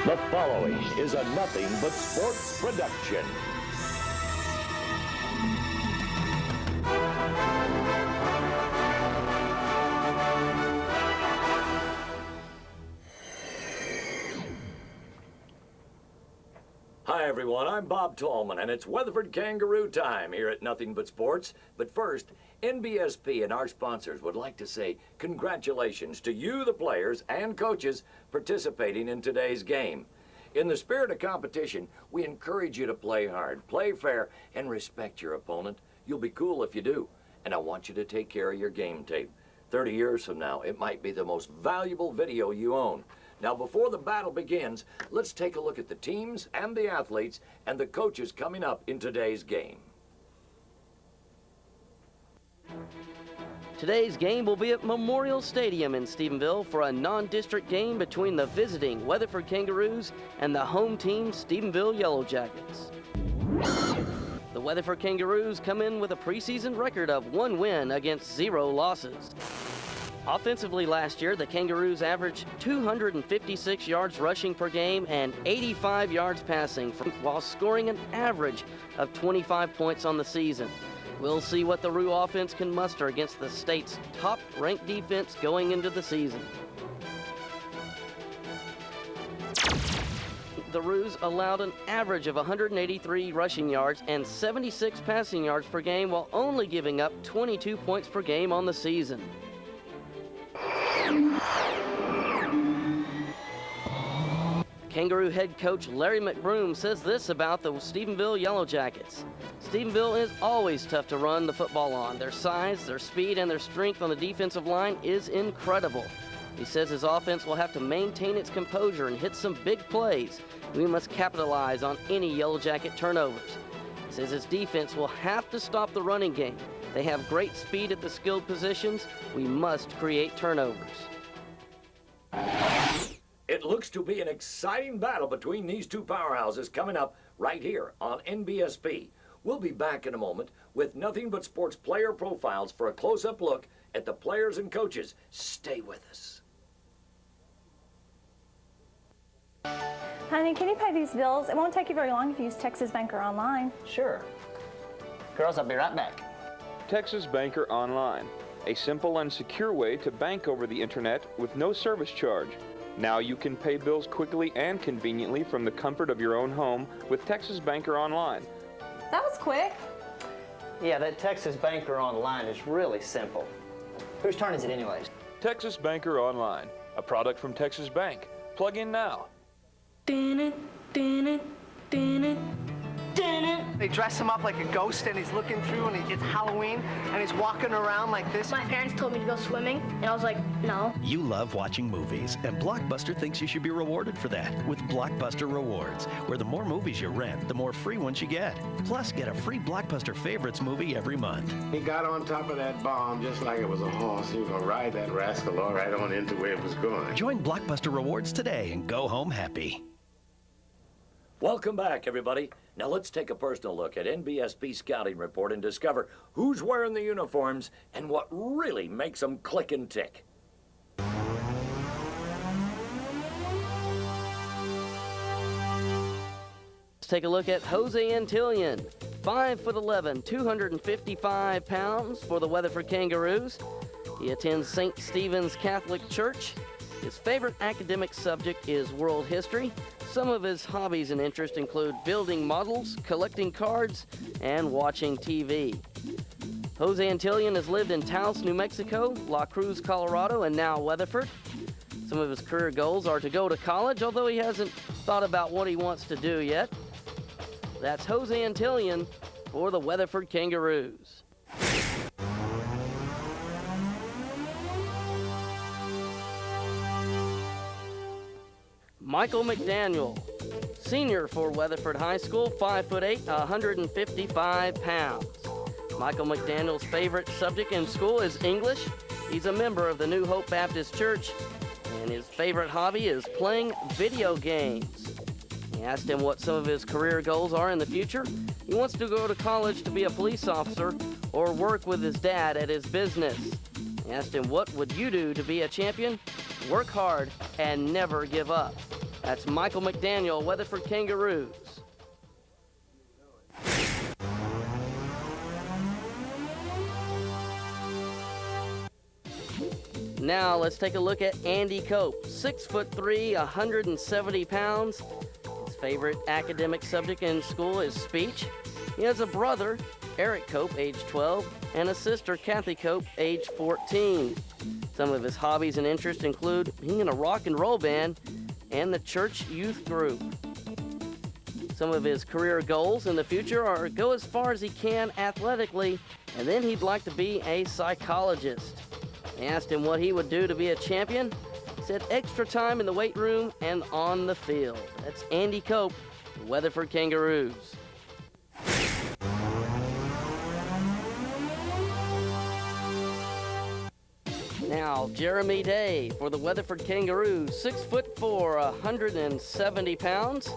The following is a Nothing But Sports production. Hi everyone, I'm Bob Tallman, and it's Weatherford Kangaroo time here at Nothing But Sports. But first, NBSP and our sponsors would like to say congratulations to you, the players and coaches, participating in today's game. In the spirit of competition, we encourage you to play hard, play fair, and respect your opponent. You'll be cool if you do. And I want you to take care of your game tape. 30 years from now, it might be the most valuable video you own. Now, before the battle begins, let's take a look at the teams and the athletes and the coaches coming up in today's game. Today's game will be at Memorial Stadium in Stephenville for a non-district game between the visiting Weatherford Kangaroos and the home team Stephenville Yellow Jackets. The Weatherford Kangaroos come in with a preseason record of 1 win against 0 losses. Offensively last year, the Kangaroos averaged 256 yards rushing per game and 85 yards passing, while scoring an average of 25 points on the season. We'll see what the Roo offense can muster against the state's top-ranked defense going into the season. The Roos allowed an average of 183 rushing yards and 76 passing yards per game, while only giving up 22 points per game on the season. Kangaroo head coach Larry McBroom says this about the Stephenville Yellow Jackets. Stephenville is always tough to run the football on. Their size, their speed, and their strength on the defensive line is incredible. He says his offense will have to maintain its composure and hit some big plays. We must capitalize on any Yellow Jacket turnovers. He says his defense will have to stop the running game. They have great speed at the skilled positions. We must create turnovers. It looks to be an exciting battle between these two powerhouses coming up right here on NBSP. We'll be back in a moment with Nothing But Sports player profiles for a close-up look at the players and coaches. Stay with us. Honey, can you pay these bills? It won't take you very long if you use Texas Banker Online. Sure. Girls, I'll be right back. Texas Banker Online, a simple and secure way to bank over the internet with no service charge. Now you can pay bills quickly and conveniently from the comfort of your own home with Texas Banker Online. That was quick. Yeah, that Texas Banker Online is really simple. Whose turn is it anyways? Texas Banker Online, a product from Texas Bank. Plug in now. They dress him up like a ghost and he's looking through and it's Halloween and he's walking around like this. My parents told me to go swimming and I was like, no. You love watching movies and Blockbuster thinks you should be rewarded for that with Blockbuster Rewards, where the more movies you rent, the more free ones you get. Plus, get a free Blockbuster Favorites movie every month. He got on top of that bomb just like it was a horse. He was going to ride that rascal all right on into where it was going. Join Blockbuster Rewards today and go home happy. Welcome back, everybody. Now let's take a personal look at NBSP Scouting Report and discover who's wearing the uniforms and what really makes them click and tick. Let's take a look at Jose Antillion, 5'11", 255 pounds for the Weatherford Kangaroos. He attends St. Stephen's Catholic Church. His favorite academic subject is world history. Some of his hobbies and interests include building models, collecting cards, and watching TV. Jose Antillion has lived in Taos, New Mexico, La Cruz, Colorado, and now Weatherford. Some of his career goals are to go to college, although he hasn't thought about what he wants to do yet. That's Jose Antillion for the Weatherford Kangaroos. Michael McDaniel, senior for Weatherford High School, 5'8", 155 pounds. Michael McDaniel's favorite subject in school is English. He's a member of the New Hope Baptist Church, and his favorite hobby is playing video games. He asked him what some of his career goals are in the future. He wants to go to college to be a police officer or work with his dad at his business. He asked him, what would you do to be a champion? Work hard and never give up. That's Michael McDaniel, Weatherford Kangaroos. Now let's take a look at Andy Cope, 6'3", 170 pounds. His favorite academic subject in school is speech. He has a brother, Eric Cope, age 12, and a sister, Kathy Cope, age 14. Some of his hobbies and interests include being in a rock and roll band and the church youth group. Some of his career goals in the future are go as far as he can athletically, and then he'd like to be a psychologist. They asked him what he would do to be a champion. He said extra time in the weight room and on the field. That's Andy Cope, Weatherford Kangaroos. Now, Jeremy Day for the Weatherford Kangaroos, 6'4", 170 pounds.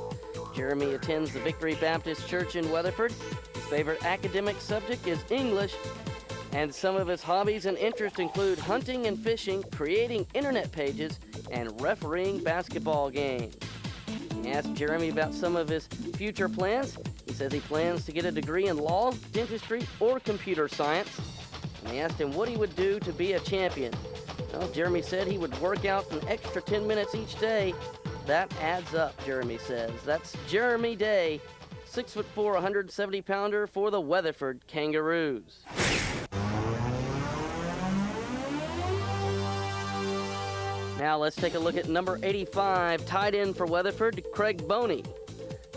Jeremy attends the Victory Baptist Church in Weatherford. His favorite academic subject is English, and some of his hobbies and interests include hunting and fishing, creating internet pages, and refereeing basketball games. He asked Jeremy about some of his future plans. He says he plans to get a degree in law, dentistry, or computer science. And they asked him what he would do to be a champion. Well, Jeremy said he would work out an extra 10 minutes each day. That adds up, Jeremy says. That's Jeremy Day, 6'4", 170-pounder for the Weatherford Kangaroos. Now let's take a look at number 85, tight end for Weatherford, Craig Boney.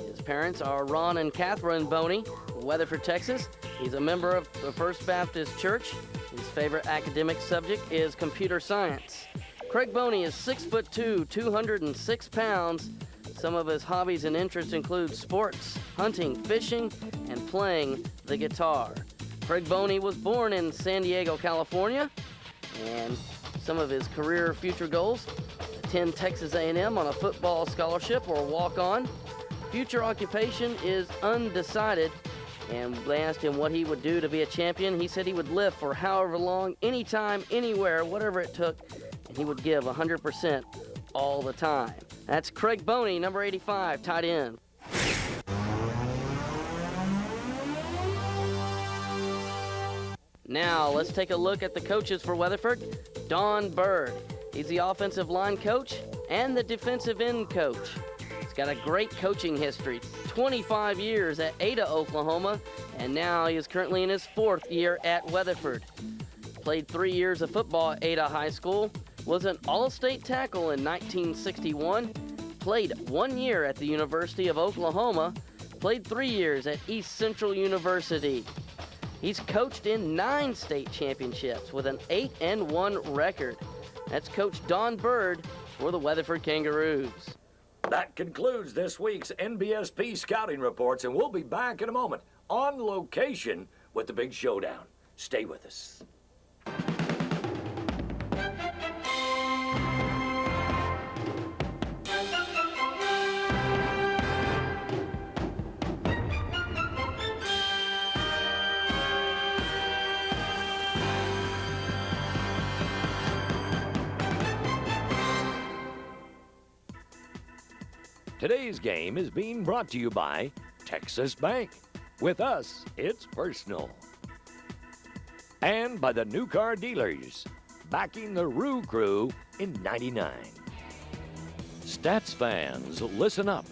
His parents are Ron and Catherine Boney, Weatherford, Texas. He's a member of the First Baptist Church. His favorite academic subject is computer science. Craig Boney is 6'2", 206 pounds. Some of his hobbies and interests include sports, hunting, fishing, and playing the guitar. Craig Boney was born in San Diego, California, and some of his career future goals: attend Texas A&M on a football scholarship or walk-on. Future occupation is undecided, and they asked him what he would do to be a champion. He said he would lift for however long, anytime, anywhere, whatever it took, and he would give 100% all the time. That's Craig Boney, number 85, tight end. Now, let's take a look at the coaches for Weatherford. Don Bird. He's the offensive line coach and the defensive end coach. He's got a great coaching history, 25 years at Ada, Oklahoma, and now he is currently in his 4th year at Weatherford. Played 3 years of football at Ada High School, was an All-State tackle in 1961, played 1 year at the University of Oklahoma, played 3 years at East Central University. He's coached in 9 state championships with an 8-1 record. That's Coach Don Bird for the Weatherford Kangaroos. That concludes this week's NBSP scouting reports, and we'll be back in a moment on location with the big showdown. Stay with us. Today's game is being brought to you by Texas Bank. With us, it's personal. And by the New Car Dealers, backing the Roo Crew in '99. Stats fans, listen up.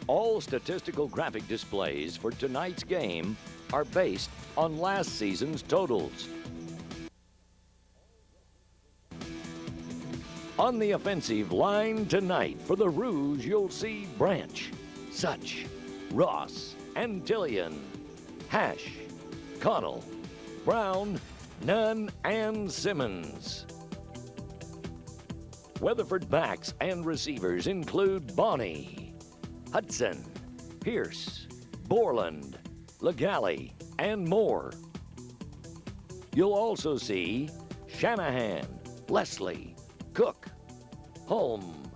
All statistical graphic displays for tonight's game are based on last season's totals. On the offensive line tonight for the Roos, you'll see Branch, Such, Ross, Antillian, Hash, Connell, Brown, Nunn, and Simmons. Weatherford backs and receivers include Bonney, Hudson, Pierce, Borland, Legale, and more. You'll also see Shanahan, Leslie, Cook, Holm,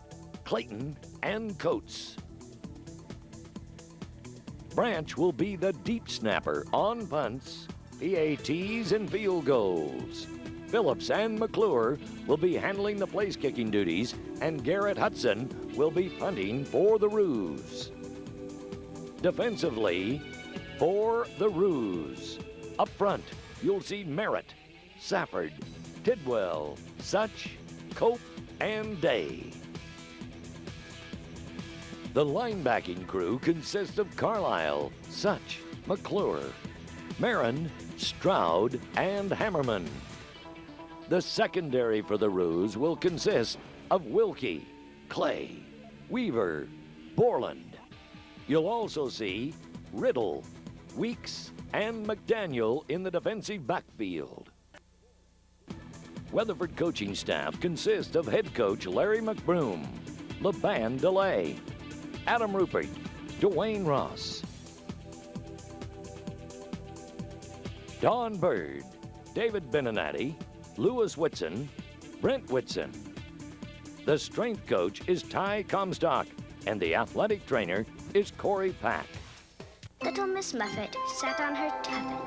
Clayton, and Coates. Branch will be the deep snapper on punts, PATs, and field goals. Phillips and McClure will be handling the place-kicking duties, and Garrett Hudson will be punting for the Roos. Defensively, for the Roos. Up front, you'll see Merritt, Safford, Tidwell, Such, Cope, and Day. The linebacking crew consists of Carlisle, Such, McClure, Marin, Stroud, and Hammerman. The secondary for the Roos will consist of Wilkie, Clay, Weaver, Borland. You'll also see Riddle, Weeks, and McDaniel in the defensive backfield. Weatherford coaching staff consists of head coach Larry McBroom, LeBan DeLay, Adam Rupert, Dwayne Ross, Don Bird, David Beninati, Lewis Whitson, Brent Whitson. The strength coach is Ty Comstock, and the athletic trainer is Corey Pack. Little Miss Muffet sat on her tuffet.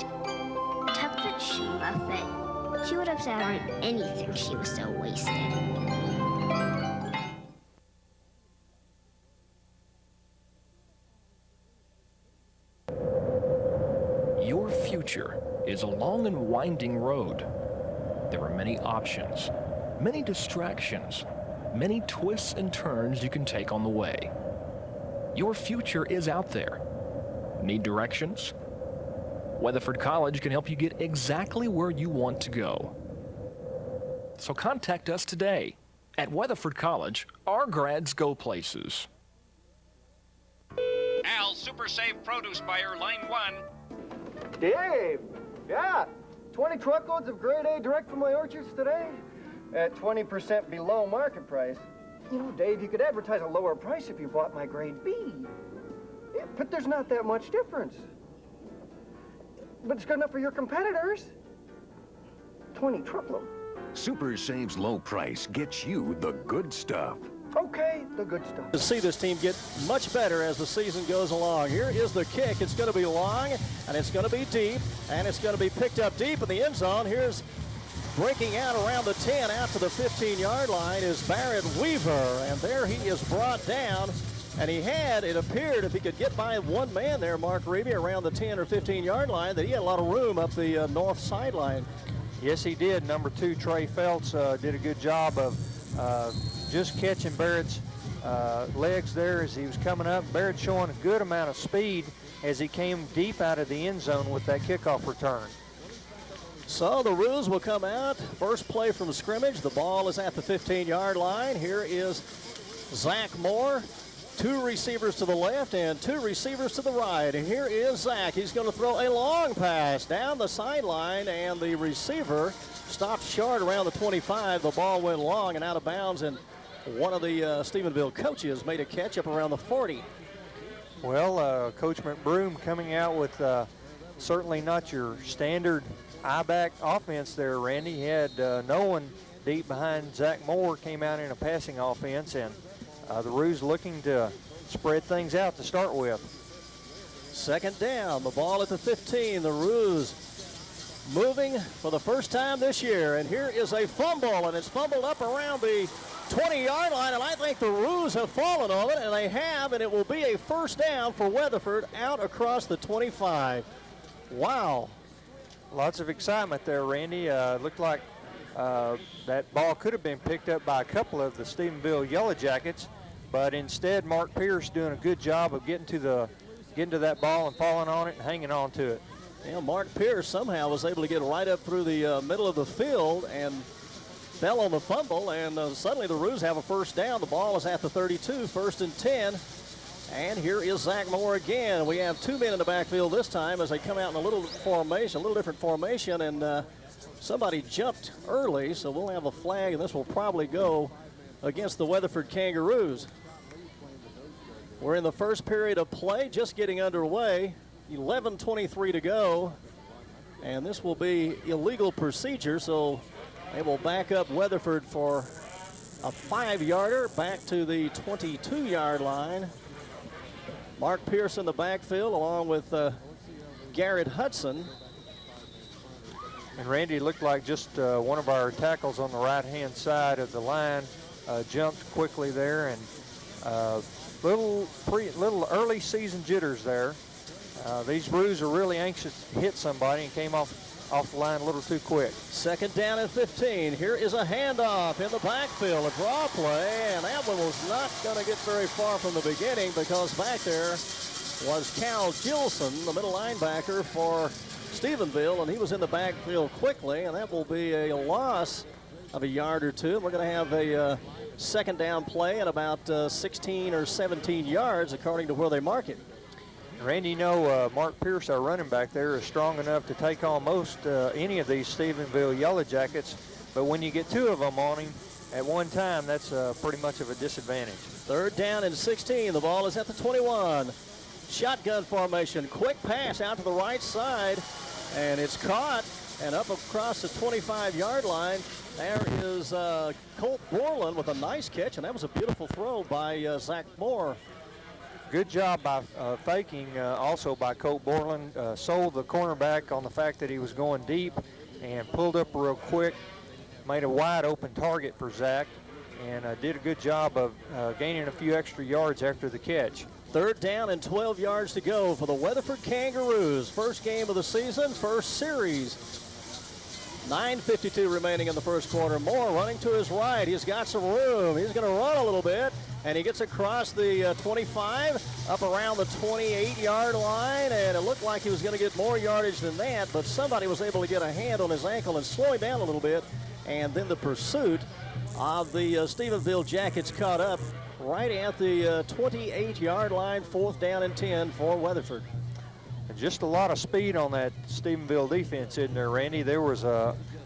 Tuffet Muffet. She would have sat on anything, she was so wasted. Your future is a long and winding road. There are many options, many distractions, many twists and turns you can take on the way. Your future is out there. Need directions? Weatherford College can help you get exactly where you want to go. So contact us today. At Weatherford College, our grads go places. Al, Super Save Produce Buyer, line 1. Dave! Yeah, 20 truckloads of grade A direct from my orchards today at 20% below market price. You know, Dave, you could advertise a lower price if you bought my grade B. Yeah, but there's not that much difference. But it's good enough for your competitors. 20 truckloads. Super Save's low price gets you the good stuff. Okay, the good stuff. To see this team get much better as the season goes along. Here is the kick. It's going to be long, and it's going to be deep, and it's going to be picked up deep in the end zone. Here's breaking out around the 10, out to the 15-yard line is Barrett Weaver, and there he is brought down. And he had, it appeared, if he could get by one man there, Mark Reeby, around the 10 or 15-yard line, that he had a lot of room up the north sideline. Yes, he did. Number 2, Trey Feltz, did a good job of just catching Barrett's legs there as he was coming up. Barrett showing a good amount of speed as he came deep out of the end zone with that kickoff return. So the Roos will come out. First play from the scrimmage. The ball is at the 15-yard line. Here is Zach Moore. 2 receivers to the left and 2 receivers to the right. And here is Zach. He's going to throw a long pass down the sideline, and the receiver stopped short around the 25. The ball went long and out of bounds, and one of the Stephenville coaches made a catch up around the 40. Well, Coach McBroom coming out with certainly not your standard I-back offense there, Randy. He had no one deep behind Zach Moore, came out in a passing offense, and the Roos looking to spread things out to start with. Second down, the ball at the 15. The Roos moving for the first time this year. And here is a fumble, and it's fumbled up around the 20-yard line. And I think the Roos have fallen on it, and they have, and it will be a first down for Weatherford out across the 25. Wow. Lots of excitement there, Randy. Looked like that ball could have been picked up by a couple of the Stephenville Yellow Jackets, but instead Mark Pierce doing a good job of getting to that ball and falling on it and hanging on to it. Yeah, Mark Pierce somehow was able to get right up through the middle of the field and fell on the fumble, and suddenly the Roos have a first down. The ball is at the 32, 1st and 10. And here is Zach Moore again. We have 2 men in the backfield this time as they come out in a little formation, a little different formation, and somebody jumped early, so we'll have a flag, and this will probably go against the Weatherford Kangaroos. We're in the first period of play, just getting underway. 11:23 to go, and this will be illegal procedure, so they will back up Weatherford for a 5-yarder back to the 22-yard line. Mark Pierce in the backfield along with Garrett Hudson. And Randy, looked like just one of our tackles on the right-hand side of the line jumped quickly there, and little early season jitters there. These Roos are really anxious to hit somebody and came off the line a little too quick. 2nd down and 15. Here is a handoff in the backfield, a draw play, and that one was not going to get very far from the beginning because back there was Cal Gilson, the middle linebacker for Stephenville, and he was in the backfield quickly, and that will be a loss of a yard or two. We're going to have a 2nd down play at about 16 or 17 yards according to where they mark it. Randy, you know, Mark Pierce, our running back there, is strong enough to take on most any of these Stephenville Yellow Jackets, but when you get 2 of them on him at one time, that's pretty much of a disadvantage. 3rd down and 16. The ball is at the 21. Shotgun formation, quick pass out to the right side, and it's caught and up across the 25-yard line. There is Colt Borland with a nice catch, and that was a beautiful throw by Zach Moore. Good job by faking also by Colt Borland. Sold the cornerback on the fact that he was going deep and pulled up real quick, made a wide open target for Zach, and did a good job of gaining a few extra yards after the catch. 3rd down and 12 yards to go for the Weatherford Kangaroos. First game of the season, first series. 9:52 remaining in the first quarter. Moore running to his right. He's got some room. He's going to run a little bit, and he gets across the 25, up around the 28-yard line, and it looked like he was going to get more yardage than that, but somebody was able to get a hand on his ankle and slow him down a little bit, and then the pursuit of the Stephenville Jackets caught up right at the 28-yard line, 4th down and 10 for Weatherford. And just a lot of speed on that Stephenville defense, isn't there, Randy? There was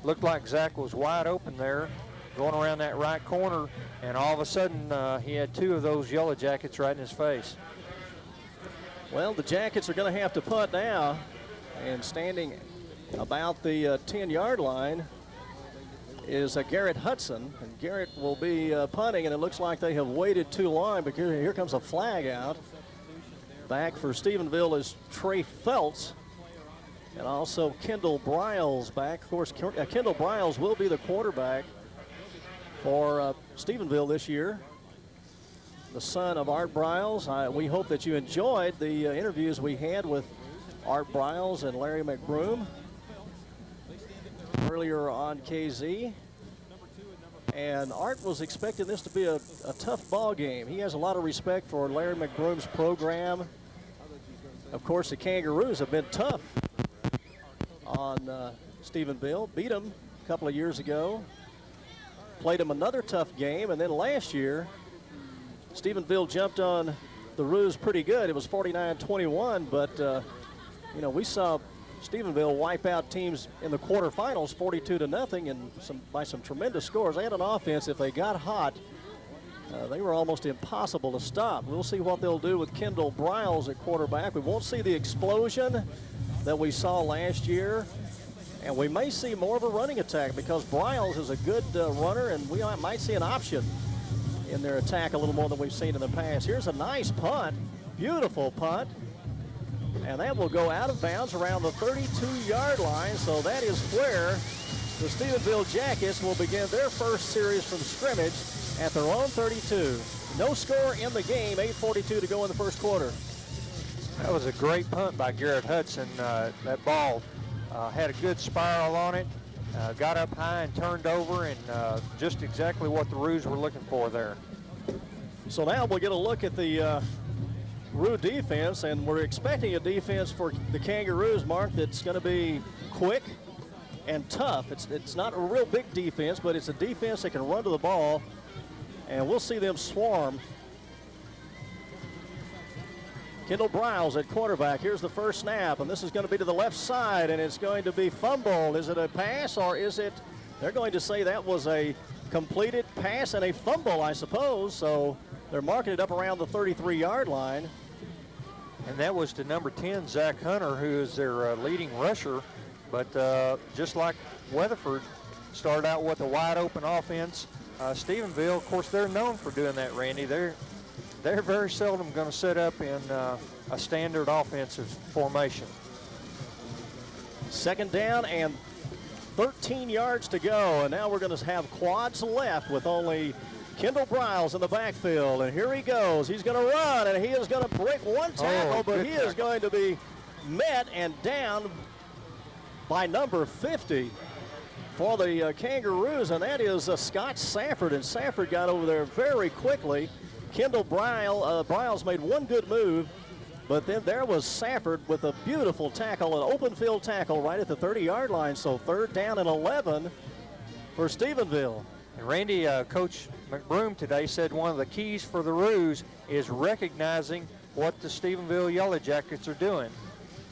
looked like Zach was wide open there, going around that right corner, and all of a sudden he had 2 of those Yellow Jackets right in his face. Well, the Jackets are going to have to punt now, and standing about the 10-yard line is Garrett Hudson, and Garrett will be punting, and it looks like they have waited too long, but here comes a flag out. Back for Stephenville is Trey Feltz, and also Kendall Briles back. Of course, Kendall Briles will be the quarterback for Stephenville this year, the son of Art Briles. We hope that you enjoyed the interviews we had with Art Briles and Larry McBroom earlier on KZ. And Art was expecting this to be a tough ball game. He has a lot of respect for Larry McBroom's program. Of course, the Kangaroos have been tough on Stephenville. Beat them a couple of years ago. Played them another tough game. And then last year, Stephenville jumped on the Roos pretty good. It was 49-21, but, you know, we saw Stephenville wipe out teams in the quarterfinals 42-0 and by some tremendous scores. They had an offense, if they got hot, they were almost impossible to stop. We'll see what they'll do with Kendall Briles at quarterback. We won't see the explosion that we saw last year, and we may see more of a running attack because Briles is a good runner, and we might see an option in their attack a little more than we've seen in the past. Here's a nice punt, beautiful punt. And that will go out of bounds around the 32-yard line. So that is where the Stephenville Jackets will begin their first series from scrimmage at their own 32. No score in the game, 8:42 to go in the first quarter. That was a great punt by Garrett Hudson. That ball had a good spiral on it, got up high and turned over, and just exactly what the Roos were looking for there. So now we'll get a look at the Roo defense, and we're expecting a defense for the Kangaroos, Mark, that's going to be quick and tough. It's not a real big defense, but it's a defense that can run to the ball, and we'll see them swarm. Kendall Briles at quarterback. Here's the first snap, and this is going to be to the left side, and it's going to be fumbled. Is it a pass, or is it? They're going to say that was a completed pass and a fumble, I suppose. So they're marking it up around the 33-yard line. And that was to number 10, Zach Hunter, who is their leading rusher. But just like Weatherford started out with a wide open offense, Stephenville, of course, they're known for doing that, Randy. They're very seldom going to set up in a standard offensive formation. 2nd down and 13 yards to go, and now we're going to have quads left with only Kendall Briles in the backfield, and here he goes. He's going to run, and he is going to break one tackle, but he is going to be met and down by number 50 for the Kangaroos, and that is Scott Sanford, and Sanford got over there very quickly. Kendall Briles made one good move, but then there was Sanford with a beautiful tackle, an open field tackle right at the 30-yard line, so 3rd down and 11 for Stephenville. And Randy, Coach McBroom today said one of the keys for the Roos is recognizing what the Stephenville Yellow Jackets are doing.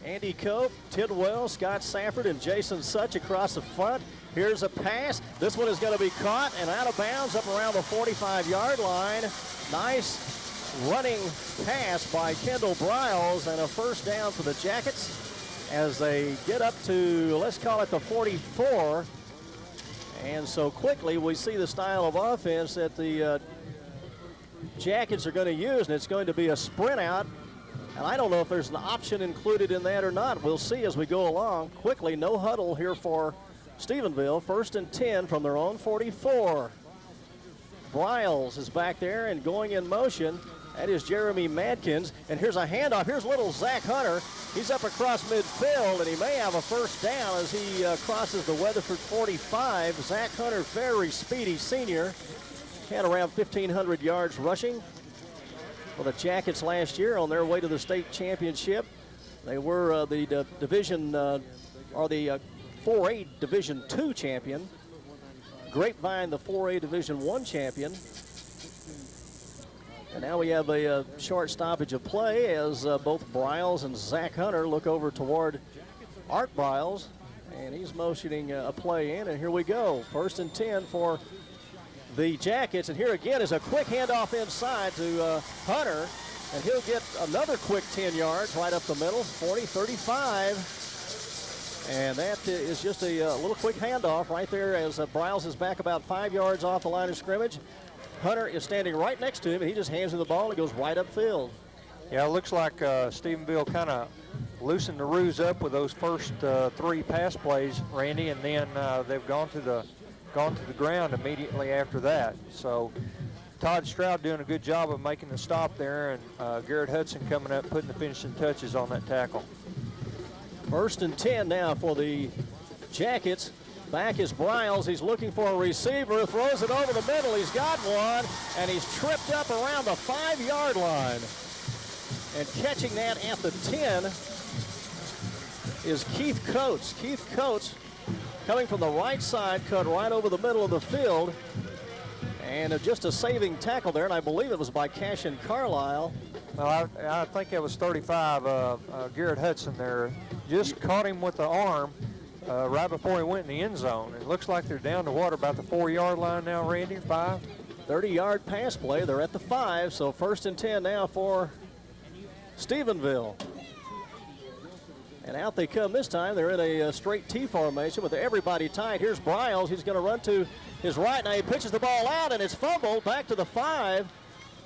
Andy Cope, Tidwell, Scott Sanford, and Jason Such across the front. Here's a pass. This one is going to be caught and out of bounds up around the 45-yard line. Nice running pass by Kendall Briles, and a 1st down for the Jackets as they get up to, let's call it the 44. And so quickly we see the style of offense that the Jackets are going to use, and it's going to be a sprint out. And I don't know if there's an option included in that or not. We'll see as we go along. Quickly, no huddle here for Stephenville. 1st and 10 from their own 44. Briles is back there and going in motion. That is Jeremy Madkins. And here's a handoff. Here's little Zach Hunter. He's up across midfield, and he may have a 1st down as he crosses the Weatherford 45. Zach Hunter, very speedy senior. Had around 1,500 yards rushing for the Jackets last year on their way to the state championship. They were the division, or the 4A Division II champion. Grapevine, the 4A Division I champion. And now we have a short stoppage of play as both Briles and Zach Hunter look over toward Art Briles, and he's motioning a play in, and here we go. 1st and 10 for the Jackets, and here again is a quick handoff inside to Hunter, and he'll get another quick 10 yards right up the middle, 40, 35. And that is just a little quick handoff right there as Briles is back about 5 yards off the line of scrimmage. Hunter is standing right next to him, and he just hands him the ball and goes right upfield. Yeah, it looks like Stephenville kind of loosened the Roos up with those first 3 pass plays, Randy, and then they've gone to the ground immediately after that. So Todd Stroud doing a good job of making the stop there, and Garrett Hudson coming up, putting the finishing touches on that tackle. 1st and 10 now for the Jackets. Back is Briles. He's looking for a receiver. Throws it over the middle. He's got one, and he's tripped up around the 5-yard line. And catching that at the 10 is Keith Coates. Keith Coates coming from the right side, cut right over the middle of the field. And just a saving tackle there, and I believe it was by Cashin Carlisle. Well, I think it was 35, Garrett Hudson there. Just caught him with the arm right before he went in the end zone. It looks like they're down to what, about the 4-yard line now, Randy, 5? 30-yard pass play. They're at the 5, so 1st and 10 now for Stephenville. And out they come this time. They're in a straight T formation with everybody tight. Here's Briles. He's going to run to his right. Now he pitches the ball out, and it's fumbled back to the 5.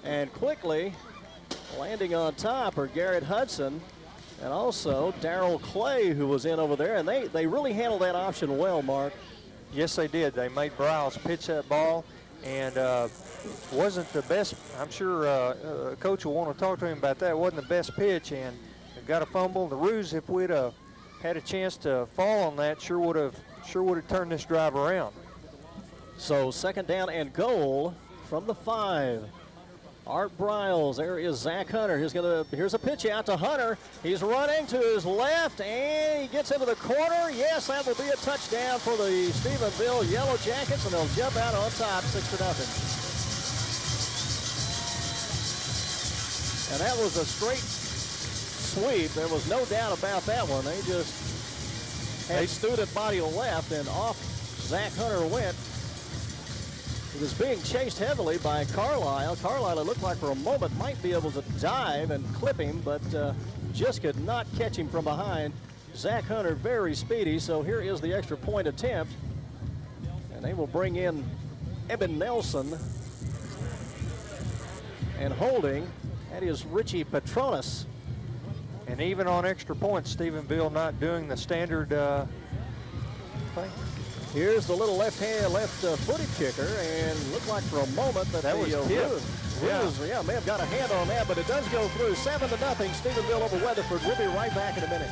And quickly landing on top are Garrett Hudson and also Darrell Clay, who was in over there. And they really handled that option well, Mark. Yes, they did. They made Briles pitch that ball, and wasn't the best. I'm sure Coach will want to talk to him about that. It wasn't the best pitch, and got a fumble. The Roos, if we'd had a chance to fall on that, sure would have turned this drive around. So 2nd down and goal from the 5. Art Briles, there is Zach Hunter. Here's a pitch out to Hunter. He's running to his left, and he gets into the corner. Yes, that will be a touchdown for the Stephenville Yellow Jackets, and they'll jump out on top, 6-0. And that was a straight sweep. There was no doubt about that one. They just had student body left, and off Zach Hunter went. He was being chased heavily by Carlisle. Carlisle, it looked like for a moment, might be able to dive and clip him, but just could not catch him from behind. Zach Hunter, very speedy, so here is the extra point attempt. And they will bring in Eben Nelson. And holding, that is Richie Petronas. And even on extra points, Stephenville not doing the standard thing. Here's the little left-footed kicker, and looked like for a moment that was tipped. Yeah, may have got a hand on that, but it does go through. 7-0, Stephenville over Weatherford. We'll be right back in a minute.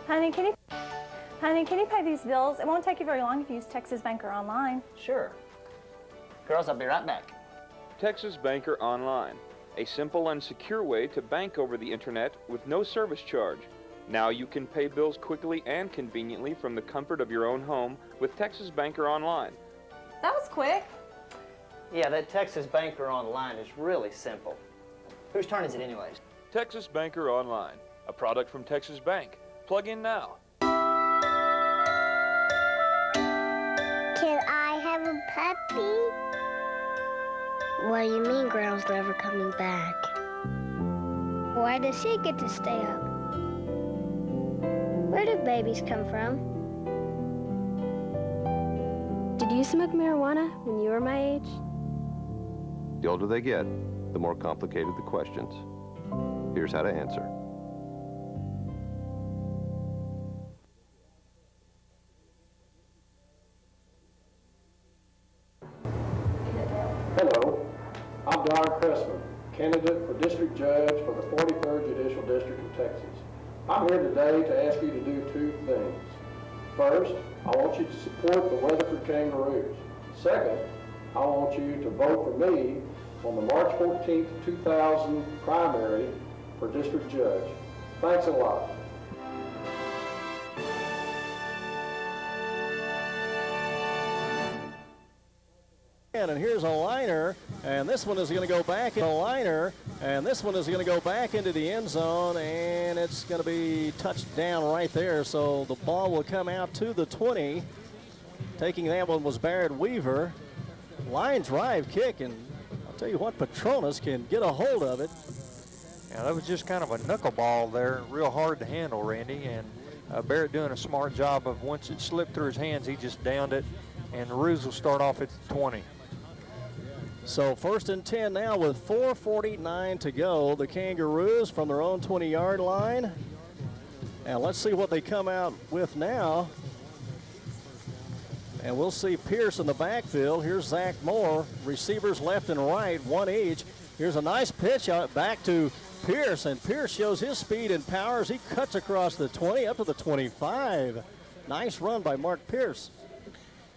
Honey, can you pay these bills? It won't take you very long if you use Texas Bank or online. Sure. Girls, I'll be right back. Texas Banker Online, a simple and secure way to bank over the internet with no service charge. Now you can pay bills quickly and conveniently from the comfort of your own home with Texas Banker Online. That was quick. Yeah, that Texas Banker Online is really simple. Whose turn is it anyways? Texas Banker Online, a product from Texas Bank. Plug in now. Can I have a puppy? What do you mean Ground's never coming back? Why does she get to stay up? Where do babies come from? Did you smoke marijuana when you were my age? The older they get, the more complicated the questions. Here's how to answer. Hello, I'm Don Cressman, candidate for District Judge for the 43rd Judicial District of Texas. I'm here today to ask you to do two things. First, I want you to support the Weatherford Kangaroos. Second, I want you to vote for me on the March 14th, 2000 primary for District Judge. Thanks a lot. And here's a liner, and this one is going to go back in a liner, and this one is going to go back into the end zone, and it's going to be touched down right there. So the ball will come out to the 20. Taking that one was Barrett Weaver. Line drive kick, and I'll tell you what, Petronas can get a hold of it. Yeah, that was just kind of a knuckleball there, real hard to handle, Randy, and Barrett doing a smart job of once it slipped through his hands, he just downed it, and the Roos will start off at the 20. So 1st and 10 now with 4:49 to go. The Kangaroos from their own 20-yard line. And let's see what they come out with now. And we'll see Pierce in the backfield. Here's Zach Moore. Receivers left and right, one each. Here's a nice pitch out back to Pierce, and Pierce shows his speed and power as he cuts across the 20 up to the 25. Nice run by Mark Pierce.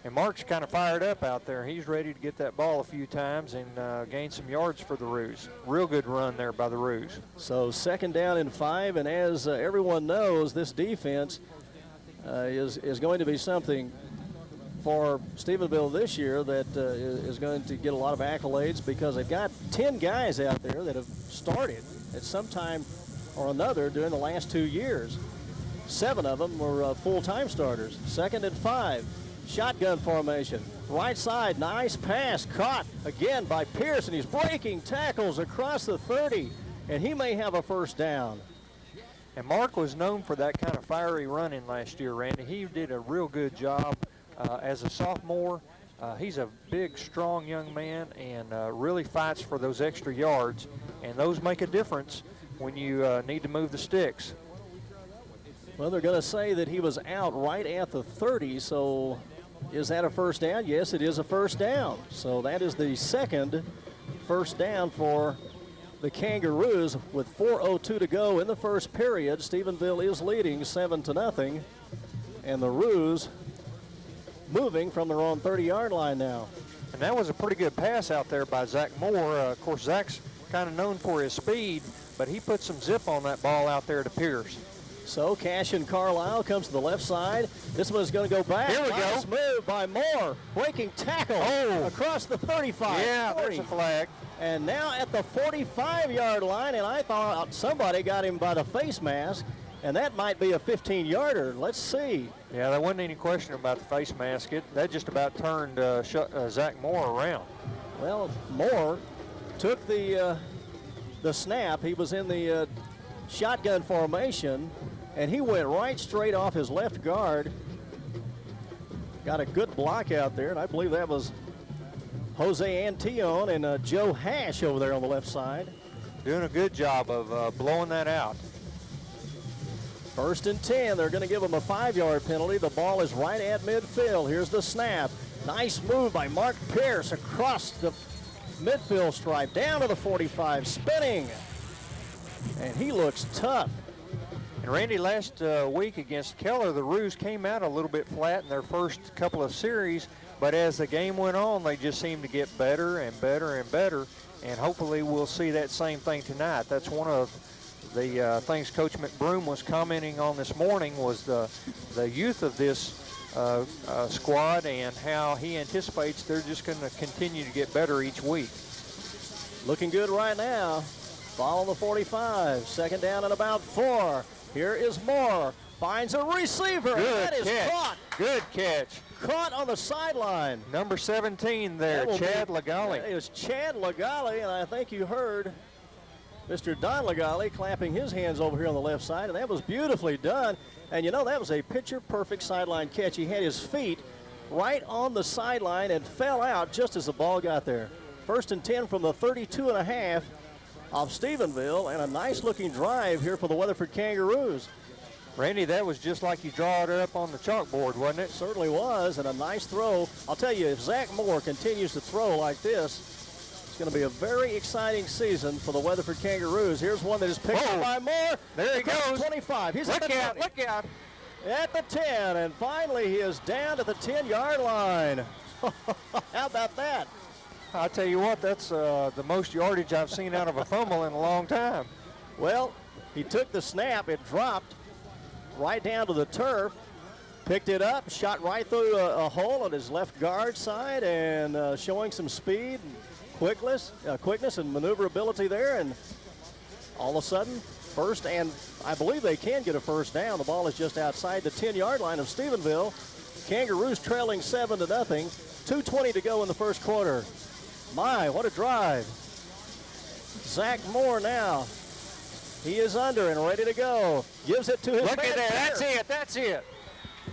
And Mark's kind of fired up out there. He's ready to get that ball a few times and gain some yards for the Roos. Real good run there by the Roos. So 2nd down and 5, and as everyone knows, this defense is going to be something for Stephenville this year that is going to get a lot of accolades because they've got 10 guys out there that have started at some time or another during the last 2 years. 7 of them were full-time starters. 2nd and 5. Shotgun formation, right side, nice pass, caught again by Pierce, and he's breaking tackles across the 30, and he may have a 1st down. And Mark was known for that kind of fiery running last year, Randy. He did a real good job as a sophomore. He's a big, strong young man and really fights for those extra yards, and those make a difference when you need to move the sticks. Well, they're going to say that he was out right at the 30, so is that a 1st down? Yes, it is a 1st down. So that is the 2nd 1st down for the Kangaroos with 4:02 to go in the 1st period. Stephenville is leading 7-0, and the Roos moving from their own 30-yard line now. And that was a pretty good pass out there by Zach Moore. Of course, Zach's kind of known for his speed, but he put some zip on that ball out there to Pierce. So Cash and Carlisle comes to the left side. This one's going to go back. Here we nice go. Move by Moore. Breaking tackle across the 35. Yeah, 40. there's a flag. And now at the 45-yard line, and I thought somebody got him by the face mask, and that might be a 15-yarder. Let's see. Yeah, there wasn't any question about the face mask. That just about turned Zach Moore around. Well, Moore took the snap. He was in the shotgun formation, and he went right straight off his left guard. Got a good block out there, and I believe that was Jose Antillon and Joe Hash over there on the left side. Doing a good job of blowing that out. First and 10. They're going to give him a 5-yard penalty. The ball is right at midfield. Here's the snap. Nice move by Mark Pierce across the midfield stripe, down to the 45, spinning. And he looks tough. And Randy, last week against Keller, the Roos came out a little bit flat in their first couple of series, but as the game went on, they just seemed to get better and better and better, and hopefully we'll see that same thing tonight. That's one of the things Coach McBroom was commenting on this morning, was the youth of this squad and how he anticipates they're just going to continue to get better each week. Looking good right now. Ball on the 45, second down and about 4. Here is Moore, finds a receiver. Good that is catch. caught. Good catch. Caught on the sideline. Number 17 there, Chad Lagali. It was Chad Lagali, and I think you heard Mr. Don Lagali clapping his hands over here on the left side, and that was beautifully done. And you know, that was a picture-perfect sideline catch. He had his feet right on the sideline and fell out just as the ball got there. First and 10 from the 32.5 of Stephenville, and a nice-looking drive here for the Weatherford Kangaroos. Randy, that was just like you draw it up on the chalkboard, wasn't it? Certainly was, and a nice throw. I'll tell you, if Zach Moore continues to throw like this, it's going to be a very exciting season for the Weatherford Kangaroos. Here's one that is picked up by Moore. There he goes. 25. He's look out, look out. At the 10, and finally he is down at the 10-yard line. How about that? I'll tell you what, that's the most yardage I've seen out of a fumble in a long time. Well, he took the snap, it dropped right down to the turf, picked it up, shot right through a hole on his left guard side, and showing some speed and quickness and maneuverability there, and all of a sudden, first, and I believe they can get a first down. The ball is just outside the 10-yard line of Stephenville. Kangaroos trailing 7-0. 2:20 to go in the first quarter. My, what a drive. Zach Moore now. He is under and ready to go. Gives it to his Look man at that. Pierce. That's it. That's it.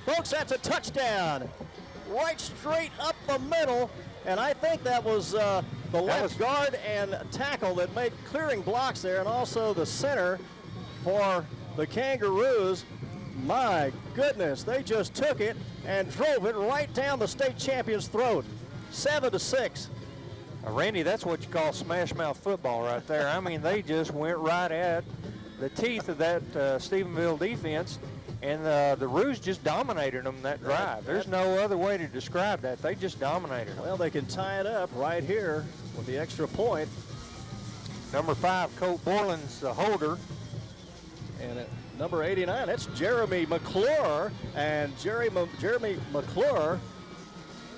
Folks, that's a touchdown. Right straight up the middle. And I think that was the left guard and tackle that made clearing blocks there, and also the center for the Kangaroos. My goodness, they just took it and drove it right down the state champion's throat. 7-6. Randy, that's what you call smash mouth football right there. I mean, they just went right at the teeth of that Stephenville defense, and the Roos just dominated them that drive. There's no other way to describe that. They just dominated them. Well, they can tie it up right here with the extra point. Number 5, Colt Borland's the holder. And at number 89, that's Jeremy McClure. And Jeremy McClure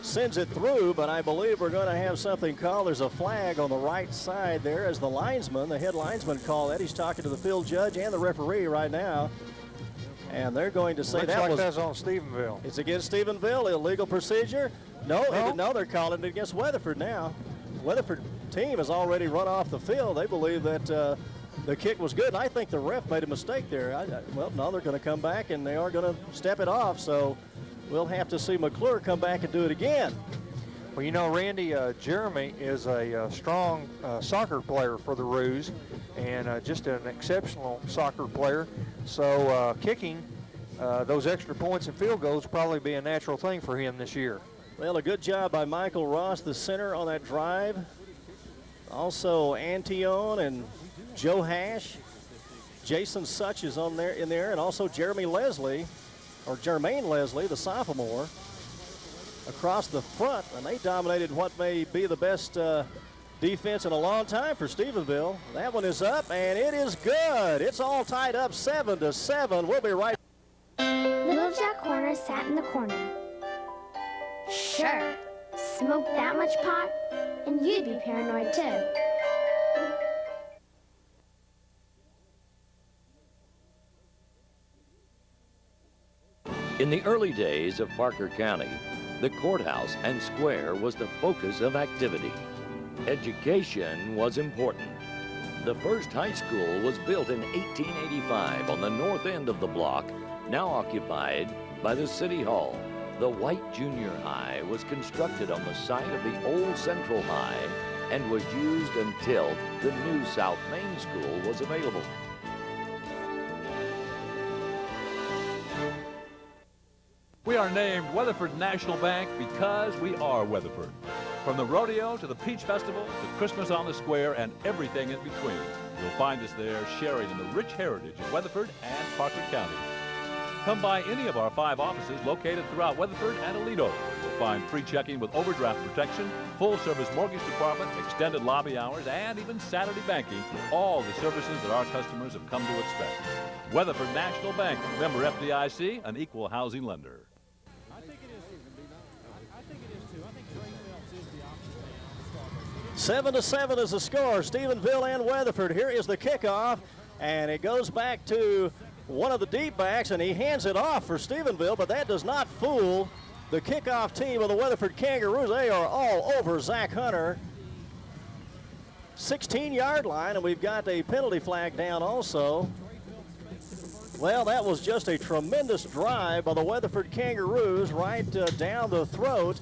sends it through, but I believe we're going to have something called. There's a flag on the right side there as the head linesman called that. He's talking to the field judge and the referee right now. And they're going to say Looks that like was that's on Stephenville. It's against Stephenville, illegal procedure. No, they're calling it against Weatherford now. Weatherford team has already run off the field. They believe that the kick was good, and I think the ref made a mistake there. Well, no, they're going to come back, and they are going to step it off, so we'll have to see McClure come back and do it again. Well, you know, Randy, Jeremy is a strong soccer player for the Roos, and just an exceptional soccer player. So kicking those extra points and field goals will probably be a natural thing for him this year. Well, a good job by Michael Ross, the center, on that drive. Also, Antion and Joe Hash. Jason Such is in there, and also Jermaine Leslie, the sophomore, across the front, and they dominated what may be the best defense in a long time for Stephenville. That one is up, and it is good. It's all tied up 7-7. We'll be right back. Little Jack Horner sat in the corner. Sure, smoke that much pot, and you'd be paranoid too. In the early days of Parker County, the courthouse and square was the focus of activity. Education was important. The first high school was built in 1885 on the north end of the block, now occupied by the City Hall. The White Junior High was constructed on the site of the old Central High and was used until the new South Main School was available. We are named Weatherford National Bank because we are Weatherford. From the rodeo to the Peach Festival to Christmas on the Square and everything in between, you'll find us there sharing in the rich heritage of Weatherford and Parker County. Come by any of our 5 offices located throughout Weatherford and Aledo. You'll find free checking with overdraft protection, full-service mortgage department, extended lobby hours, and even Saturday banking, all the services that our customers have come to expect. Weatherford National Bank, member FDIC, an equal housing lender. 7-7 is the score. Stephenville and Weatherford. Here is the kickoff, and it goes back to one of the deep backs, and he hands it off for Stephenville, but that does not fool the kickoff team of the Weatherford Kangaroos. They are all over Zach Hunter. 16-yard line, and we've got a penalty flag down also. Well, that was just a tremendous drive by the Weatherford Kangaroos right down the throat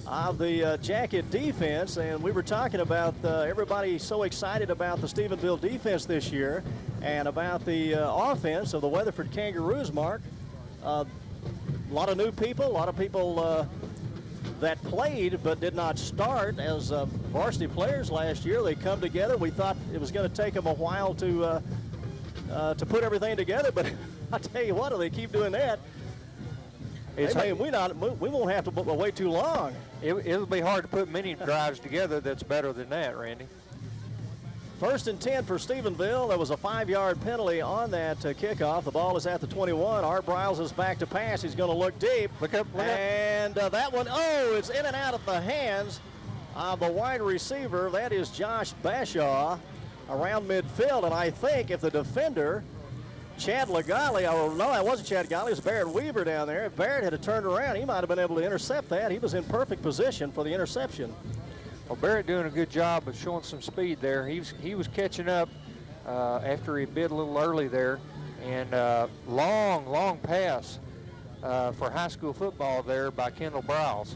of the Jacket defense, and we were talking about everybody so excited about the Stephenville defense this year and about the offense of the Weatherford Kangaroos, Mark. A lot of new people, a lot of people that played but did not start as varsity players last year. They come together. We thought it was going to take them a while to put everything together, but I tell you what, if they keep doing that, we won't have to wait too long. It'll be hard to put many drives together that's better than that, Randy. 1st and 10 for Stephenville. There was a 5-yard penalty on that kickoff. The ball is at the 21. Art Briles is back to pass. He's going to look deep. Look up. And that one, it's in and out of the hands of the wide receiver. That is Josh Bashaw around midfield. And I think if the defender, Chad Legale, no, that wasn't Chad Legale, it was Barrett Weaver down there. If Barrett had turned around, he might have been able to intercept that. He was in perfect position for the interception. Well, Barrett doing a good job of showing some speed there. He was catching up after he bid a little early there. And long pass for high school football there by Kendall Briles.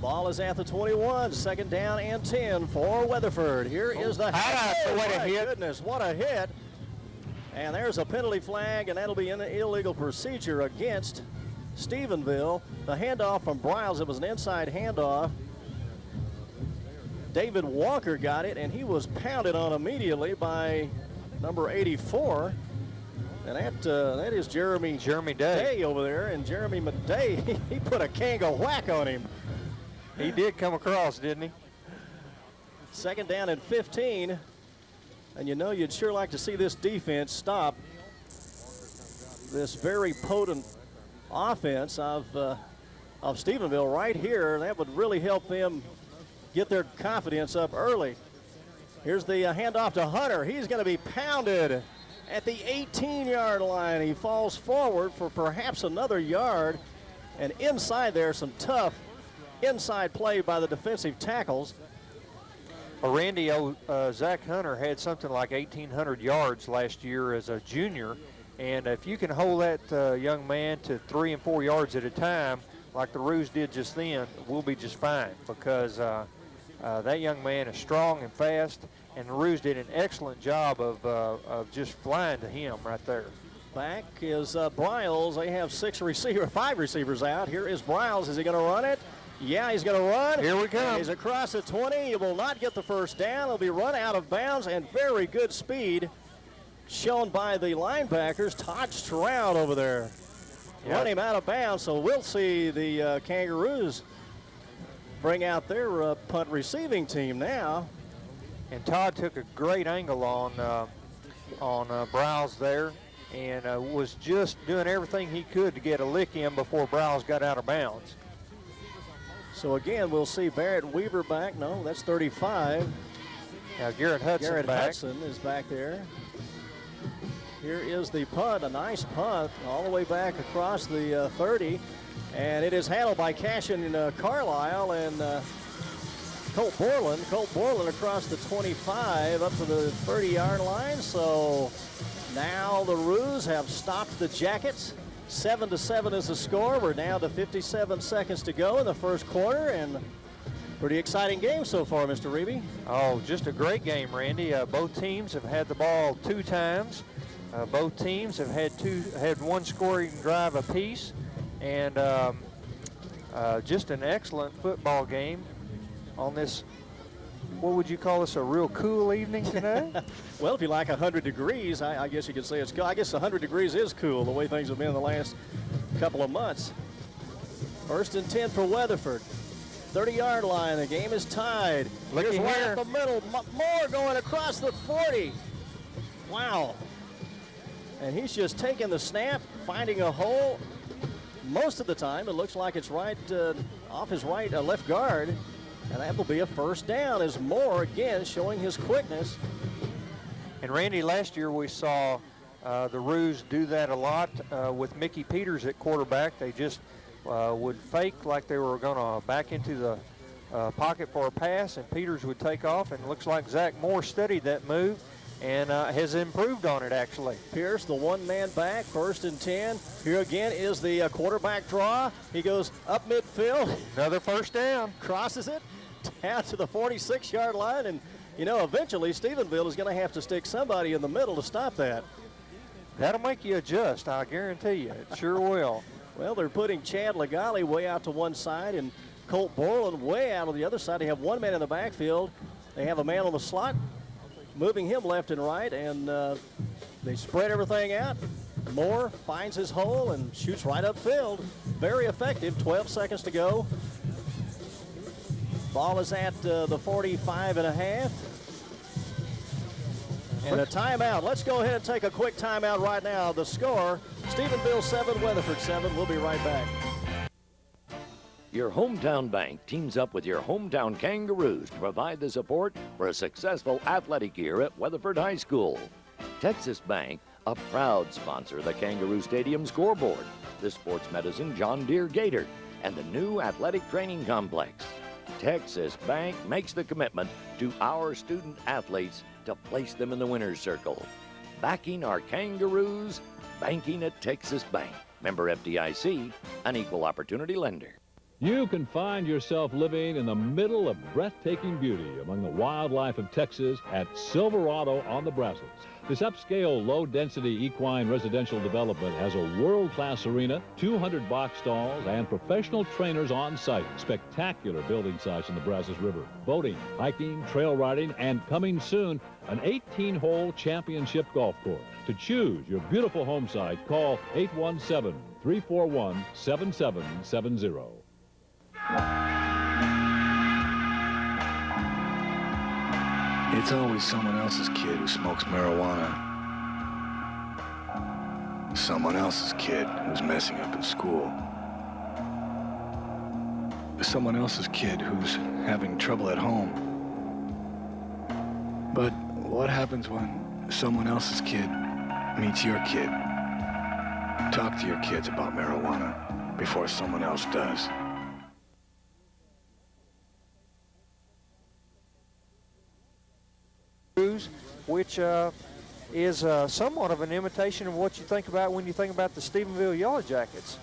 Ball is at the 21, 2nd down and 10 for Weatherford. Here is the hit. What a hit. Goodness, what a hit. And there's a penalty flag, and that'll be an illegal procedure against Stephenville. The handoff from Briles, it was an inside handoff. David Walker got it, and he was pounded on immediately by number 84. And that is Jeremy Day over there. And Jeremy Day, he put a Kanga whack on him. He did come across, didn't he? 2nd down and 15. And you know, you'd sure like to see this defense stop this very potent offense of Stephenville right here. That would really help them get their confidence up early. Here's the handoff to Hunter. He's going to be pounded at the 18-yard line. He falls forward for perhaps another yard. And inside there, some tough inside play by the defensive tackles. Well, Randy, Zach Hunter had something like 1,800 yards last year as a junior, and if you can hold that young man to 3 and 4 yards at a time, like the Roos did just then, we'll be just fine, because that young man is strong and fast, and the Roos did an excellent job of just flying to him right there. Back is Briles. They have 5 receivers out. Here is Briles. Is he going to run it? Yeah, he's going to run. Here we come. He's across the 20. He will not get the first down. He'll be run out of bounds, and very good speed shown by the linebackers. Todd Stroud over there. Yep. Run him out of bounds, so we'll see the Kangaroos bring out their punt receiving team now. And Todd took a great angle on Briles there, and was just doing everything he could to get a lick in before Briles got out of bounds. So again, we'll see Barrett Weaver back. No, that's 35. Now Garrett Hudson is back there. Here is the punt, a nice punt all the way back across the 30. And it is handled by Cashin Carlisle and Colt Borland. Colt Borland across the 25 up to the 30-yard line. So now the Roos have stopped the Jackets. 7-7 is the score. We're down to 57 seconds to go in the first quarter, and pretty exciting game so far, Mr. Reeby. Oh, just a great game, Randy. Both teams have had the ball 2 times. Both teams have had one scoring drive apiece, and just an excellent football game on this, what would you call this, a real cool evening today? Well, if you like 100 degrees, I guess you could say it's cool. I guess 100 degrees is cool the way things have been the last couple of months. 1st and 10 for Weatherford. 30-yard line. The game is tied. Here's right at the middle. Moore going across the 40. Wow. And he's just taking the snap, finding a hole. Most of the time, it looks like it's right off his left guard. And that will be a first down as Moore again showing his quickness. And Randy, last year we saw the Roos do that a lot with Mickey Peters at quarterback. They just would fake like they were going to back into the pocket for a pass, and Peters would take off. And it looks like Zach Moore studied that move and has improved on it, actually. Pierce, the one-man back, 1st and 10. Here again is the quarterback draw. He goes up midfield. Another first down. Crosses it down to the 46-yard line, and you know, eventually Stephenville is going to have to stick somebody in the middle to stop that. That'll make you adjust, I guarantee you. It sure will. Well, they're putting Chad Legale way out to one side and Colt Borland way out on the other side. They have one man in the backfield. They have a man on the slot, moving him left and right, and they spread everything out. Moore finds his hole and shoots right upfield. Very effective. 12 seconds to go. Ball is at the 45.5. And a timeout. Let's go ahead and take a quick timeout right now. The score, Stephenville 7, Weatherford 7. We'll be right back. Your hometown bank teams up with your hometown Kangaroos to provide the support for a successful athletic year at Weatherford High School. Texas Bank, a proud sponsor of the Kangaroo Stadium scoreboard, the Sports Medicine John Deere Gator, and the new athletic training complex. Texas Bank makes the commitment to our student athletes to place them in the winner's circle. Backing our Kangaroos, banking at Texas Bank. Member FDIC, an equal opportunity lender. You can find yourself living in the middle of breathtaking beauty among the wildlife of Texas at Silverado on the Brazos. This upscale, low-density equine residential development has a world-class arena, 200 box stalls, and professional trainers on site. Spectacular building sites in the Brazos River. Boating, hiking, trail riding, and coming soon, an 18-hole championship golf course. To choose your beautiful home site, call 817-341-7770. It's always someone else's kid who smokes marijuana. Someone else's kid who's messing up in school. Someone else's kid who's having trouble at home. But what happens when someone else's kid meets your kid? Talk to your kids about marijuana before someone else does. Which is somewhat of an imitation of what you think about when you think about the Stephenville Yellow Jackets.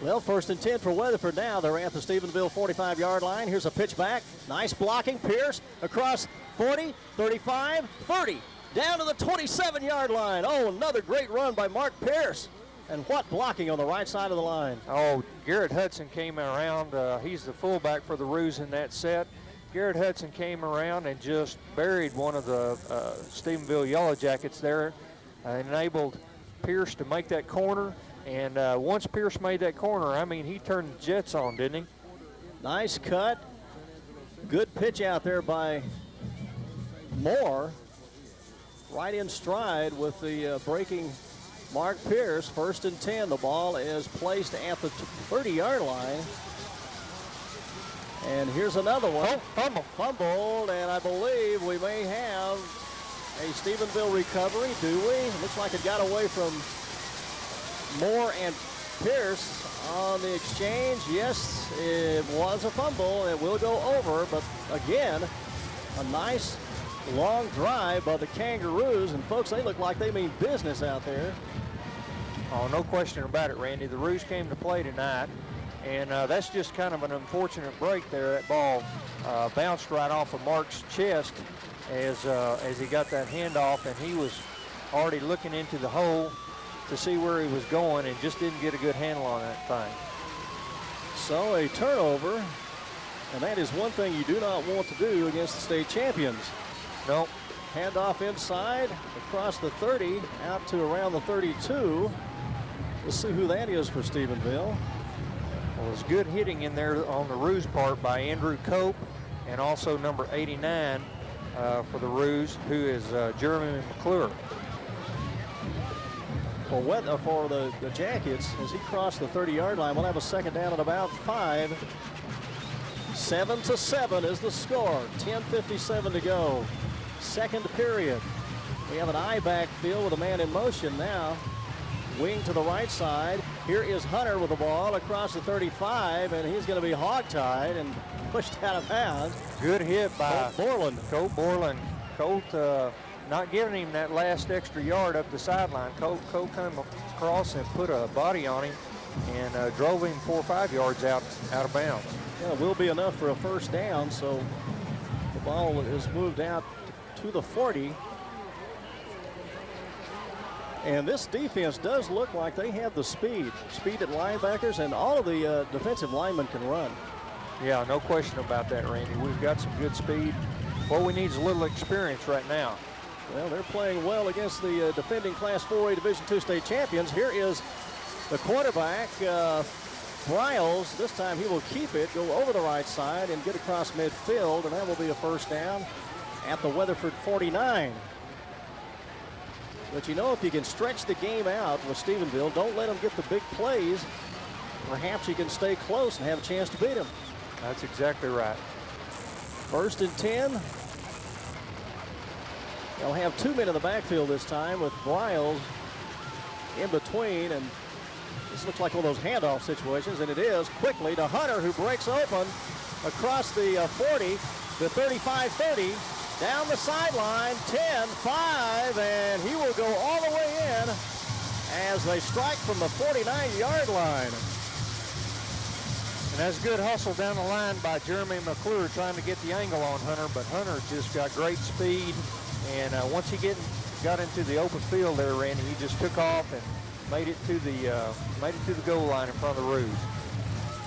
Well, 1st and 10 for Weatherford now. They're at the Stephenville 45-yard line. Here's a pitch back. Nice blocking. Pierce across 40, 35, 30. Down to the 27-yard line. Oh, another great run by Mark Pierce. And what blocking on the right side of the line. Oh, Garrett Hudson came around. He's the fullback for the Roos in that set. Garrett Hudson came around and just buried one of the Stephenville Yellow Jackets there, enabled Pierce to make that corner. And once Pierce made that corner, I mean, he turned the jets on, didn't he? Nice cut. Good pitch out there by Moore. Right in stride with the breaking Mark Pierce. 1st and 10. The ball is placed at the 30-yard line. And here's another one. Oh, fumbled, and I believe we may have a Stephenville recovery, do we? Looks like it got away from Moore and Pierce on the exchange. Yes, it was a fumble. It will go over, but again, a nice long drive by the Kangaroos. And folks, they look like they mean business out there. Oh, no question about it, Randy. The Roos came to play tonight. And that's just kind of an unfortunate break there. That ball bounced right off of Mark's chest as he got that handoff, and he was already looking into the hole, to see where he was going and just didn't get a good handle on that thing. So a turnover, and that is one thing you do not want to do against the state champions. Nope. Handoff inside, across the 30, out to around the 32. Let's see who that is for Stephenville. Well, it was good hitting in there on the Ruse part by Andrew Cope, and also number 89 for the Ruse, who is Jeremy McClure. For the Jackets, as he crossed the 30-yard line, we'll have a second down at about 5. 7-7 is the score. 10:57 to go. Second period. We have an I-back field with a man in motion now. Wing to the right side. Here is Hunter with the ball across the 35, and he's going to be hogtied and pushed out of bounds. Good hit by Colt Borland. Colt not giving him that last extra yard up the sideline. Colt came across and put a body on him and drove him 4 or 5 yards out of bounds. Yeah, will be enough for a first down, so the ball is moved out to the 40. And this defense does look like they have the speed at linebackers, and all of the defensive linemen can run. Yeah, no question about that, Randy. We've got some good speed. What we need is a little experience right now. Well, they're playing well against the defending Class 4A Division II state champions. Here is the quarterback, Bryles. This time he will keep it, go over the right side, and get across midfield, and that will be a first down at the Weatherford 49. But you know, if you can stretch the game out with Stephenville, don't let them get the big plays, perhaps you can stay close and have a chance to beat them. That's exactly right. 1st and 10. They'll have 2 men in the backfield this time with Bryles in between, and this looks like one of those handoff situations, and it is. Quickly to Hunter, who breaks open across the 40, the 35-30, down the sideline, 10-5, and he will go all the way in as they strike from the 49-yard line. And that's good hustle down the line by Jeremy McClure trying to get the angle on Hunter, but Hunter just got great speed, and once he got into the open field there, Randy, he just took off and made it to the goal line in front of the Ruse.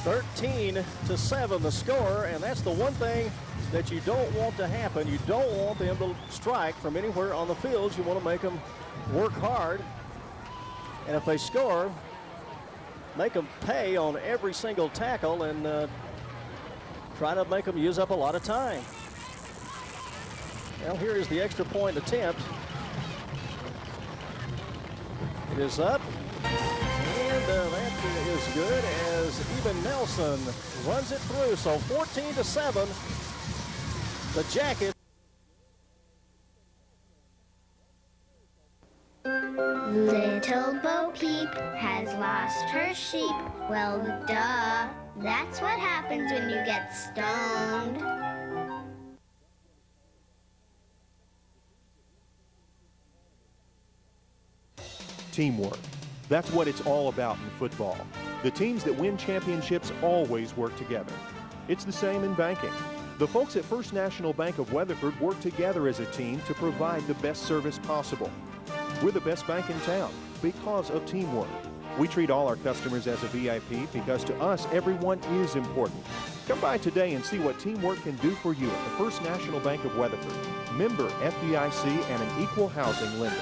13-7 the score, and that's the one thing that you don't want to happen. You don't want them to strike from anywhere on the field. You want to make them work hard, and if they score, make them pay on every single tackle and try to make them use up a lot of time. Well, here is the extra point attempt. It is up, and that is good as even Nelson runs it through. So 14-7, the Jackets. Little Bo Peep has lost her sheep. Well, duh. That's what happens when you get stoned. Teamwork. That's what it's all about in football. The teams that win championships always work together. It's the same in banking. The folks at First National Bank of Weatherford work together as a team to provide the best service possible. We're the best bank in town because of teamwork. We treat all our customers as a VIP because to us, everyone is important. Come by today and see what teamwork can do for you at the First National Bank of Weatherford. Member FDIC and an equal housing lender.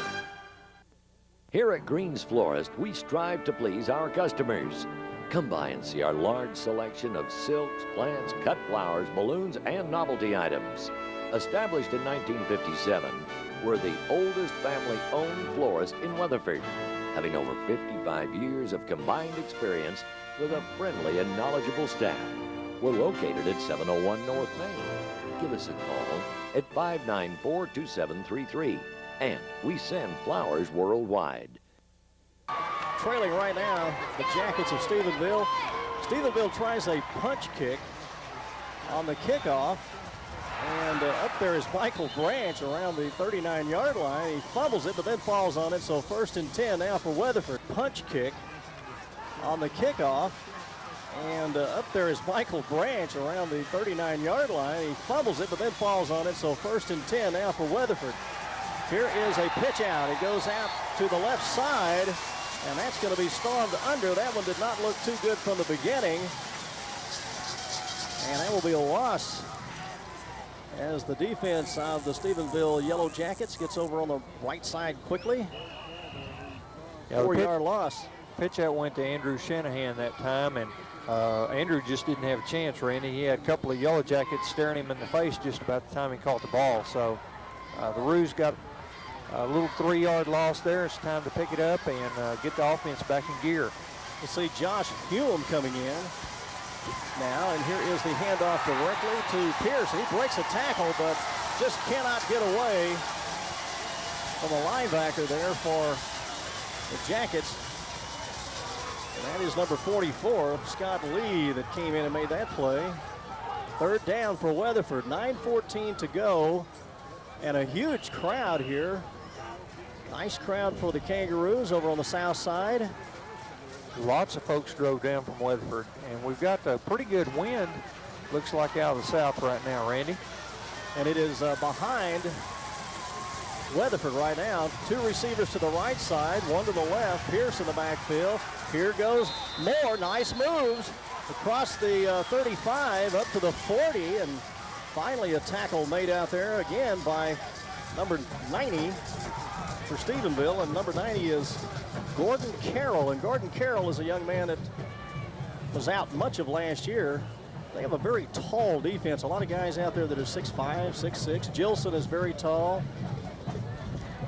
Here at Green's Florist, we strive to please our customers. Come by and see our large selection of silks, plants, cut flowers, balloons, and novelty items. Established in 1957, we're the oldest family-owned florist in Weatherford, having over 55 years of combined experience with a friendly and knowledgeable staff. We're located at 701 North Main. Give us a call at 594-2733, and we send flowers worldwide. Trailing right now, the Jackets of Stephenville. Stephenville tries a punch kick on the kickoff. And up there is Michael Branch around the 39-yard line. He fumbles it, but then falls on it. So 1st and 10 now for Weatherford. Punch kick on the kickoff. And up there is Michael Branch around the 39-yard line. He fumbles it, but then falls on it. So 1st and 10 now for Weatherford. Here is a pitch out. It goes out to the left side. And that's going to be stormed under. That one did not look too good from the beginning. And that will be a loss as the defense of the Stephenville Yellow Jackets gets over on the right side quickly. 4-yard loss. Pitch out went to Andrew Shanahan that time, and Andrew just didn't have a chance, Randy. He had a couple of Yellow Jackets staring him in the face just about the time he caught the ball. So the Roos got a little 3-yard loss there. It's time to pick it up and get the offense back in gear. We'll see Josh Hume coming in now, and here is the handoff directly to Pearson. He breaks a tackle, but just cannot get away from the linebacker there for the Jackets. And that is number 44, Scott Lee, that came in and made that play. 3rd down for Weatherford, 9:14 to go, and a huge crowd here. Nice crowd for the Kangaroos over on the south side. Lots of folks drove down from Weatherford, and we've got a pretty good wind, looks like out of the south right now, Randy. And it is behind Weatherford right now. 2 receivers to the right side, 1 to the left. Pierce in the backfield. Here goes Moore. Nice moves across the 35 up to the 40, and finally a tackle made out there again by number 90 for Stephenville, and number 90 is Gordon Carroll, and Gordon Carroll is a young man that was out much of last year. They have a very tall defense. A lot of guys out there that are 6'5", 6'6". Gilson is very tall.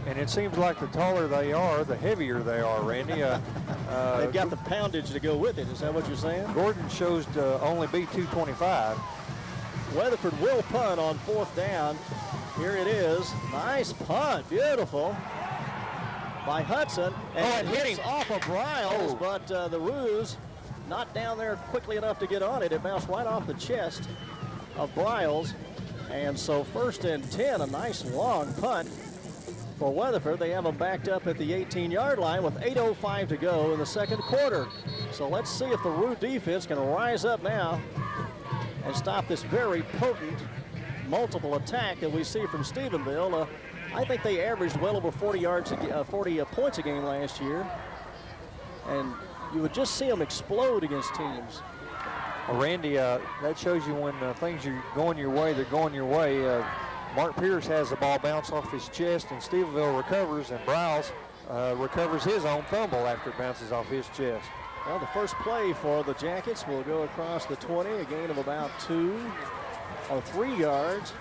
And it seems like the taller they are, the heavier they are, Randy. They've got the poundage to go with it. Is that what you're saying? Gordon shows to only be 225. Weatherford will punt on 4th down. Here it is. Nice punt. Beautiful by Hudson. And it hits off of Bryles, but the Roos not down there quickly enough to get on it. It bounced right off the chest of Bryles. And so 1st and 10, a nice long punt for Weatherford. They have them backed up at the 18-yard line with 8:05 to go in the 2nd quarter. So let's see if the Roo defense can rise up now and stop this very potent multiple attack that we see from Stephenville. I think they averaged well over 40 points a game last year, and you would just see them explode against teams. Well, Randy, that shows you when things are going your way, they're going your way. Mark Pierce has the ball bounce off his chest, and Stephenville recovers, and Bryles recovers his own fumble after it bounces off his chest. Well, the first play for the Jackets will go across the 20, a gain of about 2 or 3 yards.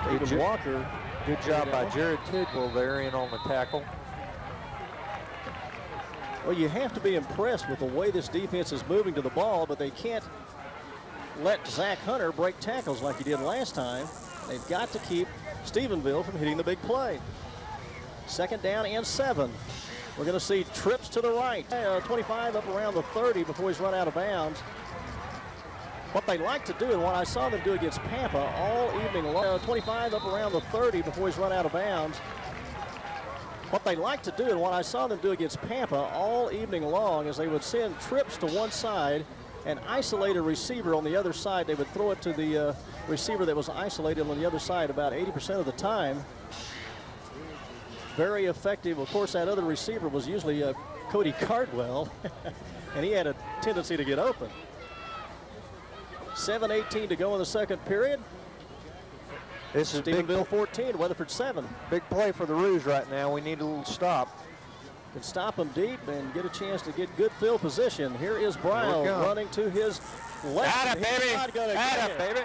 David Walker. Good job by Jared Tidwell there in on the tackle. Well, you have to be impressed with the way this defense is moving to the ball, but they can't let Zach Hunter break tackles like he did last time. They've got to keep Stephenville from hitting the big play. 2nd down and 7. We're going to see trips to the right. 25 up around the 30 before he's run out of bounds. What they like to do, and what I saw them do against Pampa all evening long, 25 up around the 30 before he's run out of bounds. What they like to do, and what I saw them do against Pampa all evening long, is they would send trips to one side and isolate a receiver on the other side. They would throw it to the receiver that was isolated on the other side about 80% of the time. Very effective. Of course, that other receiver was usually Cody Cardwell, and he had a tendency to get open. 7:18 to go in the 2nd period. This is Stephenville 14, Weatherford 7. Big play for the Roos right now. We need a little stop. Can stop them deep and get a chance to get good field position. Here is Bryles running to his left. Got it, baby. Got it, baby.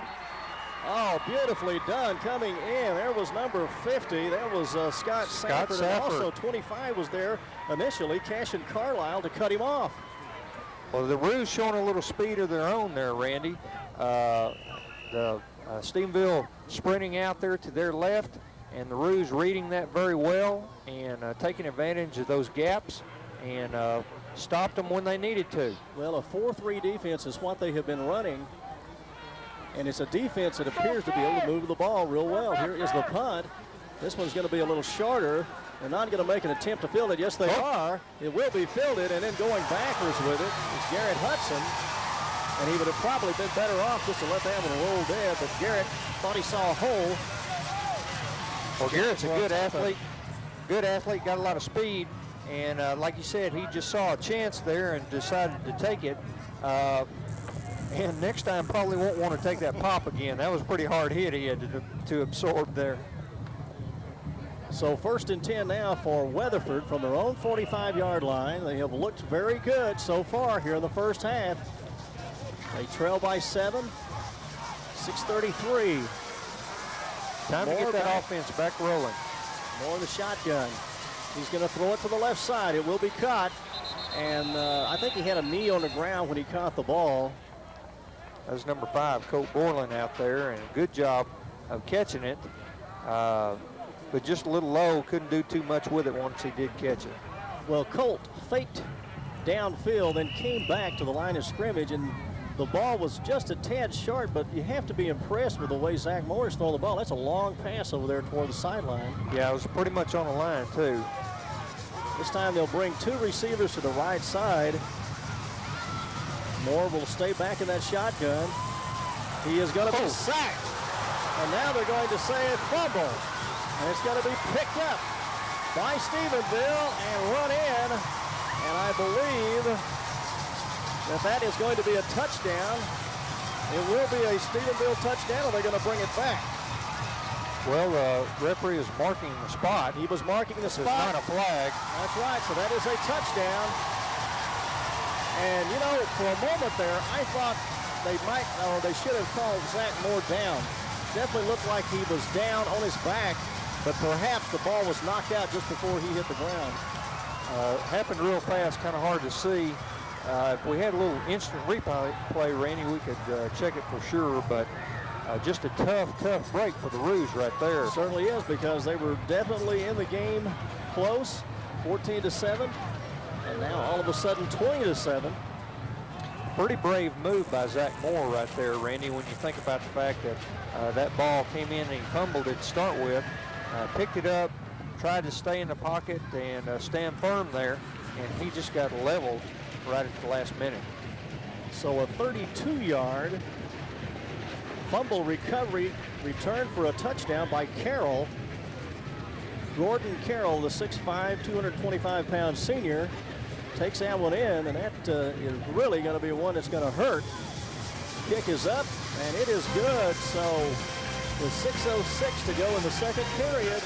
Oh, beautifully done coming in. There was number 50. That was Scott Safford. And also 25 was there initially, Cashin Carlisle, to cut him off. Well, the Roos showing a little speed of their own there, Randy. Stephenville sprinting out there to their left, and the Roos reading that very well and taking advantage of those gaps and stopped them when they needed to. Well, a 4-3 defense is what they have been running, and it's a defense that appears to be able to move the ball real well. Here is the punt. This one's going to be a little shorter. They're not going to make an attempt to field it. Yes, they are. It will be fielded, and then going backwards with it is Garrett Hudson. And he would have probably been better off just to let that one roll dead, but Garrett thought he saw a hole. Well, Garrett's a good athlete. good athlete, got a lot of speed, and like you said, he just saw a chance there and decided to take it. And next time probably won't want to take that pop again. That was a pretty hard hit he had to absorb there. So 1st and 10 now for Weatherford from their own 45-yard line. They have looked very good so far here in the first half. They trail by 7, 6:33. Time to get that offense back rolling. More of the shotgun. He's going to throw it to the left side. It will be caught. And I think he had a knee on the ground when he caught the ball. That was number 5, Colt Borland out there, and a good job of catching it. But just a little low, couldn't do too much with it once he did catch it. Well, Colt faked downfield and came back to the line of scrimmage, and the ball was just a tad short, but you have to be impressed with the way Zach Moore's throwing the ball. That's a long pass over there toward the sideline. Yeah, it was pretty much on the line, too. This time they'll bring 2 receivers to the right side. Moore will stay back in that shotgun. He is going to be sacked. And now they're going to say a fumble. And it's going to be picked up by Stephenville and run in. And I believe that is going to be a touchdown. It will be a Stephenville touchdown, or they're going to bring it back. Well, the referee is marking the spot. He was marking the spot. It's not a flag. That's right, so that is a touchdown. And, you know, for a moment there, I thought they should have called Zach Moore down. Definitely looked like he was down on his back, but perhaps the ball was knocked out just before he hit the ground. Happened real fast, kind of hard to see. If we had a little instant replay, Randy, we could check it for sure, but just a tough break for the Roos right there. It certainly is, because they were definitely in the game close, 14-7, and now all of a sudden 20-7. Pretty brave move by Zach Moore right there, Randy, when you think about the fact that that ball came in and he fumbled it to start with, picked it up, tried to stay in the pocket and stand firm there, and he just got leveled right at the last minute. So a 32-yard fumble recovery return for a touchdown by Carroll. Gordon Carroll, the 6'5", 225-pound senior, takes that one in, and that is really going to be one that's going to hurt. Kick is up, and it is good. So with 6:06 to go in the second period,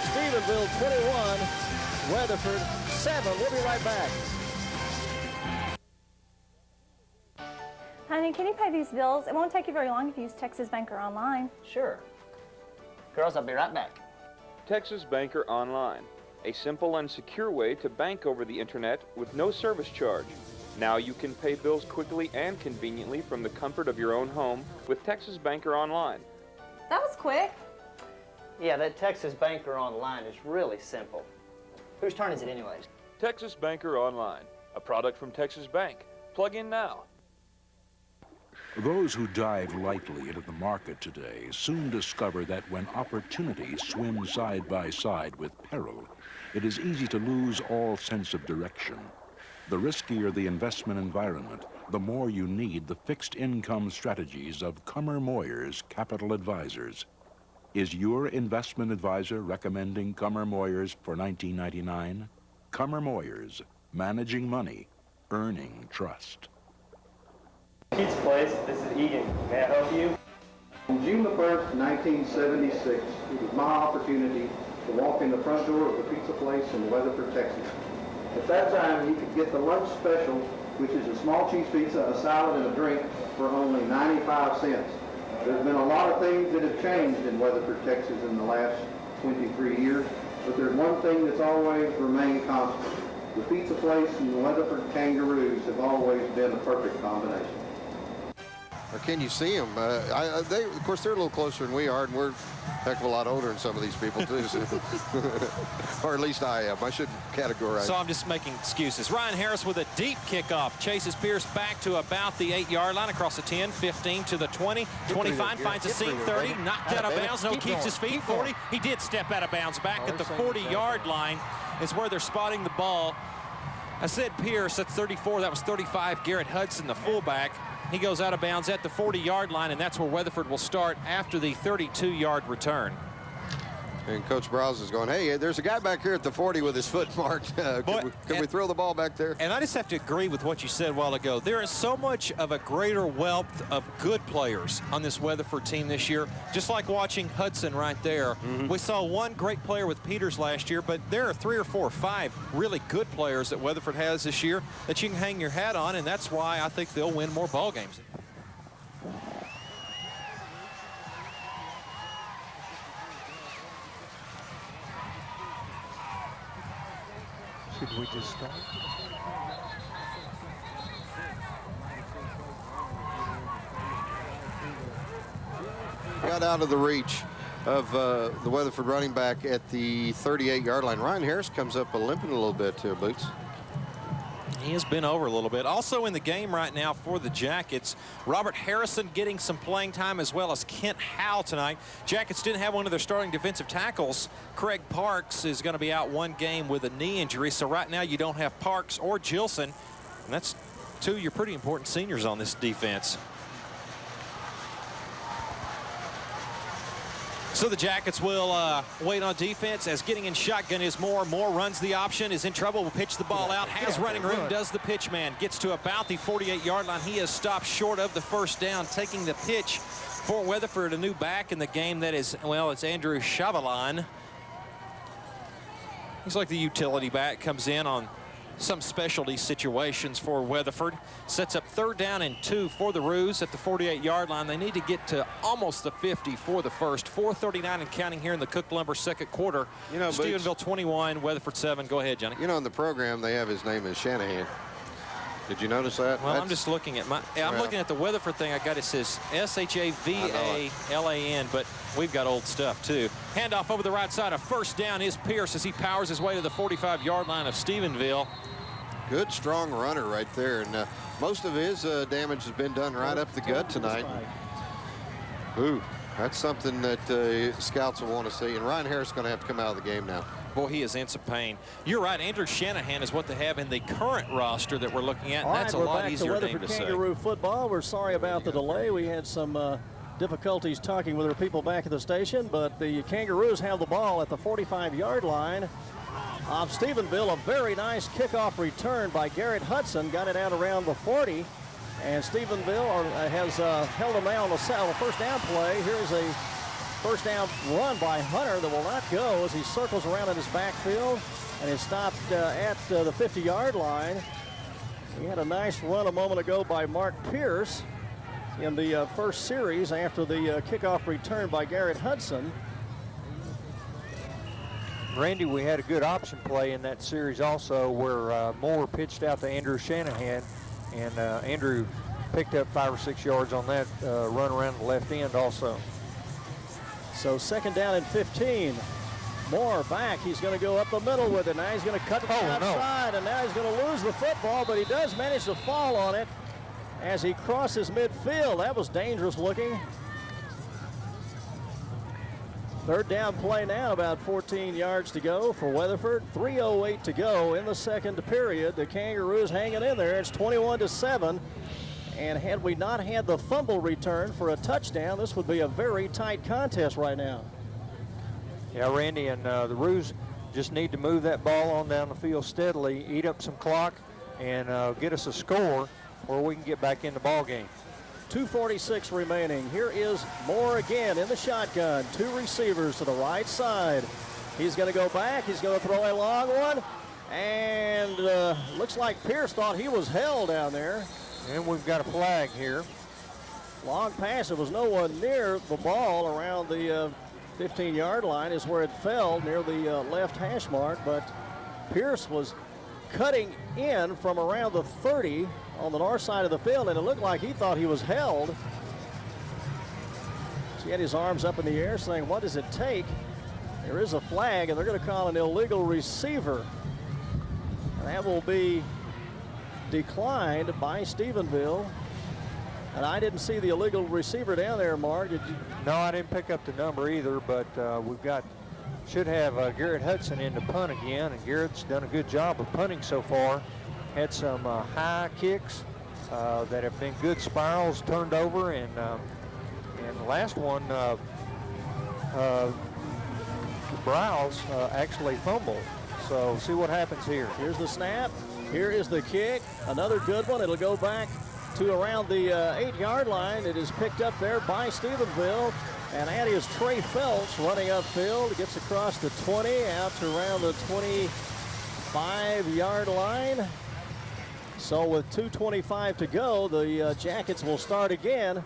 Stephenville 21, Weatherford 7. We'll be right back. Honey, can you pay these bills? It won't take you very long if you use Texas Banker online. Sure. Girls, I'll be right back. Texas Banker Online, a simple and secure way to bank over the internet with no service charge. Now you can pay bills quickly and conveniently from the comfort of your own home with Texas Banker Online. That was quick. Yeah, that Texas Banker Online is really simple. Whose turn is it anyways? Texas Banker Online, a product from Texas Bank. Plug in now. Those who dive lightly into the market today soon discover that when opportunities swim side by side with peril, it is easy to lose all sense of direction. The riskier the investment environment, the more you need the fixed income strategies of Cummer Moyers Capital Advisors. Is your investment advisor recommending Cummer Moyers for $19.99? Cummer Moyers, managing money, earning trust. Pizza place, this is Egan. May I help you? On June the 1st, 1976, it was my opportunity to walk in the front door of the pizza place in Weatherford, Texas. At that time, you could get the lunch special, which is a small cheese pizza, a salad, and a drink for only 95 cents. There's been a lot of things that have changed in Weatherford, Texas in the last 23 years, but there's one thing that's always remained constant. The pizza place and the Weatherford Kangaroos have always been a perfect combination. Or can you see them? They, of course, they're a little closer than we are, and we're a heck of a lot older than some of these people, too. So. Or at least I am. I shouldn't categorize. So I'm just making excuses. Ryan Harris with a deep kickoff. Chases Pierce back to about the 8-yard line, across the 10, 15 to the 20. 25 finds a seam, 30. Knocked out of bounds. No, keeps his feet. 40. He did step out of bounds. Back at the 40-yard line is where they're spotting the ball. I said Pierce, that's 34. That was 35. Garrett Hudson, the fullback. He goes out of bounds at the 40-yard line, and that's where Weatherford will start after the 32-yard return. And Coach Browse is going, hey, there's a guy back here at the 40 with his foot marked. Can we throw the ball back there? And I just have to agree with what you said a while ago. There is so much of a greater wealth of good players on this Weatherford team this year. Just like watching Hudson right there. We saw one great player with Peters last year, but there are 3 or 4 or 5 really good players that Weatherford has this year that you can hang your hat on, and that's why I think they'll win more ball games. Should we just start? Got out of the reach of the Weatherford running back at the 38-yard line. Ryan Harris comes up limping a little bit here, Boots. He has been over a little bit. Also in the game right now for the Jackets, Robert Harrison getting some playing time, as well as Kent Howe tonight. Jackets didn't have one of their starting defensive tackles. Craig Parks is going to be out 1 game with a knee injury. So right now you don't have Parks or Gilson. And that's 2 of your pretty important seniors on this defense. So the Jackets will wait on defense as getting in shotgun is Moore. Moore runs the option, is in trouble, will pitch the ball out, has running room, does the pitch man, gets to about the 48-yard line. He has stopped short of the first down, taking the pitch for Weatherford, a new back in the game. That is, well, it's Andrew Chavalan. He's like the utility back, comes in on some specialty situations for Weatherford. Sets up 3rd down and 2 for the Roos at the 48-yard line. They need to get to almost the 50 for the first. 4:39 and counting here in the Cook Lumber second quarter. You know, Stephenville 21, Weatherford 7. Go ahead, Johnny. You know, in the program, they have his name as Shanahan. Did you notice that? Well, I'm just looking at I'm looking at the Weatherford thing. I got it says Shavallan, but we've got old stuff too. Handoff over the right side. A first down is Pierce as he powers his way to the 45-yard line of Stephenville. Good, strong runner right there. And most of his damage has been done right up the gut tonight. Ooh, that's something that scouts will want to see. And Ryan Harris is going to have to come out of the game now. Boy, he is in some pain. You're right. Andrew Shanahan is what they have in the current roster that we're looking at. All right, that's a lot easier name to say. We're back to Weatherford Kangaroo football. We're sorry about the delay. We had some difficulties talking with our people back at the station, but the Kangaroos have the ball at the 45-yard line of Stephenville. A very nice kickoff return by Garrett Hudson. Got it out around the 40. And Stephenville has held them down on the first down play. Here's a first down run by Hunter that will not go as he circles around in his backfield and is stopped at the 50-yard line. He had a nice run a moment ago by Mark Pierce in the first series after the kickoff return by Garrett Hudson. Randy, we had a good option play in that series also where Moore pitched out to Andrew Shanahan, and Andrew picked up 5 or 6 yards on that run around the left end also. So 2nd down and 15. Moore back. He's going to go up the middle with it. Now he's going to cut it outside, and now he's going to lose the football, but he does manage to fall on it as he crosses midfield. That was dangerous looking. 3rd down play now, about 14 yards to go for Weatherford. 3:08 to go in the second period. The Kangaroos hanging in there. It's 21-7. And had we not had the fumble return for a touchdown, this would be a very tight contest right now. Yeah, Randy, and the Roos just need to move that ball on down the field steadily, eat up some clock, and get us a score where we can get back in the ball game. 2:46 remaining. Here is Moore again in the shotgun. 2 receivers to the right side. He's going to go back. He's going to throw a long one. And looks like Pierce thought he was held down there. And we've got a flag here. Long pass. There was no one near the ball around the 15-yard line is where it fell near the left hash mark. But Pierce was cutting in from around the 30 on the north side of the field, and it looked like he thought he was held. So he had his arms up in the air saying, what does it take? There is a flag, and they're going to call an illegal receiver. And that will be declined by Stephenville. And I didn't see the illegal receiver down there, Mark. Did you? No, I didn't pick up the number either, but should have Garrett Hudson in to punt again, and Garrett's done a good job of punting so far. Had some high kicks that have been good spirals turned over, and the last one Browse actually fumbled. So see what happens here. Here's the snap. Here is the kick. Another good one. It'll go back to around the 8-yard line. It is picked up there by Stephenville. And that is Trey Phelps running upfield. Gets across the 20, out to around the 25-yard line. So with 2:25 to go, the Jackets will start again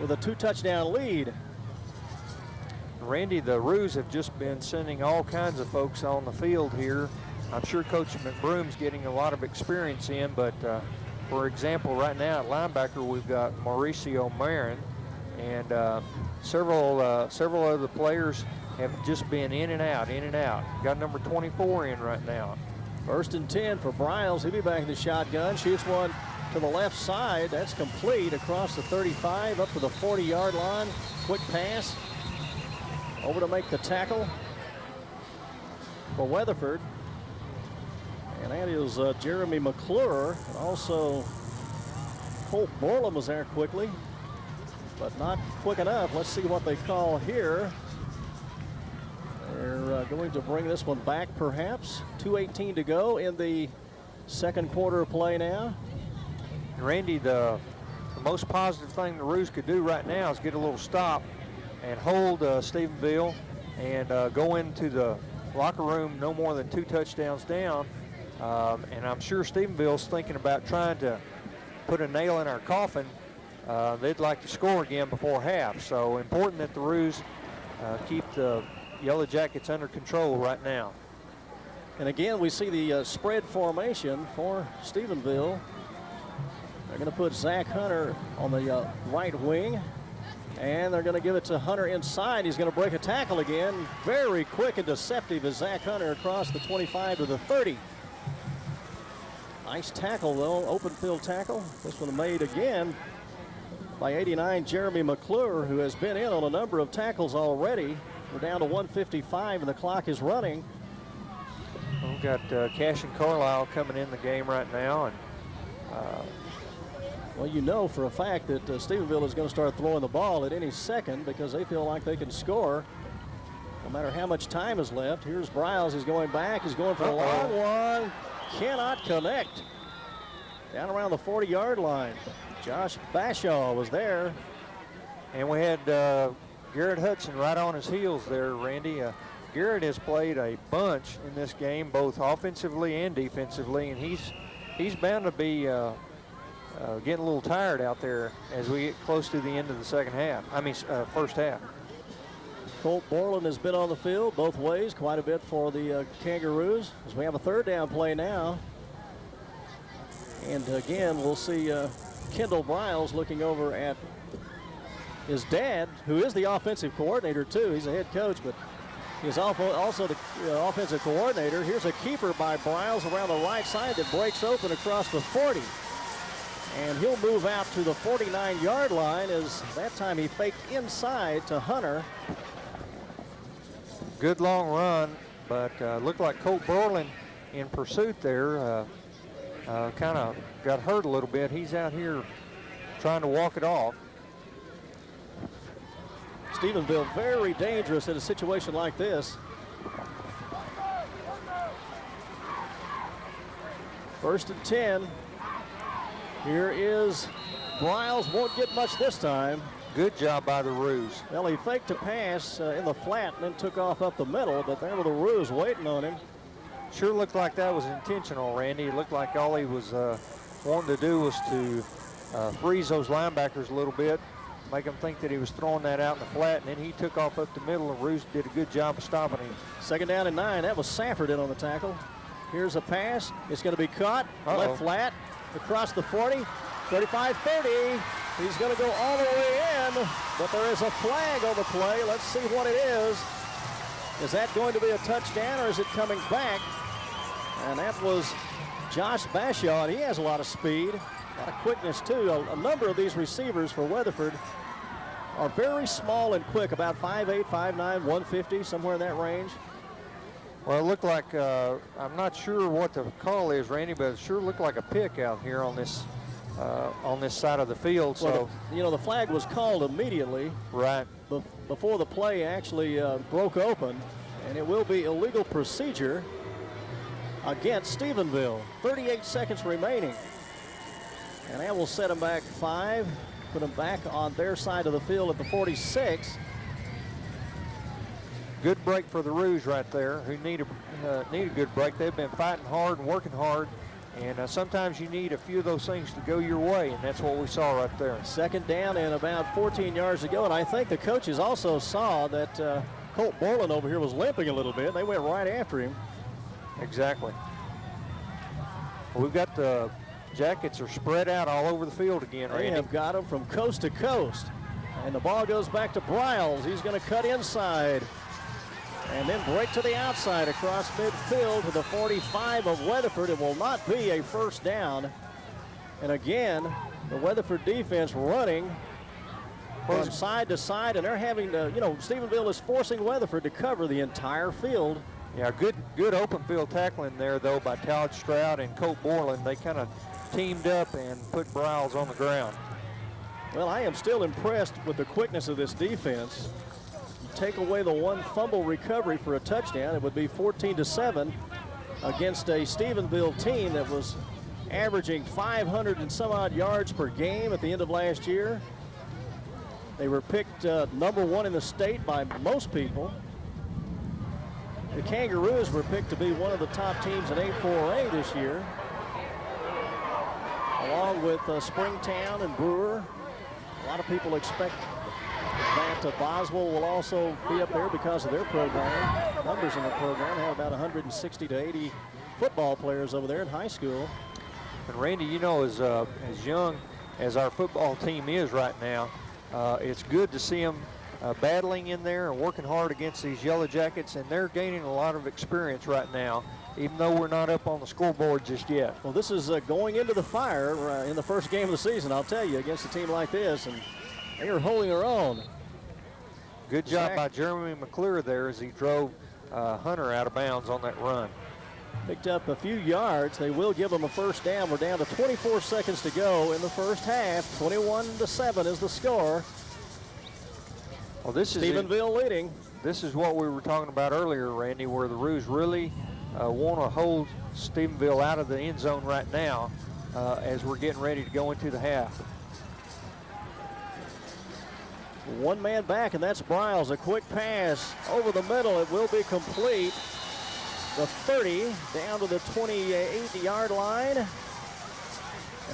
with a 2-touchdown lead. Randy, the Roos have just been sending all kinds of folks on the field here. I'm sure Coach McBroom's getting a lot of experience in, but for example, right now at linebacker, we've got Mauricio Marin, and several of the players have just been in and out, in and out. Got number 24 in right now. 1st and 10 for Briles. He'll be back in the shotgun. Shoots one to the left side. That's complete across the 35 up to the 40-yard line. Quick pass over to make the tackle for Weatherford. And that is Jeremy McClure. And also Colt Borland was there quickly, but not quick enough. Let's see what they call here. They're going to bring this one back, perhaps. 2:18 to go in the second quarter of play now. Randy, the most positive thing the Roos could do right now is get a little stop and hold Stephenville and go into the locker room no more than 2 touchdowns down. And I'm sure Stephenville's thinking about trying to put a nail in our coffin. They'd like to score again before half. So important that the Roos keep the Yellow Jackets under control right now. And again, we see the spread formation for Stephenville. They're going to put Zach Hunter on the right wing, and they're going to give it to Hunter inside. He's going to break a tackle again. Very quick and deceptive is Zach Hunter across the 25 to the 30. Nice tackle, though, open field tackle. This one made again by 89 Jeremy McClure, who has been in on a number of tackles already. We're down to 1:55 and the clock is running. We've got Cash and Carlisle coming in the game right now. And well, you know for a fact that Stephenville is going to start throwing the ball at any second because they feel like they can score no matter how much time is left. Here's Briles. He's going back. He's going for a long one. Cannot connect. Down around the 40-yard line. Josh Bashaw was there. And we had Garrett Hudson right on his heels there, Randy. Garrett has played a bunch in this game, both offensively and defensively, and he's bound to be getting a little tired out there as we get close to the end of the first half. Colt Borland has been on the field both ways quite a bit for the Kangaroos, as we have a 3rd down play now. And again, we'll see Kendall Briles looking over at his dad, who is the offensive coordinator too. He's a head coach, but he's also the offensive coordinator. Here's a keeper by Briles around the right side that breaks open across the 40. And he'll move out to the 49-yard line, as that time he faked inside to Hunter. Good long run, but looked like Colt Borland in pursuit there. Kind of got hurt a little bit. He's out here trying to walk it off. Stephenville very dangerous in a situation like this. 1st and 10. Here is Briles. Won't get much this time. Good job by the Roos. Well, he faked a pass in the flat and then took off up the middle, but there were the Roos waiting on him. Sure looked like that was intentional, Randy. It looked like all he was wanting to do was to freeze those linebackers a little bit, make them think that he was throwing that out in the flat, and then he took off up the middle, and Roos did a good job of stopping him. 2nd down and 9. That was Sanford in on the tackle. Here's a pass. It's going to be caught. Left flat across the 40, 35, 30. He's going to go all the way in, but there is a flag on the play. Let's see what it is. Is that going to be a touchdown, or is it coming back? And that was Josh Bashaw, and he has a lot of speed, a lot of quickness too. A number of these receivers for Weatherford are very small and quick, about 5'8", 5'9", 150, somewhere in that range. Well, it looked like, I'm not sure what the call is, Randy, but it sure looked like a pick out here on this side of the field. Well, so the flag was called immediately. Right. Before the play actually broke open. And it will be illegal procedure against Stephenville. 38 seconds remaining. And that will set them back 5, put them back on their side of the field at the 46. Good break for the Rouge right there, who need a good break. They've been fighting hard and working hard, and sometimes you need a few of those things to go your way, and that's what we saw right there. Second down and about 14 yards to go, and I think the coaches also saw that Colt Borland over here was limping a little bit. They went right after him. Exactly. We've got the Jackets are spread out all over the field again, Randy. They have got them from coast to coast. And the ball goes back to Briles. He's going to cut inside and then break to the outside across midfield to the 45 of Weatherford. It will not be a first down. And again, the Weatherford defense running from side to side, and they're having to, Stephenville is forcing Weatherford to cover the entire field. Yeah, good open field tackling there, though, by Todd Stroud and Colt Borland. They kind of teamed up and put Briles on the ground. Well, I am still impressed with the quickness of this defense. You take away the one fumble recovery for a touchdown, it would be 14-7 against a Stephenville team that was averaging 500 and some odd yards per game at the end of last year. They were picked number 1 in the state by most people. The Kangaroos were picked to be one of the top teams in 8-4A this year, along with Springtown and Brewer. A lot of people expect that Boswell will also be up there because of their program. Numbers in the program have about 160 to 80 football players over there in high school. And Randy, as young as our football team is right now, it's good to see them battling in there and working hard against these Yellow Jackets, and they're gaining a lot of experience right now, even though we're not up on the scoreboard just yet. Well, this is going into the fire in the first game of the season, I'll tell you, against a team like this, and they are holding their own. Good job by Jeremy McClure there as he drove Hunter out of bounds on that run. Picked up a few yards. They will give them a first down. We're down to 24 seconds to go in the first half. 21-7 is the score. Well, this is Stephenville leading. This is what we were talking about earlier, Randy, where the Rouge really want to hold Stephenville out of the end zone right now as we're getting ready to go into the half. One man back, and that's Briles. A quick pass over the middle. It will be complete. The 30 down to the 28-yard line.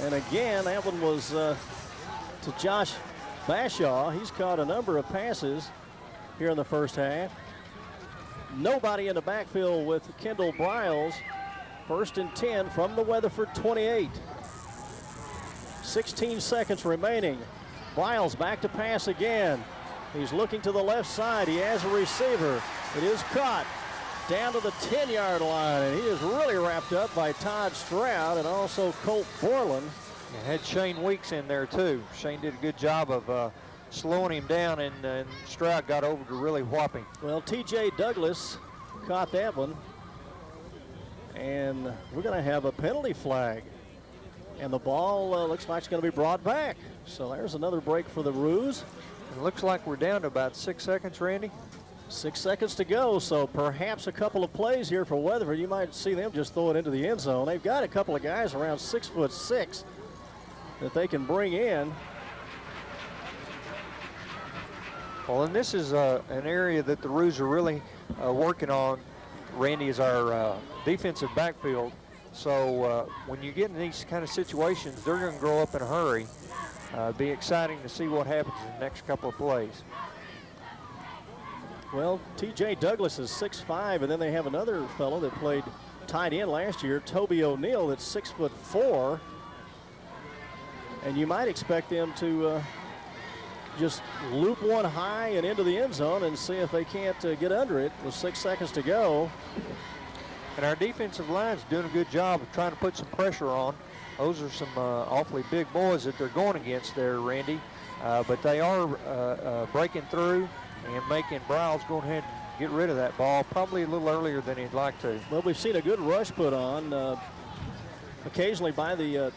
And again, that one was to Josh Bashaw. He's caught a number of passes here in the first half. Nobody in the backfield with Kendall Briles. 1st and 10 from the Weatherford 28. 16 seconds remaining. Briles back to pass again. He's looking to the left side. He has a receiver. It is caught down to the 10-yard line, and he is really wrapped up by Todd Stroud and also Colt Borland. You had Shane Weeks in there too. Shane did a good job of slowing him down, and Stroud got over to really whop him. Well, T.J. Douglas caught that one, and we're going to have a penalty flag, and the ball looks like it's going to be brought back. So there's another break for the Rouge. It looks like we're down to about 6 seconds, Randy. 6 seconds to go, so perhaps a couple of plays here for Weatherford. You might see them just throw it into the end zone. They've got a couple of guys around 6'6" that they can bring in. Well, and this is an area that the Rouge are really working on, Randy, is our defensive backfield. So when you get in these kind of situations, they're going to grow up in a hurry. Be exciting to see what happens in the next couple of plays. Well, T.J. Douglas is 6'5", and then they have another fellow that played tight end last year, Toby O'Neill, that's 6'4". And you might expect them to just loop one high and into the end zone and see if they can't get under it with 6 seconds to go. And our defensive line's doing a good job of trying to put some pressure on. Those are some awfully big boys that they're going against there, Randy. But they are breaking through and making Briles go ahead and get rid of that ball probably a little earlier than he'd like to. Well, we've seen a good rush put on occasionally by the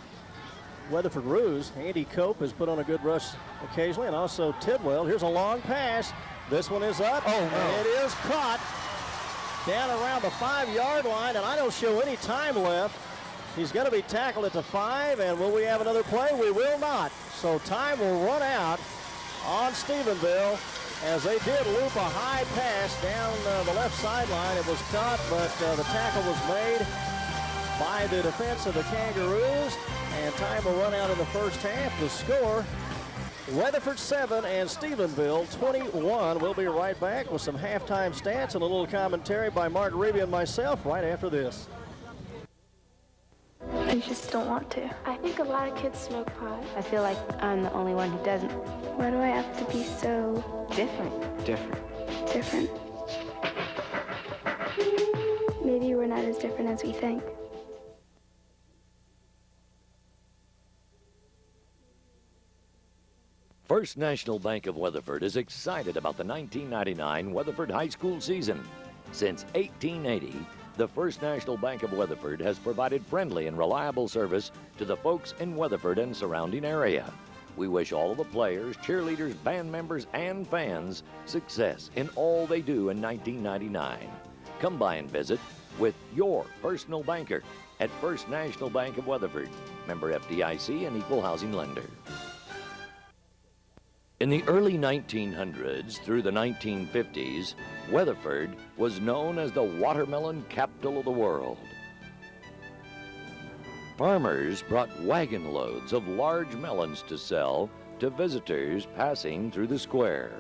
Weatherford Rouge. Andy Cope has put on a good rush occasionally, and also Tidwell. Here's a long pass. This one is up, and it is caught down around the 5-yard line, and I don't show any time left. He's going to be tackled at the 5, and will we have another play? We will not. So time will run out on Stephenville as they did loop a high pass down the left sideline. It was caught, but the tackle was made by the defense of the Kangaroos, and time will run out in the first half. The score, Weatherford 7 and Stephenville 21. We'll be right back with some halftime stats and a little commentary by Mark Reby and myself right after this. I just don't want to. I think a lot of kids smoke pot. I feel like I'm the only one who doesn't. Why do I have to be so different? Different. Maybe we're not as different as we think. First National Bank of Weatherford is excited about the 1999 Weatherford High School season. Since 1880, the First National Bank of Weatherford has provided friendly and reliable service to the folks in Weatherford and surrounding area. We wish all of the players, cheerleaders, band members, and fans success in all they do in 1999. Come by and visit with your personal banker at First National Bank of Weatherford, member FDIC and equal housing lender. In the early 1900s through the 1950s, Weatherford was known as the watermelon capital of the world. Farmers brought wagon loads of large melons to sell to visitors passing through the square.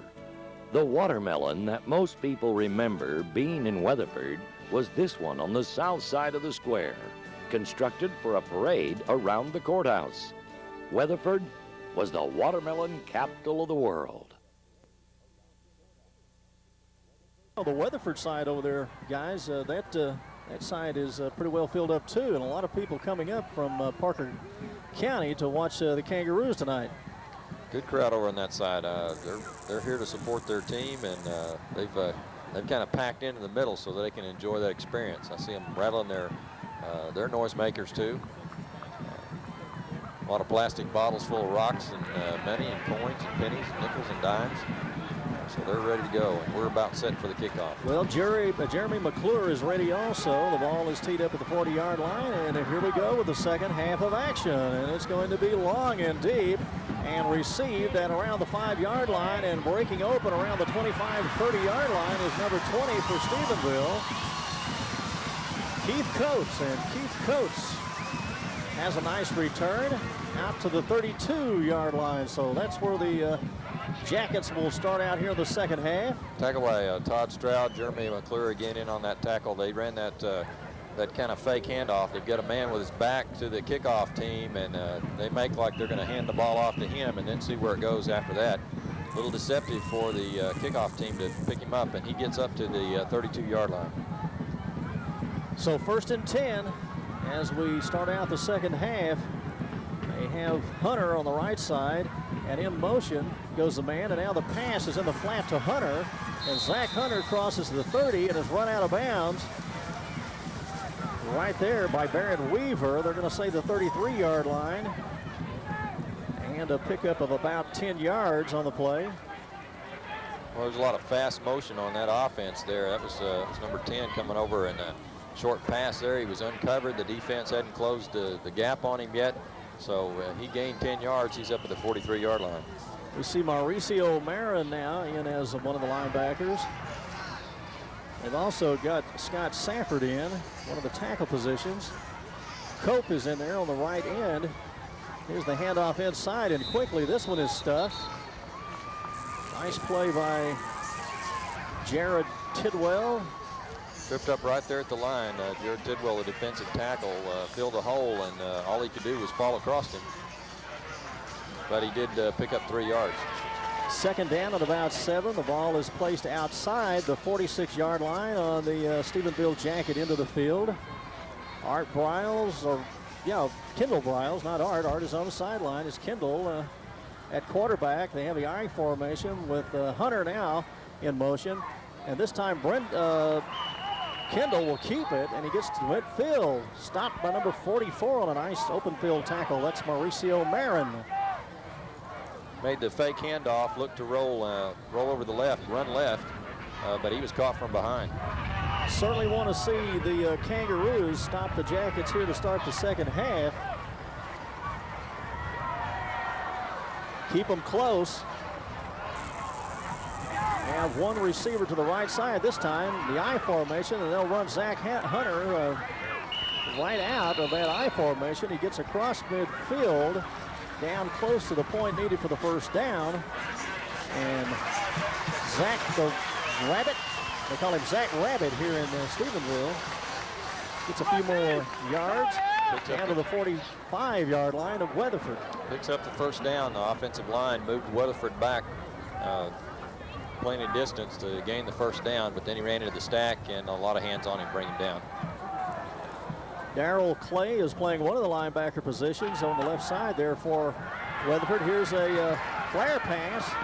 The watermelon that most people remember being in Weatherford was this one on the south side of the square, constructed for a parade around the courthouse. Weatherford was the watermelon capital of the world. The Weatherford side over there, guys, that side is pretty well filled up too, and a lot of people coming up from Parker County to watch the Kangaroos tonight. Good crowd over on that side. They're here to support their team, and they've kind of packed into the middle so that they can enjoy that experience. I see them rattling their noisemakers too. A lot of plastic bottles full of rocks and money and coins and pennies and nickels and dimes. So they're ready to go, and we're about set for the kickoff. Well, Jeremy McClure is ready also. The ball is teed up at the 40-yard line, and here we go with the second half of action. And it's going to be long and deep and received at around the 5-yard line, and breaking open around the 25-30-yard line is number 20 for Stephenville, Keith Coates. And Keith Coates has a nice return out to the 32-yard line. So that's where the Jackets will start out here in the second half. Tackle by Todd Stroud. Jeremy McClure again in on that tackle. They ran that kind of fake handoff. They've got a man with his back to the kickoff team, and they make like they're going to hand the ball off to him and then see where it goes after that. A little deceptive for the kickoff team to pick him up, and he gets up to the 32-yard line. So 1st and 10 as we start out the second half. They have Hunter on the right side, and in motion goes the man, and now the pass is in the flat to Hunter, and Zach Hunter crosses the 30 and is run out of bounds right there by Barrett Weaver. They're going to say the 33-yard line, and a pickup of about 10 yards on the play. Well, there's a lot of fast motion on that offense there. That was number 10 coming over, and a short pass there. He was uncovered. The defense hadn't closed the gap on him yet. So he gained 10 yards. He's up at the 43-yard line. We see Mauricio Marin now in as one of the linebackers. They've also got Scott Safford in, one of the tackle positions. Cope is in there on the right end. Here's the handoff inside, and quickly this one is stuffed. Nice play by Jared Tidwell. Tripped up right there at the line. Jared Tidwell, the defensive tackle, filled a hole, and all he could do was fall across him. But he did pick up 3 yards. Second down at about 7. The ball is placed outside the 46-yard line on the Stephenville Jacket into the field. Art Briles, Kendall Briles, not Art. Art is on the sideline. It's Kendall at quarterback. They have the I formation with Hunter now in motion. And this time Kendall will keep it, and he gets to midfield. Stopped by number 44 on a nice open field tackle. That's Mauricio Marin. Made the fake handoff, looked to roll over the left, run left, but he was caught from behind. Certainly want to see the Kangaroos stop the Jackets here to start the second half. Keep them close. They have one receiver to the right side this time, the I formation, and they'll run Zach Hunter right out of that I formation. He gets across midfield, down close to the point needed for the first down. And Zach the Rabbit, they call him Zach Rabbit here in Stephenville, gets a few more yards down to the 45-yard line of Weatherford. Picks up the first down. The offensive line moved Weatherford back plenty of distance to gain the first down, but then he ran into the stack and a lot of hands on him, bring him down. Darrell Clay is playing one of the linebacker positions on the left side there for Weatherford. Here's a flare pass.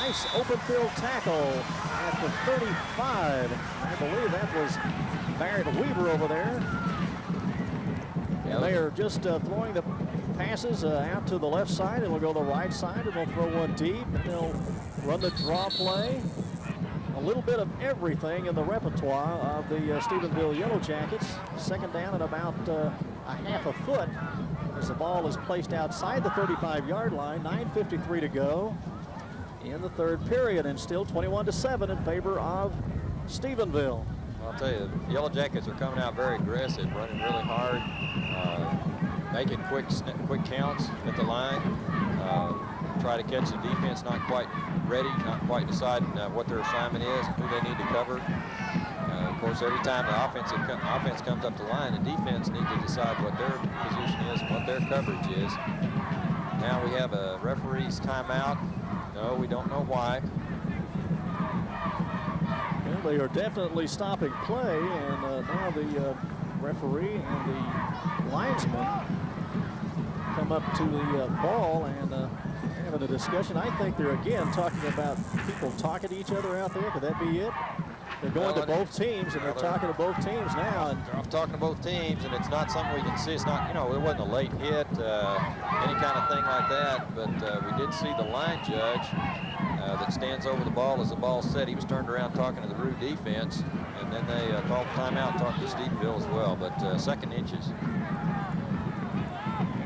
Nice open field tackle at the 35. I believe that was Barrett Weaver over there. And they are just throwing the passes out to the left side, and we'll go to the right side, and they'll throw one deep, and they'll run the draw play. A little bit of everything in the repertoire of the Stephenville Yellow Jackets. Second down at about a half a foot as the ball is placed outside the 35-yard line. 9:53 to go in the third period, and still 21-7 in favor of Stephenville. I'll tell you, the Yellow Jackets are coming out very aggressive, running really hard, making quick counts at the line. Try to catch the defense not quite ready, not quite deciding what their assignment is, who they need to cover. Of course, every time the offense comes up the line, the defense needs to decide what their position is and what their coverage is. Now we have a referee's timeout. No, we don't know why. Well, they are definitely stopping play, and now the referee and the linesman come up to the ball and having a discussion. I think they're again talking about people talking to each other out there. Could that be it? They're going to both teams, and they're talking to both teams now. And they're talking to both teams, and it's not something we can see. It's not, you know, it wasn't a late hit, any kind of thing like that. But we did see the line judge that stands over the ball as the ball's set. He was turned around talking to the Rue defense, and then they called timeout, talking to Stephenville as well. But second inches.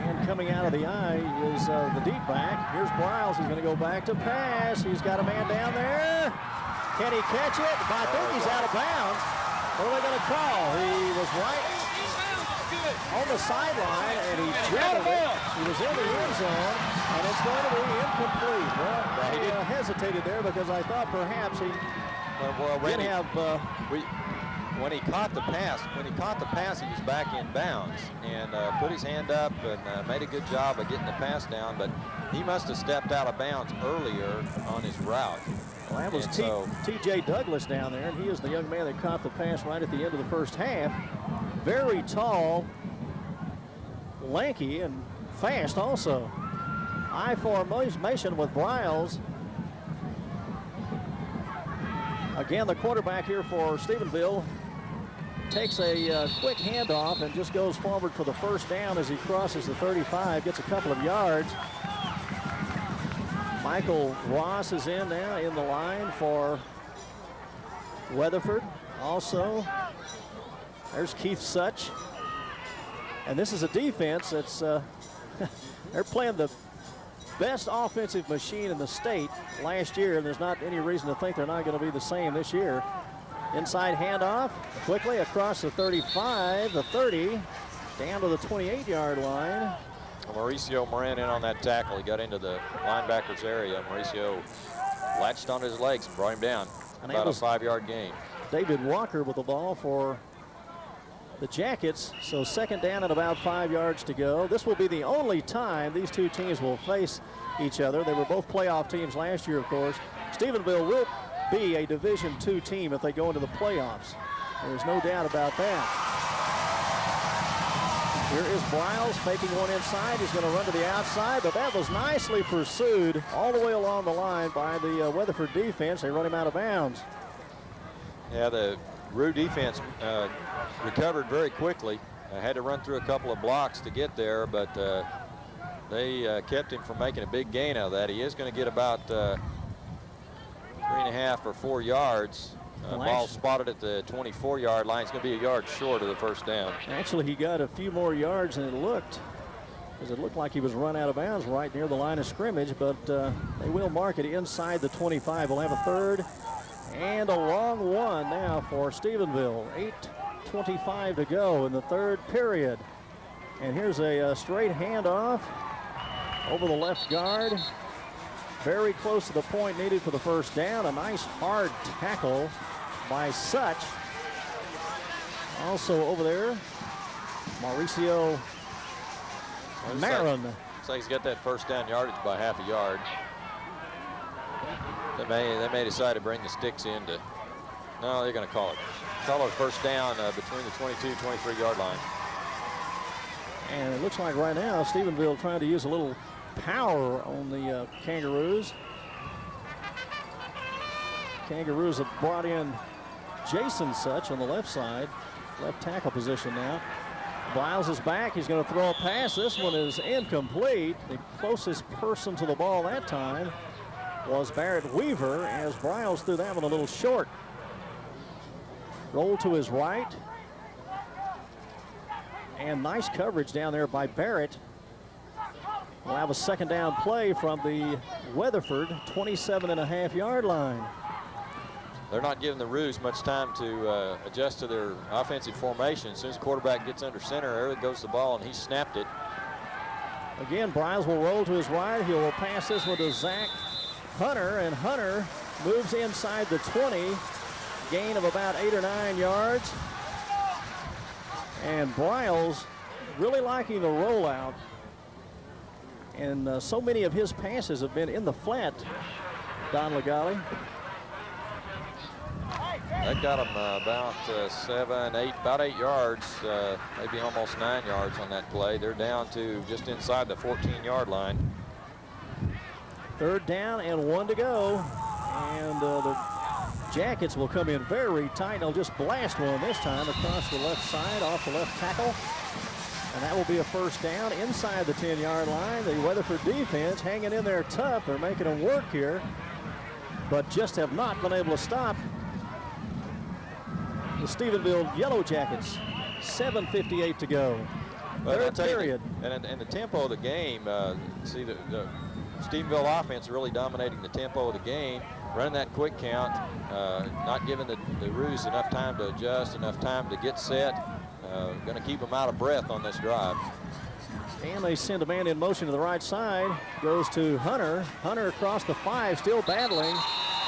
And coming out of the eye is the deep back. Here's Briles. He's going to go back to pass. He's got a man down there. Can he catch it? I think he's out of bounds. What are they going to call? He was right on the sideline, and he dribbled it. He was in the end zone, and it's going to be incomplete. Well, he hesitated there because I thought perhaps he did have. When he caught the pass, he was back in bounds and put his hand up and made a good job of getting the pass down. But he must have stepped out of bounds earlier on his route. Well, that was T.J. Douglas down there, and he is the young man that caught the pass right at the end of the first half. Very tall, lanky, and fast also. I formation with Briles. Again, the quarterback here for Stephenville takes a quick handoff and just goes forward for the first down as he crosses the 35, gets a couple of yards. Michael Ross is in now in the line for Weatherford. Also, there's Keith Such. And this is a defense that's, they're playing the best offensive machine in the state last year, and there's not any reason to think they're not going to be the same this year. Inside handoff, quickly across the 35, the 30, down to the 28-yard line. Mauricio Moran in on that tackle. He got into the linebacker's area. Mauricio latched onto his legs and brought him down. And about a 5-yard gain. David Walker with the ball for the Jackets. So second down and about 5 yards to go. This will be the only time these two teams will face each other. They were both playoff teams last year, of course. Stephenville will be a Division II team if they go into the playoffs. There's no doubt about that. Here is Briles faking one inside. He's going to run to the outside, but that was nicely pursued all the way along the line by the Weatherford defense. They run him out of bounds. Yeah, the Rue defense recovered very quickly. Had to run through a couple of blocks to get there, but they kept him from making a big gain out of that. He is going to get about 3.5 or 4 yards Ball spotted at the 24-yard line. It's going to be a yard short of the first down. Actually, he got a few more yards than it looked, because it looked like he was run out of bounds right near the line of scrimmage, but they will mark it inside the 25. We'll have a third and a long one now for Stephenville. 8:25 to go in the third period. And here's a straight handoff over the left guard. Very close to the point needed for the first down. A nice hard tackle by Such. Also over there, Mauricio Marin. Looks like he's got that first down yardage by half a yard. They may decide to bring the sticks in to, no, they're going to call it first down between the 22, 23-yard line. And it looks like right now Stephenville trying to use a little power on the Kangaroos. Kangaroos have brought in Jason Such on the left side, left tackle position now. Biles is back. He's going to throw a pass. This one is incomplete. The closest person to the ball that time was Barrett Weaver, as Biles threw that one a little short. Roll to his right. And nice coverage down there by Barrett. We'll have a second down play from the Weatherford 27.5-yard line. They're not giving the Roos much time to adjust to their offensive formation. As soon as the quarterback gets under center, there goes the ball, and he snapped it. Again, Bryles will roll to his right. He will pass this one to Zach Hunter, and Hunter moves inside the 20, gain of about 8 or 9 yards. And Bryles really liking the rollout. And so many of his passes have been in the flat, Don Legale. That got him about 8 yards, maybe almost 9 yards on that play. They're down to just inside the 14-yard line. Third down and 1 to go. And the Jackets will come in very tight. They'll just blast one this time across the left side, off the left tackle. And that will be a first down inside the 10-yard line. The Weatherford defense hanging in there tough. They're making them work here, but just have not been able to stop the Stephenville Yellow Jackets. 7:58 to go. Third period. And the tempo of the game, see the Stephenville offense really dominating the tempo of the game, running that quick count, not giving the Roos enough time to adjust, enough time to get set. Going to keep them out of breath on this drive. And they send a man in motion to the right side. Goes to Hunter. Hunter across the 5, still battling.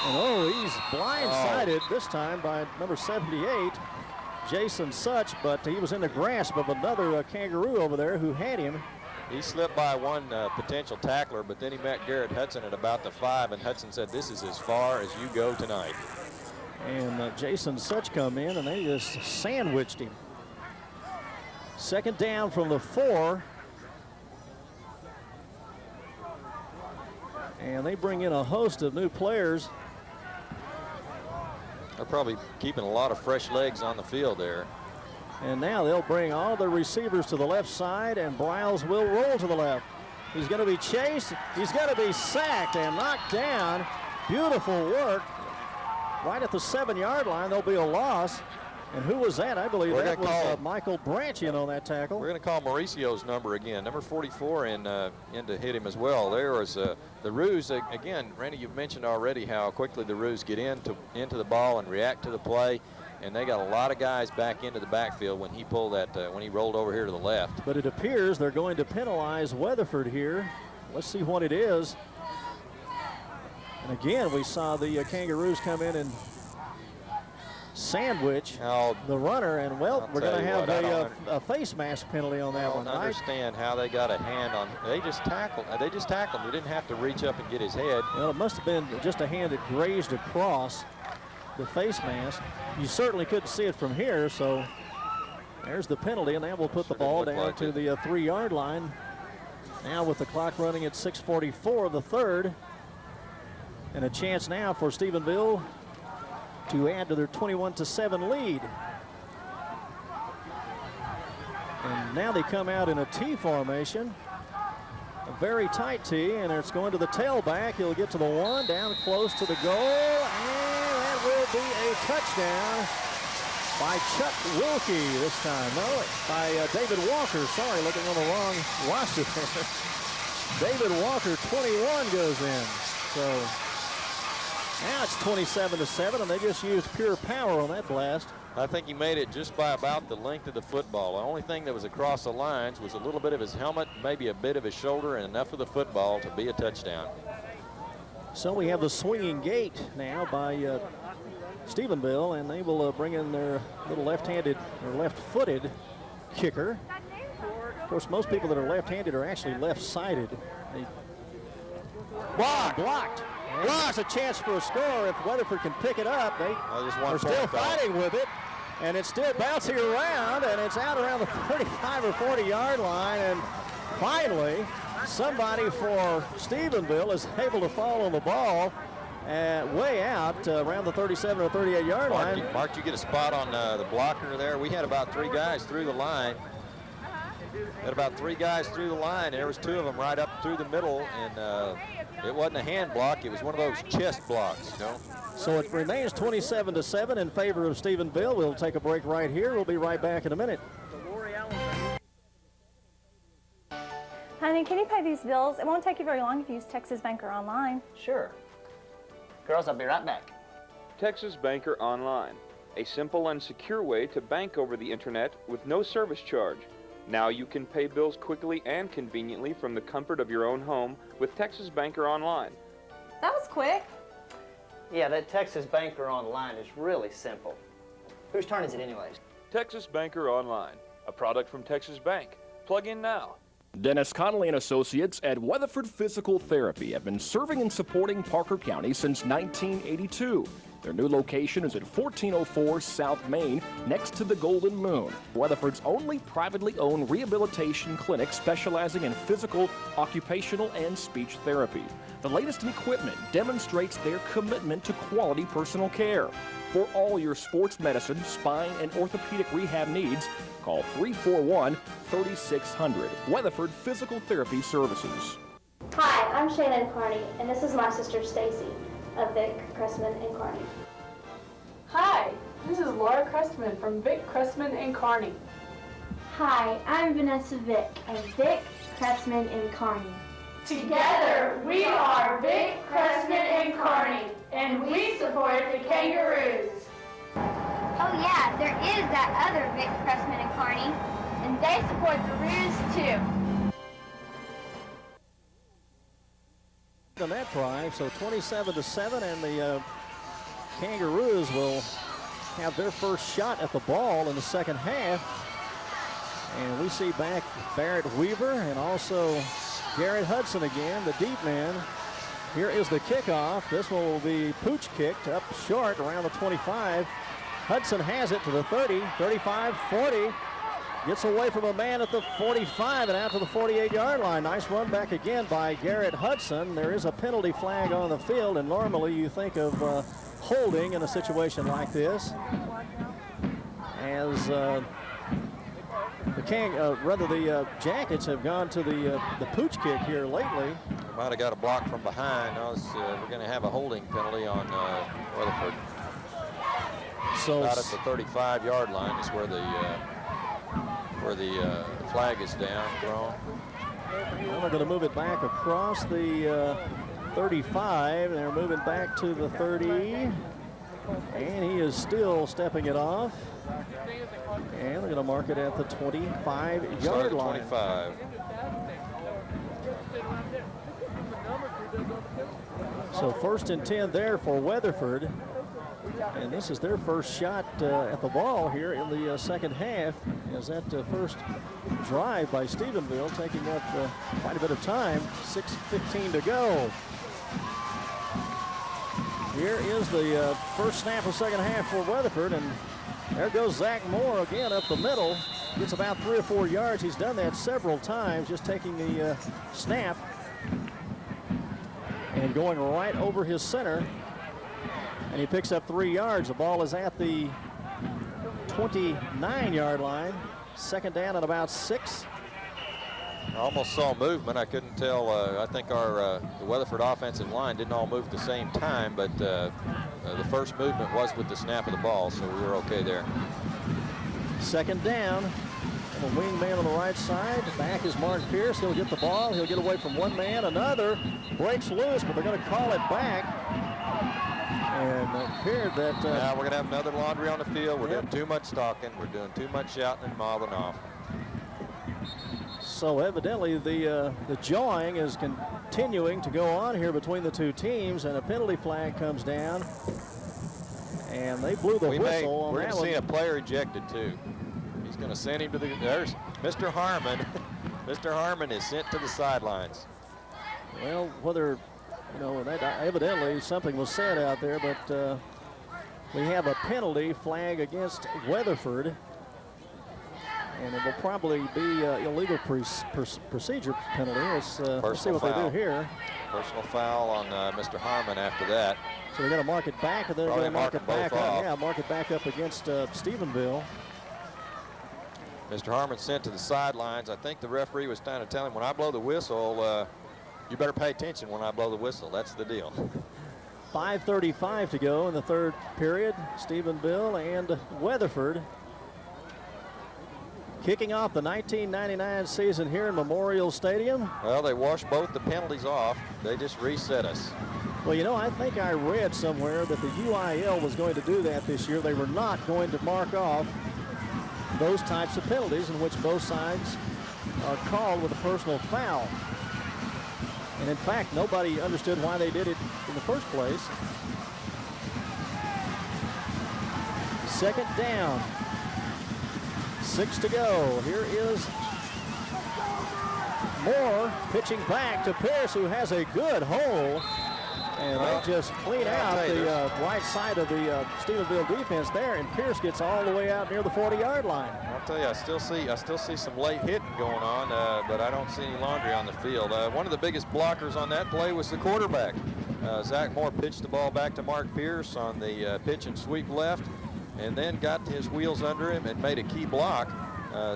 And he's blindsided this time by number 78, Jason Such, but he was in the grasp of another Kangaroo over there who had him. He slipped by one potential tackler, but then he met Garrett Hudson at about the 5, and Hudson said, "This is as far as you go tonight." And Jason Such come in, and they just sandwiched him. Second down from the 4. And they bring in a host of new players. They're probably keeping a lot of fresh legs on the field there. And now they'll bring all the receivers to the left side, and Bryles will roll to the left. He's going to be chased. He's going to be sacked and knocked down. Beautiful work. Right at the 7-yard line, there'll be a loss. And who was that? I believe that was Michael Branchian on that tackle. We're going to call Mauricio's number again, number 44, in to hit him as well. There was the Roos, again, Randy, you've mentioned already how quickly the Roos get into the ball and react to the play. And they got a lot of guys back into the backfield when he pulled that, when he rolled over here to the left. But it appears they're going to penalize Weatherford here. Let's see what it is. And again, we saw the Kangaroos come in and sandwich the runner, and well, we're going to have a face mask penalty on that one. I don't understand how they got a hand on. They just tackled. They didn't have to reach up and get his head. Well, it must have been just a hand that grazed across the face mask. You certainly couldn't see it from here, so there's the penalty, and that will put the ball down to the 3-yard line. Now with the clock running at 6:44 of the third, and a chance now for Stephenville to add to their 21-7 lead. And now they come out in a T formation, a very tight T, and it's going to the tailback. He'll get to the 1, down close to the goal, and that that will be a touchdown by Chuck Wilkie this time. No, by David Walker. Sorry, looking on the wrong roster there. David Walker, 21, goes in. So now it's 27-7, and they just used pure power on that blast. I think he made it just by about the length of the football. The only thing that was across the lines was a little bit of his helmet, maybe a bit of his shoulder, and enough of the football to be a touchdown. So we have the swinging gate now by Stephenville, and they will bring in their little left-handed or left-footed kicker. Of course, most people that are left-handed are actually left-sided. Blocked. There's a chance for a score if Weatherford can pick it up. They are still fighting with it, and it's still bouncing around, and it's out around the 35 or 40-yard line, and finally somebody for Stephenville is able to fall on the ball way out around the 37 or 38-yard line. Mark, you get a spot on the blocker there. We had about 3 guys through the line. And there was 2 of them right up through the middle, and it wasn't a hand block. It was one of those chest blocks, you know. So it remains 27-7 in favor of Stephenville. We'll take a break right here. We'll be right back in a minute. Honey, can you pay these bills? It won't take you very long if you use Texas Banker Online. Sure. Girls, I'll be right back. Texas Banker Online, a simple and secure way to bank over the internet with no service charge. Now you can pay bills quickly and conveniently from the comfort of your own home with Texas Banker Online. That was quick. Yeah, that Texas Banker Online is really simple. Whose turn is it anyways? Texas Banker Online, a product from Texas Bank. Plug in now. Dennis Connolly and Associates at Weatherford Physical Therapy have been serving and supporting Parker County since 1982. Their new location is at 1404 South Main, next to the Golden Moon. Weatherford's only privately owned rehabilitation clinic specializing in physical, occupational, and speech therapy. The latest in equipment demonstrates their commitment to quality personal care. For all your sports medicine, spine, and orthopedic rehab needs, call 341-3600. Weatherford Physical Therapy Services. Hi, I'm Shannon Carney, and this is my sister Stacy of Vic, Cressman, and Carney. Hi, this is Laura Cressman from Vic, Cressman, and Carney. Hi, I'm Vanessa Vick of Vic, Cressman, and Carney. Together, we are Vic, Cressman, and Carney, and we support the Kangaroos. Oh yeah, there is that other Vic, Cressman, and Carney, and they support the Roos too. On that drive, so 27-7, and the Kangaroos will have their first shot at the ball in the second half. And we see back Barrett Weaver and also Garrett Hudson again, the deep man. Here is the kickoff. This one will be pooch kicked up short around the 25. Hudson has it to the 30, 35, 40. Gets away from a man at the 45 and out to the 48-yard line. Nice run back again by Garrett Hudson. There is a penalty flag on the field, and normally you think of holding in a situation like this. As the Jackets have gone to the pooch kick here lately. They might have got a block from behind. We're going to have a holding penalty on Weatherford. So about at the 35-yard line is where the flag is down, thrown. Well, they're going to move it back across the 35. They're moving back to the 30. And he is still stepping it off. And they're going to mark it at the 25-yard line. 25. So 1st and 10 there for Weatherford. And this is their first shot at the ball here in the second half, as that first drive by Stephenville taking up quite a bit of time. 6:15 to go. Here is the first snap of second half for Weatherford, and there goes Zach Moore again up the middle. Gets about 3 or 4 yards. He's done that several times, just taking the snap and going right over his center. And he picks up 3 yards. The ball is at the 29-yard line. Second down at about 6. almost saw movement. I couldn't tell. I think our the Weatherford offensive line didn't all move at the same time, but the first movement was with the snap of the ball, so we were okay there. Second down. A wingman on the right side. Back is Mark Pierce. He'll get the ball. He'll get away from one man. Another breaks loose, but they're going to call it back. And it appeared that... now we're going to have another laundry on the field. We're doing too much talking. We're doing too much shouting and mouthing off. So evidently the jawing is continuing to go on here between the two teams, and a penalty flag comes down. And they blew the whistle on we're that going to see a player ejected, too. He's going to send him to the... There's Mr. Harmon. Mr. Harmon is sent to the sidelines. Well, whether, that evidently something was said out there, but we have a penalty flag against Weatherford. And it will probably be illegal procedure penalty. Let's see what they do here. Personal foul on Mr. Harmon after that. So they're going to mark it back, and they're going to mark it back up. Yeah, mark it back up against Stephenville. Mr. Harmon sent to the sidelines. I think the referee was trying to tell him, when I blow the whistle, you better pay attention when I blow the whistle. That's the deal. 5:35 to go in the third period. Stephenville and Weatherford kicking off the 1999 season here in Memorial Stadium. Well, they washed both the penalties off. They just reset us. Well, I think I read somewhere that the UIL was going to do that this year. They were not going to mark off those types of penalties in which both sides are called with a personal foul. And in fact, nobody understood why they did it in the first place. Second down. 6 to go. Here is Moore pitching back to Pierce, who has a good hole. And they just clean out the right side of the Stephenville defense there, and Pierce gets all the way out near the 40-yard line. I'll tell you, I still see some late hitting going on, but I don't see any laundry on the field. One of the biggest blockers on that play was the quarterback. Zach Moore pitched the ball back to Mark Pierce on the pitch and sweep left, and then got his wheels under him and made a key block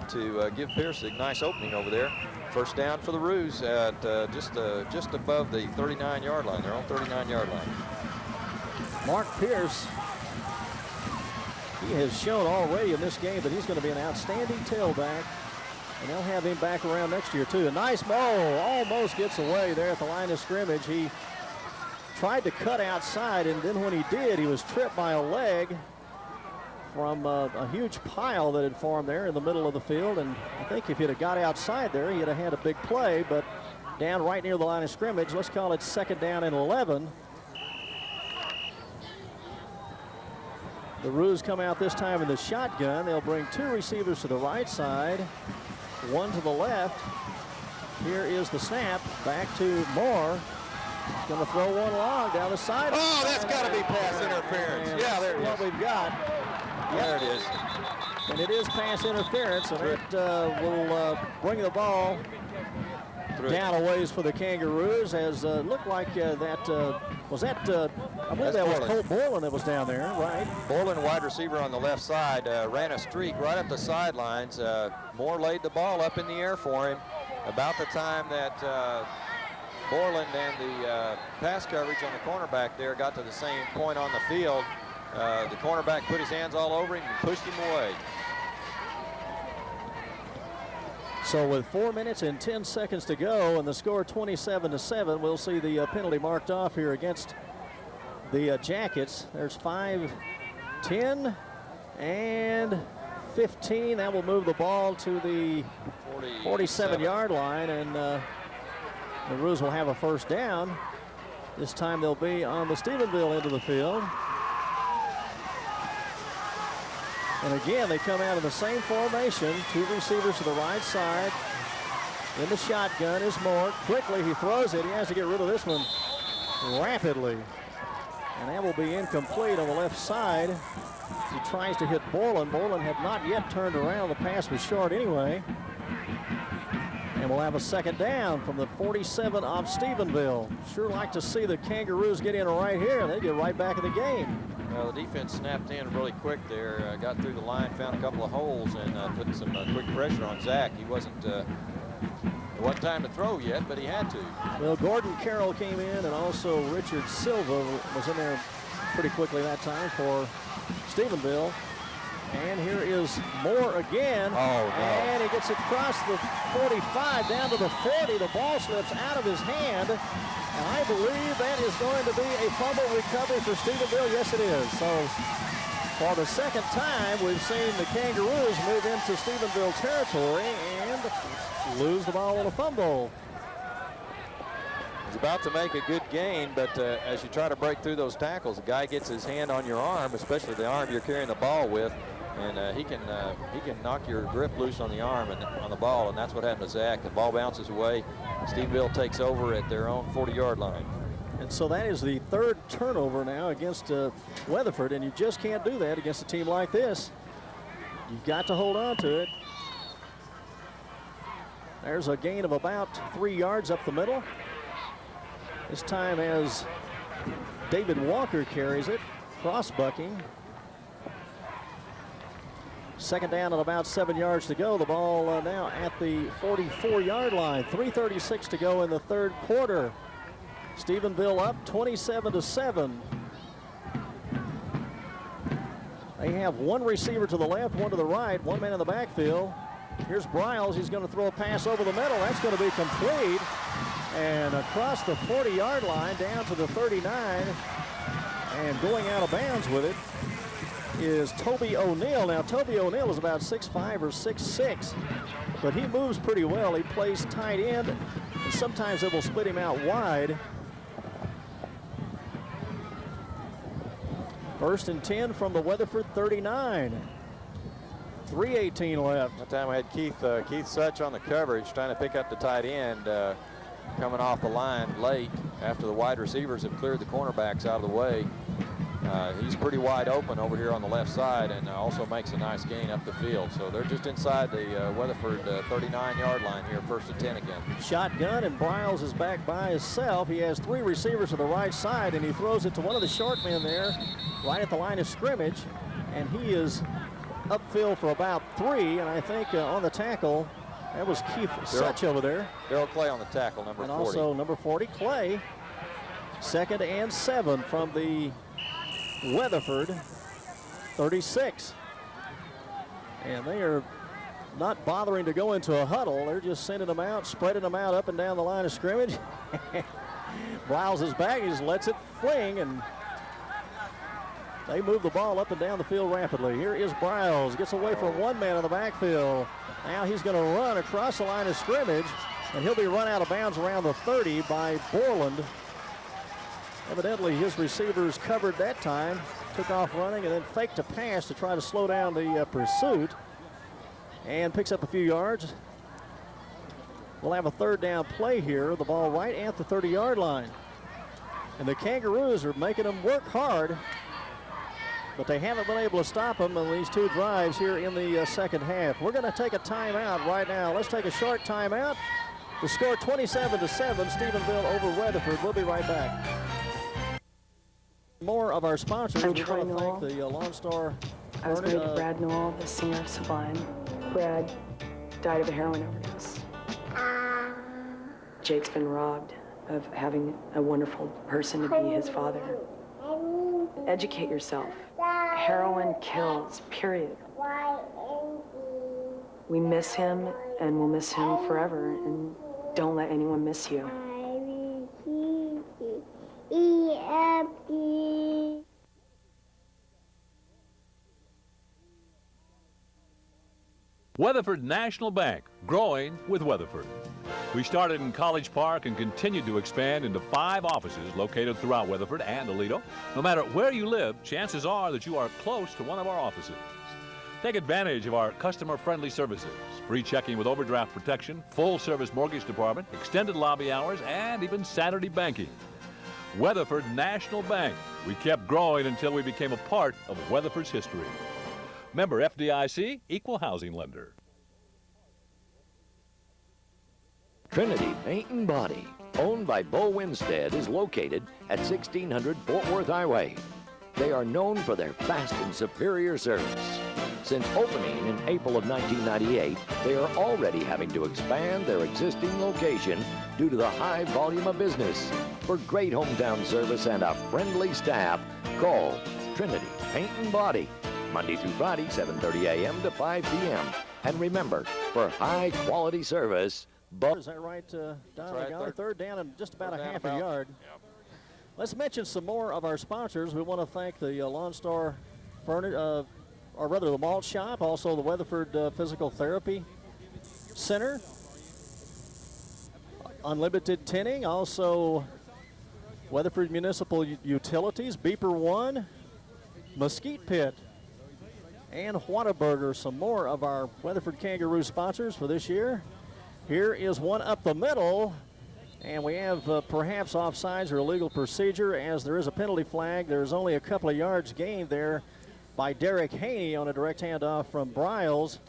to give Pierce a nice opening over there. First down for the Roos at just above the 39-yard line. They're on 39-yard line. Mark Pierce, he has shown already in this game that he's going to be an outstanding tailback, and they'll have him back around next year too. A nice ball, almost gets away there at the line of scrimmage. He tried to cut outside, and then when he did, he was tripped by a leg from a huge pile that had formed there in the middle of the field. And I think if he'd have got outside there, he'd have had a big play, but down right near the line of scrimmage. Let's call it second down and 11. The Roos come out this time in the shotgun. They'll bring two receivers to the right side, one to the left. Here is the snap, back to Moore. He's going to throw one long down the side. Oh, that's got to be pass interference. Yeah, there it is. What we've got. There it is. And it is pass interference, and it will bring the ball down a ways for the Kangaroos, as looked like I believe that was Colt Borland that was down there, right? Borland, wide receiver on the left side, ran a streak right up the sidelines. Moore laid the ball up in the air for him. About the time that Borland and the pass coverage on the cornerback there got to the same point on the field, the cornerback put his hands all over him and pushed him away. So with 4 minutes and 10 seconds to go and the score 27-7, we'll see the penalty marked off here against the Jackets. There's 5, 10, and 15. That will move the ball to the 47-yard line, and the Roos will have a first down. This time they'll be on the Stephenville end of the field. And again, they come out in the same formation. Two receivers to the right side. In the shotgun is Moore. Quickly, he throws it. He has to get rid of this one rapidly. And that will be incomplete on the left side. He tries to hit Borland. Borland had not yet turned around. The pass was short anyway. And we'll have a second down from the 47 of Stephenville. Sure like to see the Kangaroos get in right here, and they get right back in the game. Well, the defense snapped in really quick there, got through the line, found a couple of holes, and put some quick pressure on Zach. He wasn't It wasn't time to throw yet, but he had to. Well, Gordon Carroll came in, and also Richard Silva was in there pretty quickly that time for Stephenville. And here is Moore again. Oh, no. And he gets it across the 45 down to the 40. The ball slips out of his hand. And I believe that is going to be a fumble recovery for Stephenville. Yes, it is. So for the second time, we've seen the Kangaroos move into Stephenville territory and lose the ball on a fumble. He's about to make a good gain, but as you try to break through those tackles, the guy gets his hand on your arm, especially the arm you're carrying the ball with, and he can knock your grip loose on the arm and on the ball, and that's what happened to Zach. The ball bounces away. Stephenville takes over at their own 40-yard line. And so that is the third turnover now against Weatherford, and you just can't do that against a team like this. You've got to hold on to it. There's a gain of about 3 yards up the middle. This time as David Walker carries it, cross-bucking. Second down and about 7 yards to go. The ball now at the 44-yard line. 3:36 to go in the third quarter. Stephenville up 27-7. They have one receiver to the left, one to the right, one man in the backfield. Here's Briles. He's going to throw a pass over the middle. That's going to be complete. And across the 40-yard line down to the 39. And going out of bounds with it is Toby O'Neill. Now, Toby O'Neill is about 6'5" or 6'6", but he moves pretty well. He plays tight end, and sometimes they will split him out wide. First and 10 from the Weatherford 39. 3:18 left. That time we had Keith Such on the coverage trying to pick up the tight end coming off the line late after the wide receivers have cleared the cornerbacks out of the way. He's pretty wide open over here on the left side and also makes a nice gain up the field. So they're just inside the Weatherford 39-yard line here, first and 10 again. Shotgun, and Briles is back by himself. He has three receivers to the right side, and he throws it to one of the short men there right at the line of scrimmage, and he is upfield for about 3, and I think on the tackle, that was Keith Such over there. Daryl Clay on the tackle, number 40. And also number 40, Clay. Second and 7 from the Weatherford 36. And they are not bothering to go into a huddle. They're just sending them out, spreading them out up and down the line of scrimmage. Briles is back. He just lets it fling, and they move the ball up and down the field rapidly. Here is Briles. Gets away from one man in the backfield. Now he's going to run across the line of scrimmage, and he'll be run out of bounds around the 30 by Borland. Evidently, his receivers covered that time, took off running, and then faked a pass to try to slow down the pursuit, and picks up a few yards. We'll have a third down play here, the ball right at the 30-yard line. And the Kangaroos are making them work hard, but they haven't been able to stop them in these two drives here in the second half. We're going to take a timeout right now. Let's take a short timeout. The score 27-7, Stephenville over Weatherford. We'll be right back. More of our sponsors. I'm We Troy want to thank Newell. the Lone Star. I was married to Brad Newell, the singer of Sublime. Brad died of a heroin overdose. Jake's been robbed of having a wonderful person to be his father. Educate yourself. Heroin kills, period. We miss him, and we'll miss him forever, and don't let anyone miss you. Weatherford National Bank, growing with Weatherford. We started in College Park and continued to expand into 5 offices located throughout Weatherford and Aledo. No matter where you live, chances are that you are close to one of our offices. Take advantage of our customer-friendly services, free checking with overdraft protection, full-service mortgage department, extended lobby hours, and even Saturday banking. Weatherford National Bank. We kept growing until we became a part of Weatherford's history. Member FDIC, equal housing lender. Trinity Paint and Body, owned by Bo Winstead, is located at 1600 Fort Worth Highway. They are known for their fast and superior service. Since opening in April of 1998, they are already having to expand their existing location due to the high volume of business. For great hometown service and a friendly staff, call Trinity Paint and Body, Monday through Friday, 7:30 a.m. to 5 p.m. And remember, for high-quality service, Is that right, Don? Right, third down and just about a half a yard. Yep. Let's mention some more of our sponsors. We want to thank the Lone Star Furniture, or rather the Malt Shop, also the Weatherford Physical Therapy Center, Unlimited Tinning, also Weatherford Municipal Utilities, Beeper One, Mesquite Pit, and Whataburger. Some more of our Weatherford Kangaroo sponsors for this year. Here is one up the middle, and we have perhaps offsides or illegal procedure, as there is a penalty flag. There's only a couple of yards gained there by Derek Haney on a direct handoff from Briles,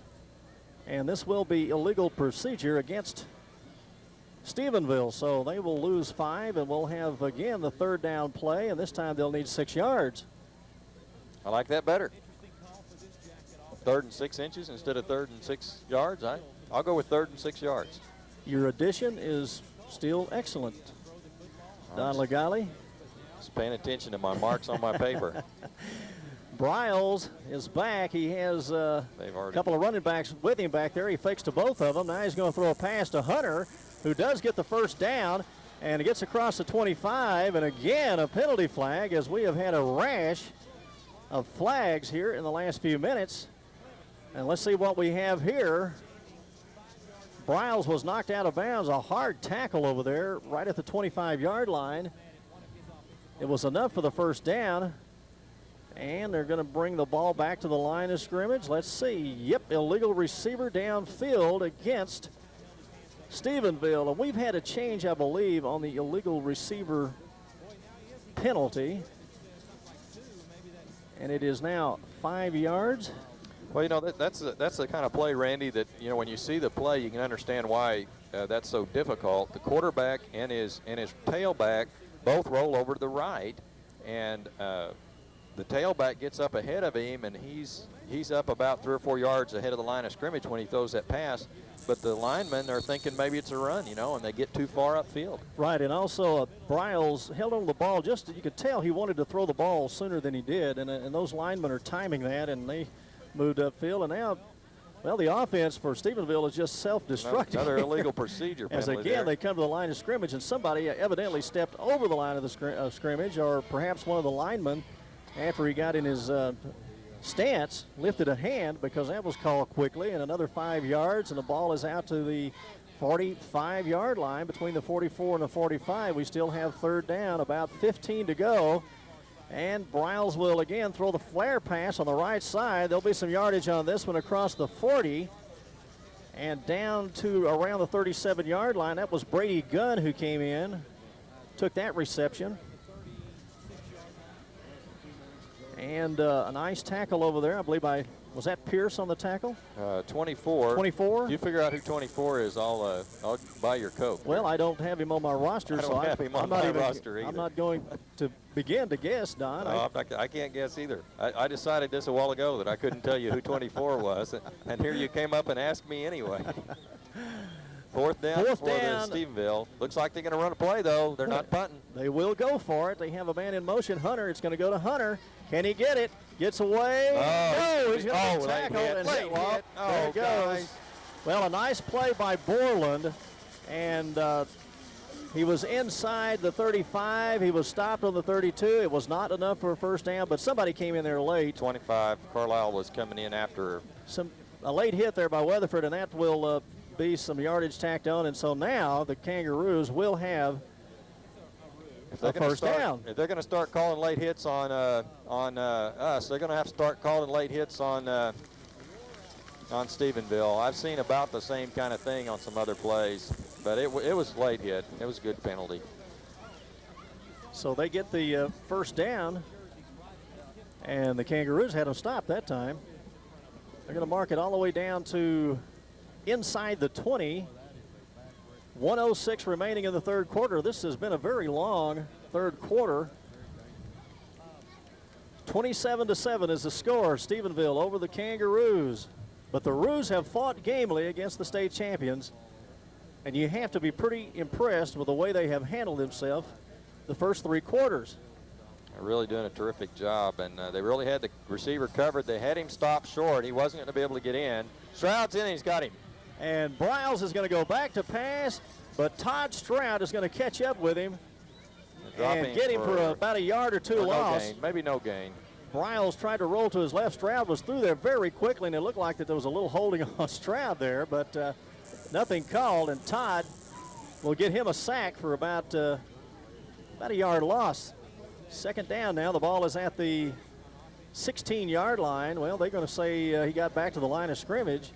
and this will be illegal procedure against Stephenville. So they will lose 5, and we'll have again the third down play, and this time they'll need 6 yards. I like that better. 3rd and 6 inches instead of 3rd and 6 yards. I'll go with 3rd and 6 yards. Your addition is still excellent, Don Legale. Just paying attention to my marks on my paper. Briles is back. He has a couple of running backs with him back there. He fakes to both of them. Now he's going to throw a pass to Hunter, who does get the first down, and it gets across the 25. And again, a penalty flag, as we have had a rash of flags here in the last few minutes. And let's see what we have here. Briles was knocked out of bounds. A hard tackle over there right at the 25-yard line. It was enough for the first down. And they're going to bring the ball back to the line of scrimmage. Let's see. Yep, illegal receiver downfield against Stephenville. And we've had a change, I believe, on the illegal receiver penalty. And it is now 5 yards. Well, you know, that's the kind of play, Randy, that, you know, when you see the play, you can understand why that's so difficult. The quarterback and his tailback both roll over to the right, and the tailback gets up ahead of him, and he's up about 3 or 4 yards ahead of the line of scrimmage when he throws that pass. But the linemen are thinking maybe it's a run, you know, and they get too far upfield. Right, and also Briles held on the ball. Just, you could tell he wanted to throw the ball sooner than he did, and those linemen are timing that, and they moved upfield. And now, well, the offense for Stephenville is just self-destructing. Another illegal procedure penalty. As again, they come to the line of scrimmage, and somebody evidently stepped over the line of the scrimmage, or perhaps one of the linemen, after he got in his stance, lifted a hand, because that was called quickly. And another 5 yards, and the ball is out to the 45-yard line, between the 44 and the 45. We still have third down, about 15 to go. And Briles will again throw the flare pass on the right side. There'll be some yardage on this one across the 40 and down to around the 37-yard line. That was Brady Gunn who came in, took that reception. And a nice tackle over there, I believe was that Pierce on the tackle? 24. 24? If you figure out who 24 is, I'll buy your Coke. Well, I don't have him on my roster, so I'm not going to begin to guess, Don. No, I can't guess either. I decided this a while ago that I couldn't tell you who 24 was, and here you came up and asked me anyway. Fourth down for the Stephenville. Looks like they're going to run a play, though. They're not punting. They will go for it. They have a man in motion, Hunter. It's going to go to Hunter. Can he get it? Gets away. No, he's going to be tackled and hit. There it goes. Well, a nice play by Borland, and he was inside the 35. He was stopped on the 32. It was not enough for a first down, but somebody came in there late. 25. Carlisle was coming in after. A late hit there by Weatherford, and that will be some yardage tacked on. And so now the Kangaroos will have a first down. If they're going to start calling late hits on us, they're going to have to start calling late hits on Stephenville. I've seen about the same kind of thing on some other plays, but it was late hit. It was a good penalty. So they get the first down, and the Kangaroos had them stopped that time. They're going to mark it all the way down to inside the 20. 1:06 remaining in the third quarter. This has been a very long third quarter. 27-7 is the score. Stephenville over the Kangaroos. But the Roos have fought gamely against the state champions. And you have to be pretty impressed with the way they have handled themselves the first 3 quarters. They're really doing a terrific job, and they really had the receiver covered. They had him stopped short. He wasn't going to be able to get in. Stroud's in, he's got him. And Briles is going to go back to pass, but Todd Stroud is going to catch up with him and get him for about a yard or 2 loss. No gain, maybe no gain. Briles tried to roll to his left. Stroud was through there very quickly, and it looked like that there was a little holding on Stroud there, but nothing called, and Todd will get him a sack for about a yard loss. Second down now. The ball is at the 16-yard line. Well, they're going to say he got back to the line of scrimmage.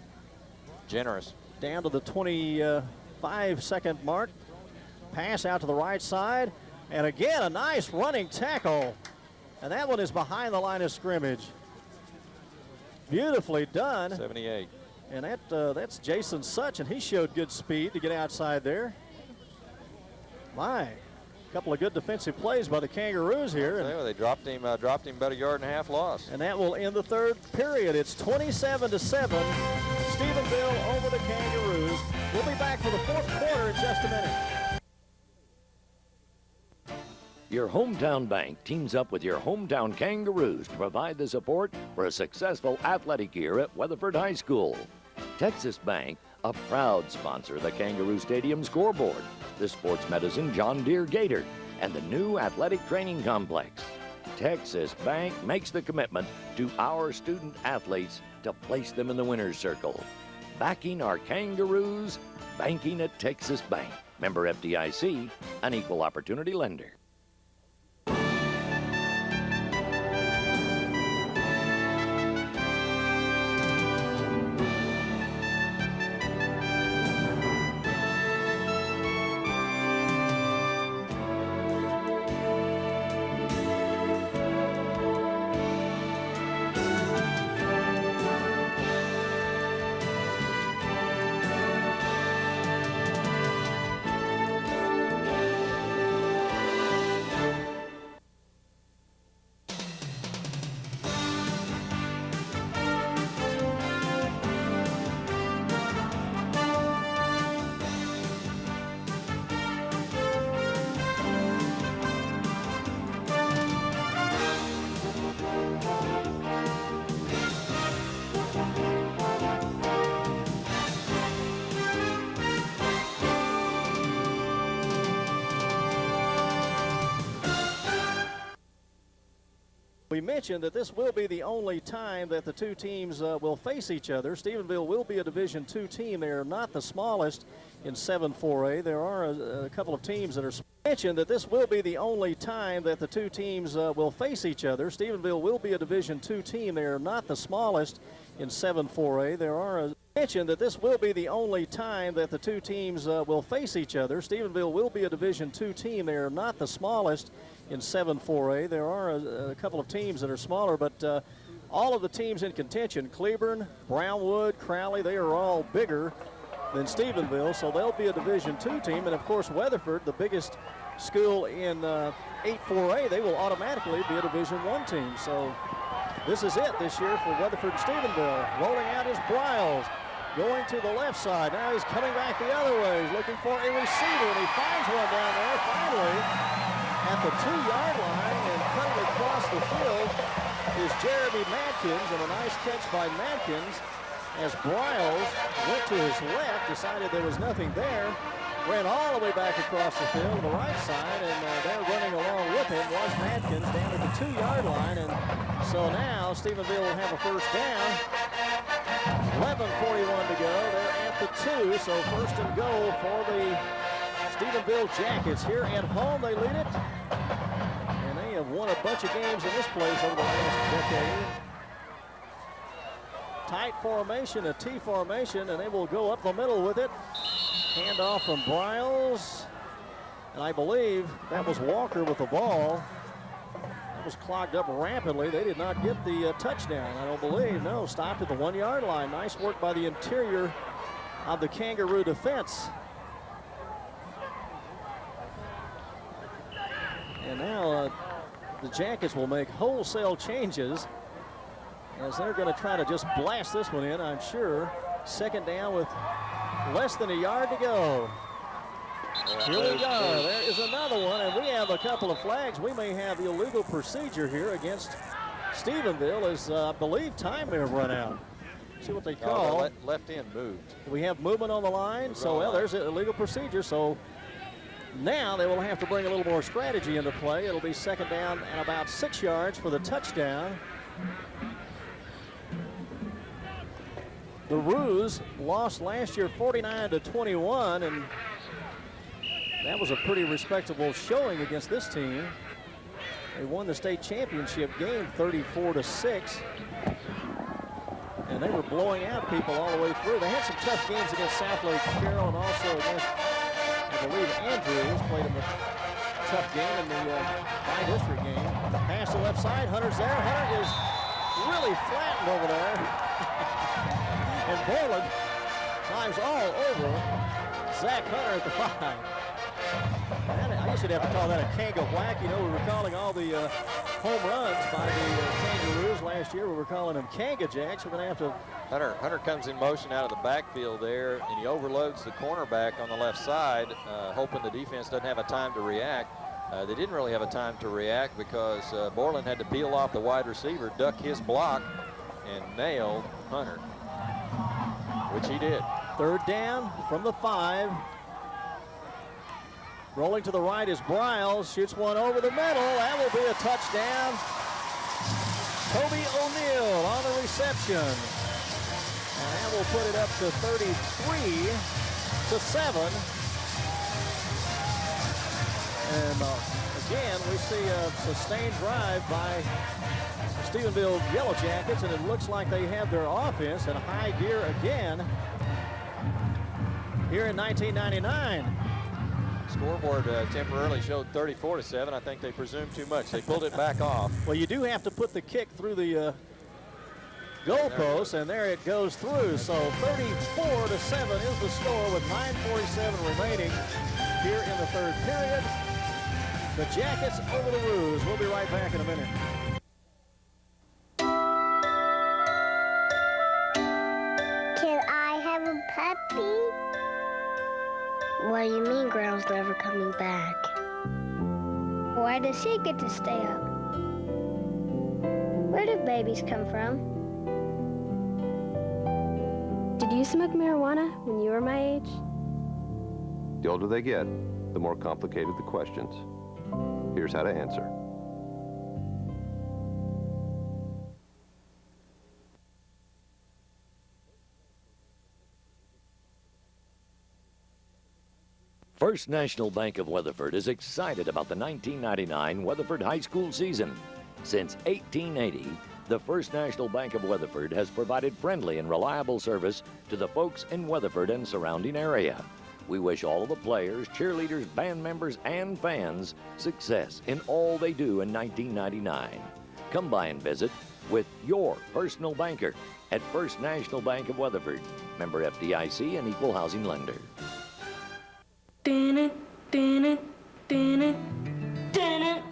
Generous. Down to the 25-second mark. Pass out to the right side. And again, a nice running tackle. And that one is behind the line of scrimmage. Beautifully done. 78. And that's Jason Such, and he showed good speed to get outside there. My, a couple of good defensive plays by the Kangaroos here. And they dropped him about a yard and a half loss. And that will end the 3rd period. It's 27-7. Stephenville over the Kangaroos. We'll be back for the 4th quarter in just a minute. Your hometown bank teams up with your hometown Kangaroos to provide the support for a successful athletic year at Weatherford High School. Texas Bank, a proud sponsor of the Kangaroo Stadium scoreboard, the Sports Medicine John Deere Gator, and the new athletic training complex. Texas Bank makes the commitment to our student athletes to place them in the winner's circle. Backing our Kangaroos, banking at Texas Bank. Member FDIC, an equal opportunity lender. We mentioned that this will be the only time that the two teams will face each other. Stephenville will be a Division II team. They are not the smallest in 7-4A. There are a couple of teams that are mentioned that this will be the only time that the two teams will face each other. Stephenville will be a Division II team. They are not the smallest in 7-4A. There are mentioned that this will be the only time that the two teams will face each other. Stephenville will be a Division II team. They are not the smallest in 7-4A. There are a couple of teams that are smaller, but all of the teams in contention, Cleburne, Brownwood, Crowley, they are all bigger than Stephenville, so they'll be a Division II team. And of course, Weatherford, the biggest school in 8-4A, they will automatically be a Division I team. So this is it this year for Weatherford and Stephenville. Rolling out is Briles, going to the left side. Now he's coming back the other way. He's looking for a receiver, and he finds one down there finally at the 2-yard line, and cutting across the field is Jeremy Madkins, and a nice catch by Madkins as Briles went to his left, decided there was nothing there, ran all the way back across the field to the right side, and there running along with him was Madkins down at the 2-yard line, and so now Stephenville will have a first down. 11:41 to go. They're at the 2, so first and goal for the Stephenville Jackets. Here at home, they lead it, and they have won a bunch of games in this place over the last decade. Tight formation, a T formation, and they will go up the middle with it. Handoff from Briles, and I believe that was Walker with the ball. That was clogged up rapidly. They did not get the touchdown, I don't believe. No, stopped at the 1-yard line. Nice work by the interior of the Kangaroo defense. And now the Jackets will make wholesale changes as they're going to try to just blast this one in, I'm sure. Second down with less than a yard to go. Here we go. There is another one, and we have a couple of flags. We may have illegal procedure here against Stephenville as I believe time may have run out. See what they call. The left end moved. We have movement on the line, so well, there's an illegal procedure. So now they will have to bring a little more strategy into play. It'll be second down and about 6 yards for the touchdown. The Roos lost last year 49-21, and that was a pretty respectable showing against this team. They won the state championship game 34-6. And they were blowing out people all the way through. They had some tough games against South Lake Carroll and also against, I believe, Andrews played them a tough game in the bi-district game. Pass to left side, Hunter's there. Hunter is really flattened over there. And Borland climbs all over Zach Hunter at the 5. I guess you'd have to call that a Kanga whack. You know, we were calling all the home runs by the Kangaroos last year. We were calling them Kanga Jacks. We're going to have to... Hunter comes in motion out of the backfield there, and he overloads the cornerback on the left side, hoping the defense doesn't have a time to react. They didn't really have a time to react because Borland had to peel off the wide receiver, duck his block, and nail Hunter, which he did. Third down from the 5. Rolling to the right is Briles, shoots one over the middle. That will be a touchdown. Toby O'Neill on the reception. And that will put it up to 33-7. And again, we see a sustained drive by Stephenville Yellow Jackets, and it looks like they have their offense in high gear again here in 1999. Scoreboard temporarily showed 34-7. I think they presumed too much. They pulled it back off. Well, you do have to put the kick through the goalpost, and there it goes through. So 34-7 is the score with 9:47 remaining here in the third period. The Jackets over the Roos. We'll be right back in a minute. Can I have a puppy? What do you mean Ground's never coming back? Why does she get to stay up? Where do babies come from? Did you smoke marijuana when you were my age? The older they get, the more complicated the questions. Here's how to answer. First National Bank of Weatherford is excited about the 1999 Weatherford High School season. Since 1880, the First National Bank of Weatherford has provided friendly and reliable service to the folks in Weatherford and surrounding area. We wish all of the players, cheerleaders, band members, and fans success in all they do in 1999. Come by and visit with your personal banker at First National Bank of Weatherford, member FDIC and equal housing lender.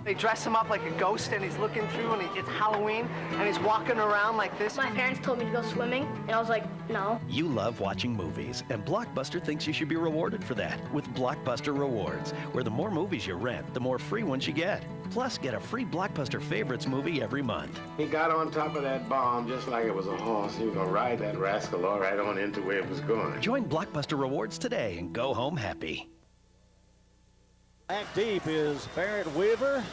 They dress him up like a ghost and he's looking through and it's Halloween and he's walking around like this. My parents told me to go swimming, and I was like, no. You love watching movies, and Blockbuster thinks you should be rewarded for that with Blockbuster Rewards, where the more movies you rent, the more free ones you get. Plus, get a free Blockbuster Favorites movie every month. He got on top of that bomb just like it was a horse. He was going to ride that rascal all right on into where it was going. Join Blockbuster Rewards today and go home happy. Back deep is Barrett Weaver.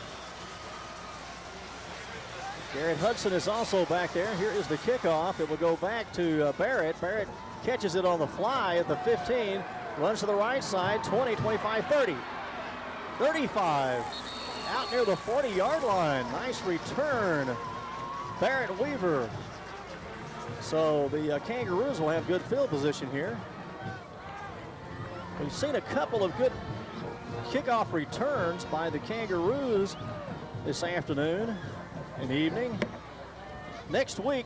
Garrett Hudson is also back there. Here is the kickoff. It will go back to Barrett. Barrett catches it on the fly at the 15. Runs to the right side, 20, 25, 30. 35. Out near the 40-yard line. Nice return. Barrett Weaver. So the Kangaroos will have good field position here. We've seen a couple of good kickoff returns by the Kangaroos this afternoon and evening. Next week,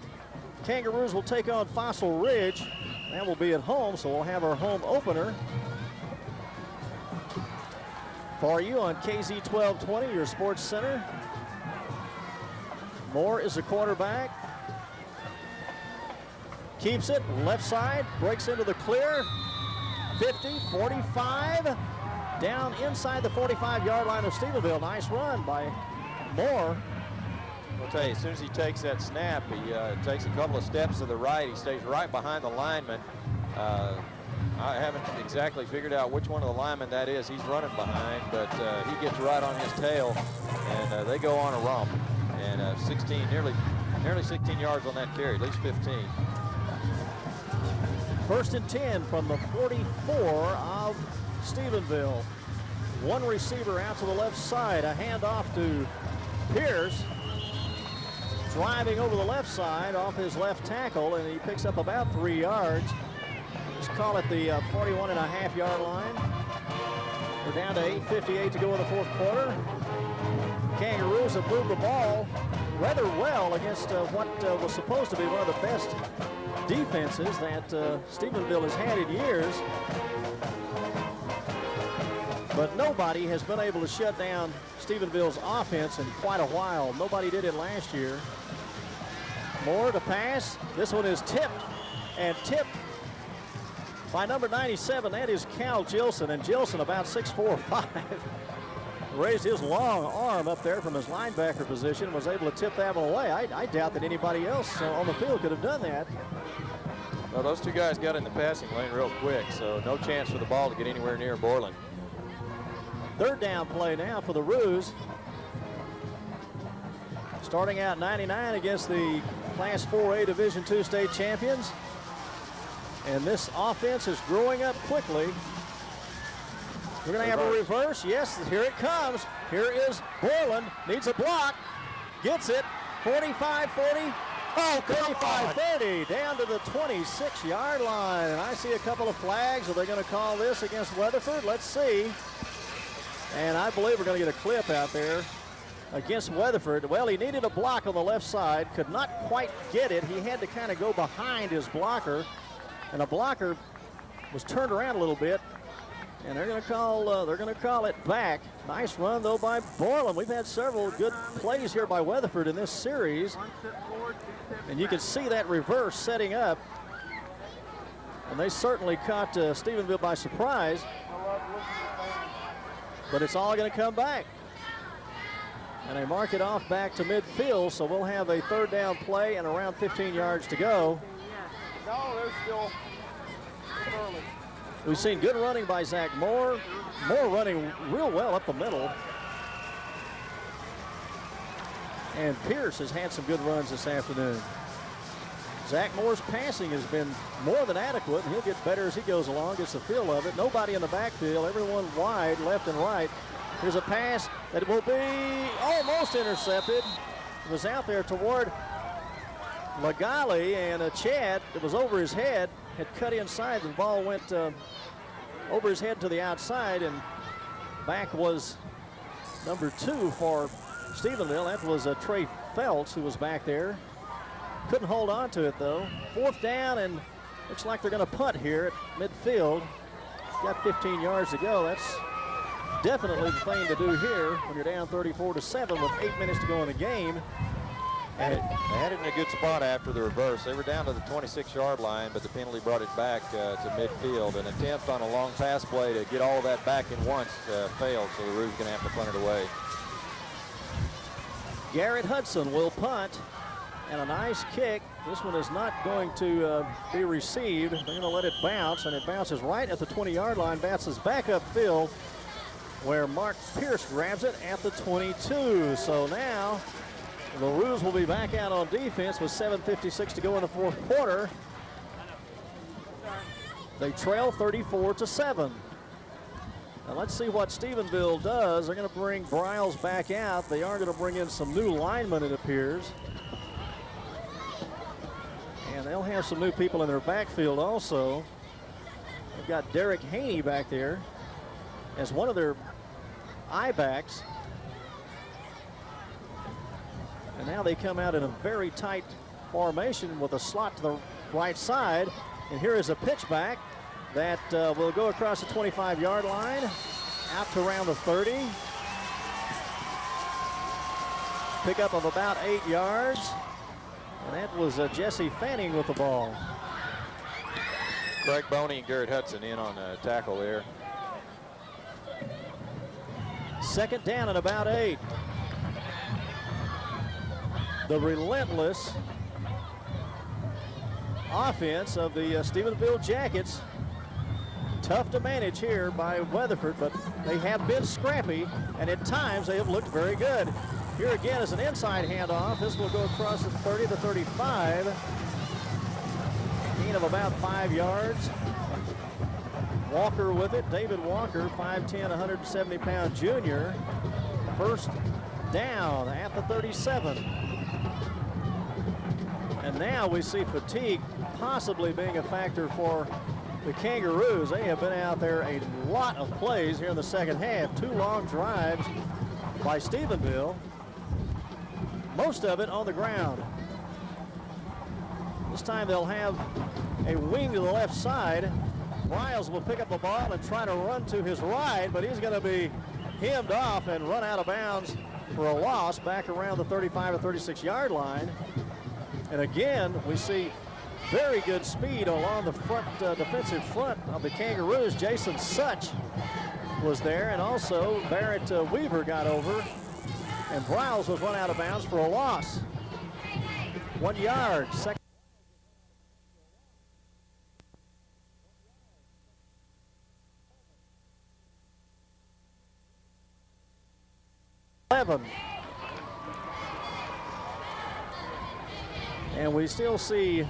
Kangaroos will take on Fossil Ridge. That will be at home, so we'll have our home opener for you on KZ 1220, your sports center. Moore is the quarterback. Keeps it, left side, breaks into the clear. 50, 45, down inside the 45-yard line of Stephenville. Nice run by Moore. I'll tell you, as soon as he takes that snap, he takes a couple of steps to the right. He stays right behind the lineman. I haven't exactly figured out which one of the linemen that is he's running behind, but he gets right on his tail, and they go on a romp. And 16, nearly 16 yards on that carry, at least 15. First and 10 from the 44 of Stephenville. One receiver out to the left side, a handoff to Pierce. Driving over the left side off his left tackle, and he picks up about 3 yards. Just call it the 41.5-yard line. We're down to 8:58 to go in the fourth quarter. Kangaroos have moved the ball rather well against what was supposed to be one of the best defenses that Stephenville has had in years. But nobody has been able to shut down Stephenville's offense in quite a while. Nobody did it last year. Moore to pass. This one is tipped, and tipped by number 97. That is Cal Gilson, and Gilson about 6'4", raised his long arm up there from his linebacker position, was able to tip that one away. I doubt that anybody else on the field could have done that. Well, those two guys got in the passing lane real quick, so no chance for the ball to get anywhere near Borland. Third down play now for the Roos. Starting out 99 against the Class 4A Division II state champions. And this offense is growing up quickly. We're going to have a reverse. Yes, here it comes. Here is Borland. Needs a block. Gets it. 45, 40. Oh, 35, 30. Down to the 26-yard line. And I see a couple of flags. Are they going to call this against Weatherford? Let's see. And I believe we're going to get a clip out there against Weatherford. Well, he needed a block on the left side. Could not quite get it. He had to kind of go behind his blocker. And a blocker was turned around a little bit. And they're going to call it back. Nice run, though, by Borland. We've had several good plays here by Weatherford in this series. And you can see that reverse setting up. And they certainly caught Stephenville by surprise. But it's all going to come back. And they mark it off back to midfield, so we'll have a third down play and around 15 yards to go. No, they're still early. We've seen good running by Zach Moore. Moore running real well up the middle. And Pierce has had some good runs this afternoon. Zach Moore's passing has been more than adequate, and he'll get better as he goes along, gets the feel of it. Nobody in the backfield, everyone wide, left and right. Here's a pass that will be almost intercepted. It was out there toward Lagali, and Chad, it was over his head, had cut inside. The ball went over his head to the outside, and back was number 2 for Stephenville. That was Trey Feltz, who was back there. Couldn't hold on to it, though. Fourth down, and looks like they're going to punt here at midfield. Got 15 yards to go. That's definitely the thing to do here when you're down 34-7 with 8 minutes to go in the game. And they had it in a good spot after the reverse. They were down to the 26-yard line, but the penalty brought it back to midfield. An attempt on a long pass play to get all of that back in once failed, so the Roos are going to have to punt it away. Garrett Hudson will punt, and a nice kick. This one is not going to be received. They're going to let it bounce, and it bounces right at the 20-yard line, bounces back upfield, where Mark Pierce grabs it at the 22. So now the Roos will be back out on defense with 7:56 to go in the fourth quarter. They trail 34-7. Now let's see what Stephenville does. They're going to bring Briles back out. They are going to bring in some new linemen, it appears. And they'll have some new people in their backfield also. They've got Derek Haney back there as one of their I-backs. And now they come out in a very tight formation with a slot to the right side. And here is a pitch back that will go across the 25-yard line, out to around the 30. Pickup of about 8 yards. And that was Jesse Fanning with the ball. Craig Boney and Garrett Hudson in on the tackle there. Second down and about 8. The relentless offense of the Stephenville Jackets. Tough to manage here by Weatherford, but they have been scrappy, and at times they have looked very good. Here again is an inside handoff. This will go across the 30 to 35. Gain of about 5 yards. Walker with it. David Walker, 5'10", 170-pound junior. First down at the 37. And now we see fatigue possibly being a factor for the Kangaroos. They have been out there a lot of plays here in the second half. 2 long drives by Stephenville. Most of it on the ground. This time they'll have a wing to the left side. Riles will pick up the ball and try to run to his right, but he's going to be hemmed off and run out of bounds for a loss back around the 35 or 36-yard line. And again, we see very good speed along the front, defensive front of the Kangaroos. Jason Such was there, and also Barrett Weaver got over, and Browse was run out of bounds for a loss. 1 yard. Second. And we still see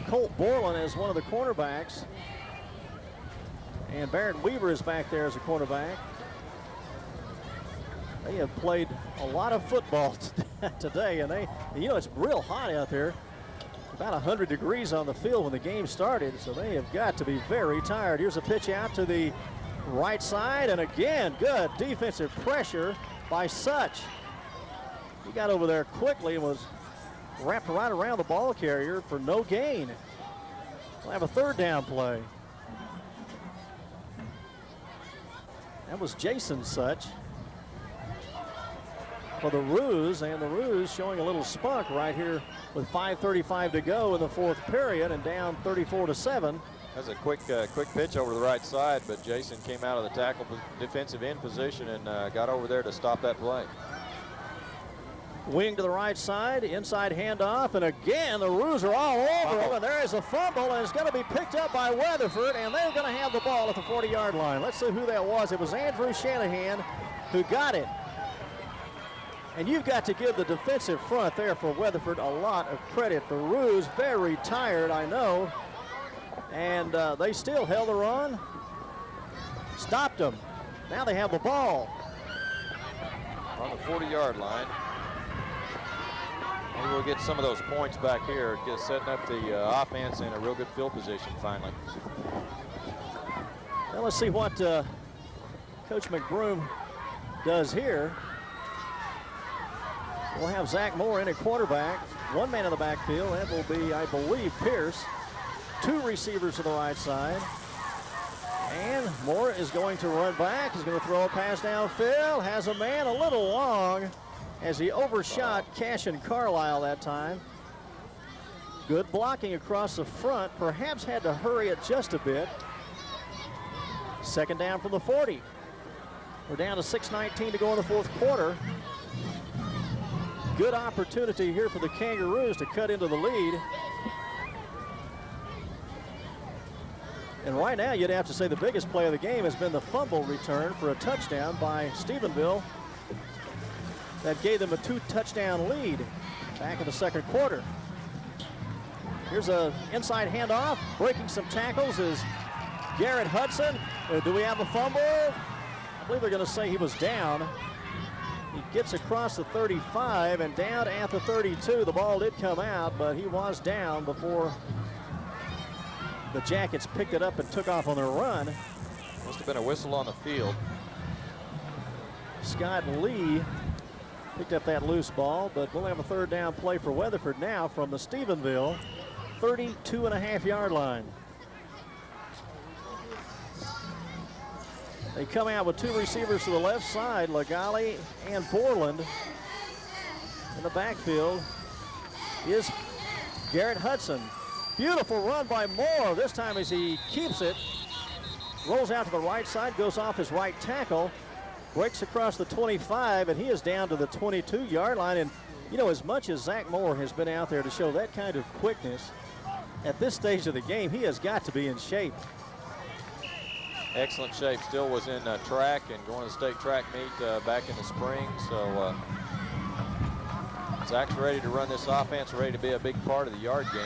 Colt Borland as one of the cornerbacks. And Barrett Weaver is back there as a cornerback. They have played a lot of football today, and it's real hot out there. About 100 degrees on the field when the game started, so they have got to be very tired. Here's a pitch out to the right side, and again, good defensive pressure by Such. He got over there quickly and was wrapped right around the ball carrier for no gain. We'll have a third down play. That was Jason Such for the Roos, and the Roos showing a little spunk right here with 5:35 to go in the fourth period and down 34-7. That's a quick pitch over to the right side, but Jason came out of the tackle defensive end position and got over there to stop that play. Wing to the right side, inside handoff, and again the Roos are all over him, and there is a fumble, and it's going to be picked up by Weatherford, and they're going to have the ball at the 40-yard line. Let's see who that was. It was Andrew Shanahan who got it. And you've got to give the defensive front there for Weatherford a lot of credit. The Roos very tired, I know, and they still held the run, stopped them. Now they have the ball. On the 40-yard line. Maybe we'll get some of those points back here, just setting up the offense in a real good field position finally. Well, let's see what Coach McBroom does here. We'll have Zach Moore in at quarterback. One man in the backfield. That will be, I believe, Pierce. 2 receivers to the right side. And Moore is going to run back. He's going to throw a pass downfield. Has a man a little long as he overshot Cashin Carlisle that time. Good blocking across the front. Perhaps had to hurry it just a bit. Second down from the 40. We're down to 6:19 to go in the fourth quarter. Good opportunity here for the Kangaroos to cut into the lead. And right now, you'd have to say the biggest play of the game has been the fumble return for a touchdown by Stephenville. That gave them a 2-touchdown lead back in the second quarter. Here's an inside handoff. Breaking some tackles is Garrett Hudson. Do we have a fumble? I believe they're going to say he was down. He gets across the 35 and down at the 32. The ball did come out, but he was down before the Jackets picked it up and took off on their run. Must have been a whistle on the field. Scott Lee picked up that loose ball, but we'll have a third down play for Weatherford now from the Stephenville 32.5-yard line. They come out with 2 receivers to the left side, Lagali and Borland. In the backfield is Garrett Hudson. Beautiful run by Moore. This time as he keeps it, rolls out to the right side, goes off his right tackle, breaks across the 25, and he is down to the 22-yard line. And, you know, as much as Zach Moore has been out there to show that kind of quickness, at this stage of the game, he has got to be in shape. Excellent shape. Still was in track and going to the state track meet back in the spring. So Zach's ready to run this offense, ready to be a big part of the yard gain.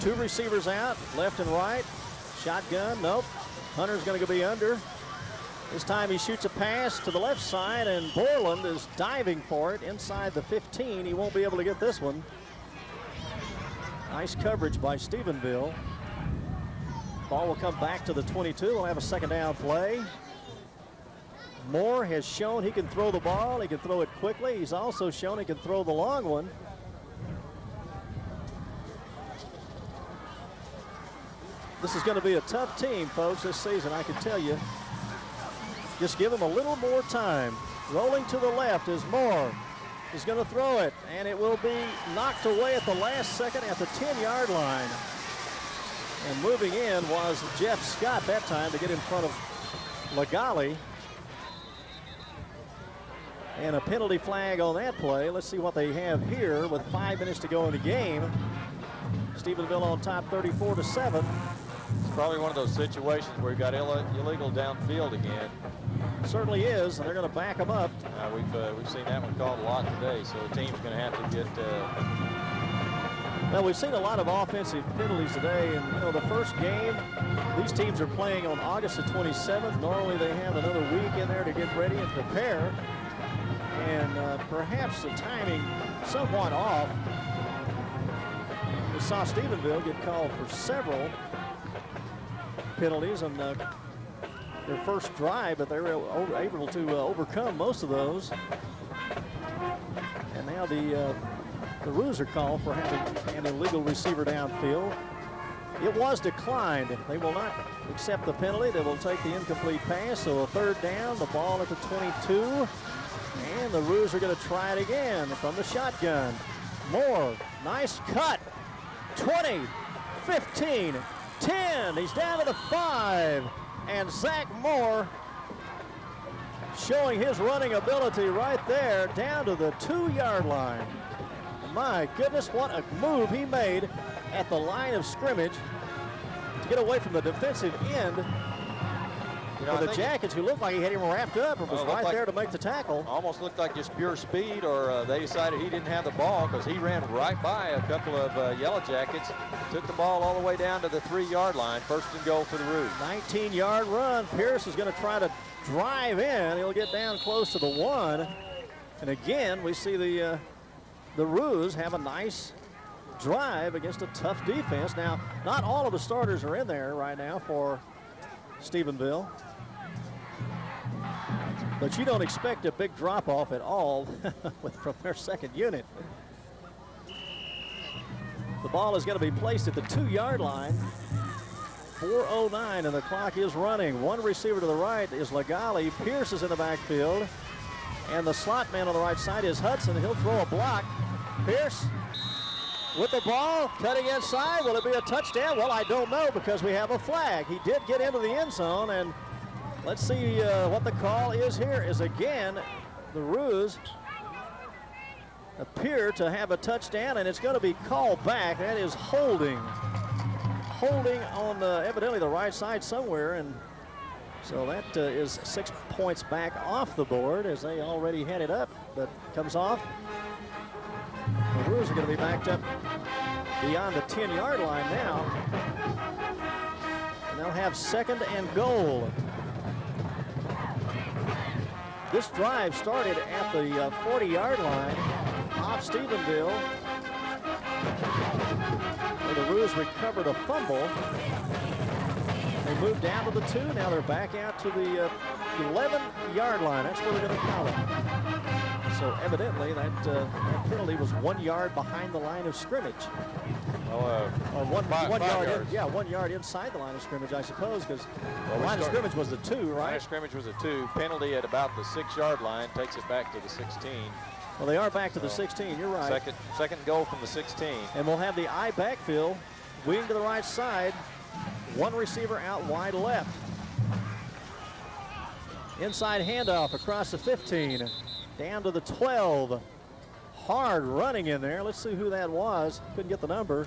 2 receivers out, left and right. Shotgun, nope. Hunter's going to be under. This time he shoots a pass to the left side, and Borland is diving for it inside the 15. He won't be able to get this one. Nice coverage by Stephenville. Ball will come back to the 22. We'll have a second down play. Moore has shown he can throw the ball. He can throw it quickly. He's also shown he can throw the long one. This is going to be a tough team, folks, this season, I can tell you. Just give them a little more time. Rolling to the left is Moore. He's going to throw it, and it will be knocked away at the last second at the 10-yard line. And moving in was Jeff Scott that time to get in front of Lagali. And a penalty flag on that play. Let's see what they have here with 5 minutes to go in the game. Stephenville on top 34-7. It's probably one of those situations where you've got illegal downfield again. Certainly is, and they're going to back them up. We've seen that one called a lot today, so the team's going to have to get. Now we've seen a lot of offensive penalties today, and you know the first game, these teams are playing on August the 27th. Normally they have another week in there to get ready and prepare, and perhaps the timing somewhat off. We saw Stephenville get called for several penalties on their first drive, but they were able to overcome most of those. And now the rules are called for having an illegal receiver downfield. It was declined. They will not accept the penalty. They will take the incomplete pass. So a third down, the ball at the 22. And the Roos are going to try it again from the shotgun. Moore, nice cut. 20, 15, 10. He's down to the 5. And Zach Moore showing his running ability right there down to the 2-yard line. My goodness, what a move he made at the line of scrimmage to get away from the defensive end. You know, for the Jackets, who looked like he had him wrapped up and was right there to make the tackle. Almost looked like just pure speed, or they decided he didn't have the ball because he ran right by a couple of Yellow Jackets, took the ball all the way down to the 3-yard line, first and goal for the Roos. 19-yard run. Pierce is going to try to drive in. He'll get down close to the 1. And again, we see the Roos have a nice drive against a tough defense. Now, not all of the starters are in there right now for Stephenville. But you don't expect a big drop-off at all from their second unit. The ball is going to be placed at the 2-yard line. 4:09 and the clock is running. One receiver to the right is Lagali. Pierce is in the backfield. And the slot man on the right side is Hudson. He'll throw a block. Pierce with the ball, cutting inside. Will it be a touchdown? Well, I don't know because we have a flag. He did get into the end zone, and let's see what the call is here. Is again, the Roos appear to have a touchdown, and it's going to be called back. That is holding on evidently the right side somewhere, and so that is 6 points back off the board as they already had it up, but comes off. The Roos are going to be backed up beyond the 10-yard line now. And they'll have second and goal. This drive started at the 40-yard line off Stephenville, where the Roos recovered a fumble. They moved down to the 2. Now they're back out to the 11-yard line. That's where they're going to call it. So So evidently that penalty was 1 yard behind the line of scrimmage. Well, or one five yard yards. in, 1 yard inside the line of scrimmage, I suppose, because Well, the line of scrimmage was the 2, right? Line of scrimmage was a 2. Penalty at about the 6-yard line takes it back to the 16. Well, they are back to the 16. You're right. Second goal from the 16. And we'll have the I backfield, wing to the right side, one receiver out wide left. Inside handoff across the 15, down to the 12. Hard running in there. Let's see who that was. Couldn't get the number.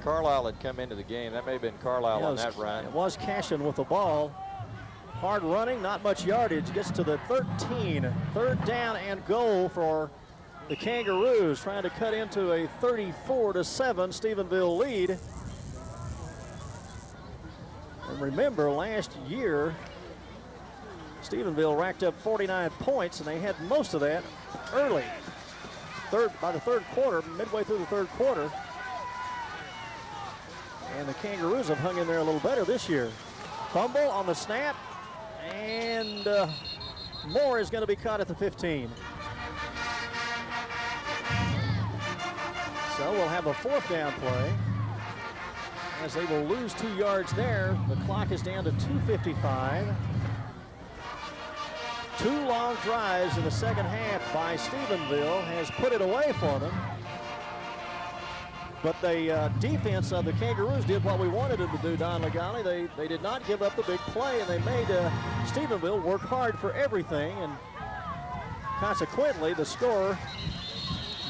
Carlisle had come into the game. That may have been Carlisle on that run. It was Cashin with the ball. Hard running, not much yardage. Gets to the 13. Third down and goal for the Kangaroos, trying to cut into a 34-7 Stephenville lead. And remember, last year, Stephenville racked up 49 points, and they had most of that early. By the third quarter, midway through the third quarter. And the Kangaroos have hung in there a little better this year. Fumble on the snap, and Moore is going to be caught at the 15. So we'll have a fourth down play, as they will lose 2 yards there. The clock is down to 2:55. 2 long drives in the second half by Stephenville has put it away for them. But the defense of the Kangaroos did what we wanted them to do, Don Legale. They did not give up the big play, and they made Stephenville work hard for everything, and consequently the score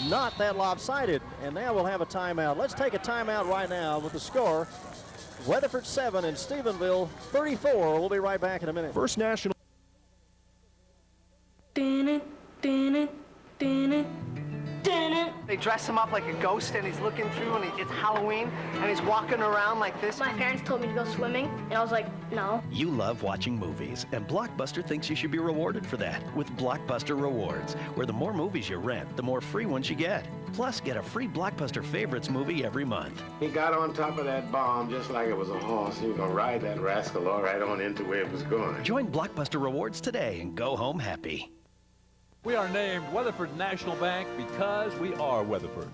not that lopsided. And now we'll have a timeout. Let's take a timeout right now with the score. Weatherford 7 and Stephenville 34. We'll be right back in a minute. First National. They dress him up like a ghost, and he's looking through, and it's Halloween, and he's walking around like this. My parents told me to go swimming, and I was like, no. You love watching movies, and Blockbuster thinks you should be rewarded for that with Blockbuster Rewards, where the more movies you rent, the more free ones you get. Plus, get a free Blockbuster Favorites movie every month. He got on top of that bomb just like it was a horse. He was gonna ride that rascal all right on into where it was going. Join Blockbuster Rewards today and go home happy. We are named Weatherford National Bank because we are Weatherford.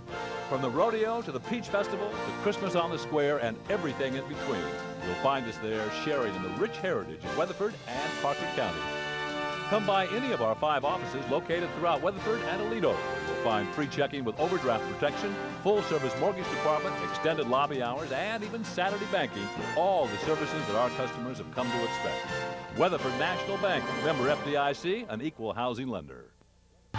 From the rodeo to the Peach Festival to Christmas on the Square and everything in between, you'll find us there sharing in the rich heritage of Weatherford and Parker County. Come by any of our 5 offices located throughout Weatherford and Aledo. You'll find free checking with overdraft protection, full-service mortgage department, extended lobby hours, and even Saturday banking for all the services that our customers have come to expect. Weatherford National Bank, member FDIC, an equal housing lender.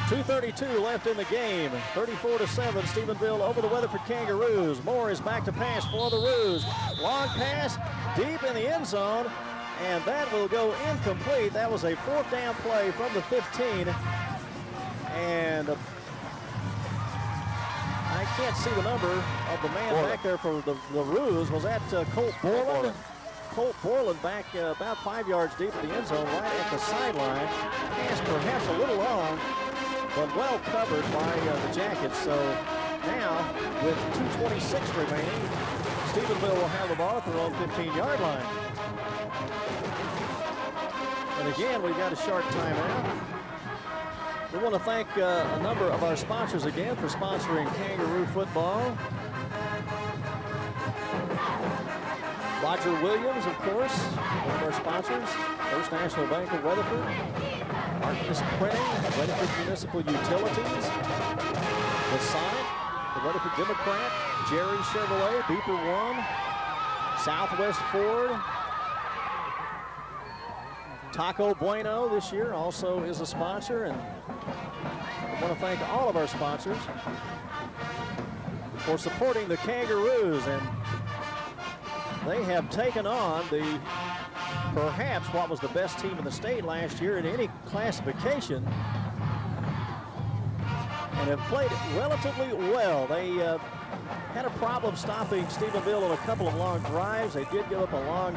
2:32 left in the game. 34-7, Stephenville over the Weatherford Kangaroos. Moore is back to pass for the Roos. Long pass deep in the end zone, and that will go incomplete. That was a fourth down play from the 15. And I can't see the number of the man back there for the Roos. Was that Colt Borland? Colt Borland back about 5 yards deep in the end zone, right at the sideline. Pass perhaps a little long, but well covered by the Jackets. So now, with 2:26 remaining, Stephenville will have the ball at their own 15-yard line. And again, we've got a short timeout. We want to thank a number of our sponsors again for sponsoring Kangaroo football. Roger Williams, of course, one of our sponsors. First National Bank of Weatherford. Marcus Printing, Weatherford Municipal Utilities. The Sonic, the Weatherford Democrat, Jerry Chevrolet, Beeper One, Southwest Ford. Taco Bueno this year also is a sponsor, and I want to thank all of our sponsors for supporting the Kangaroos, and they have taken on perhaps what was the best team in the state last year in any classification, and have played relatively well. They had a problem stopping Stephenville on a couple of long drives. They did give up a long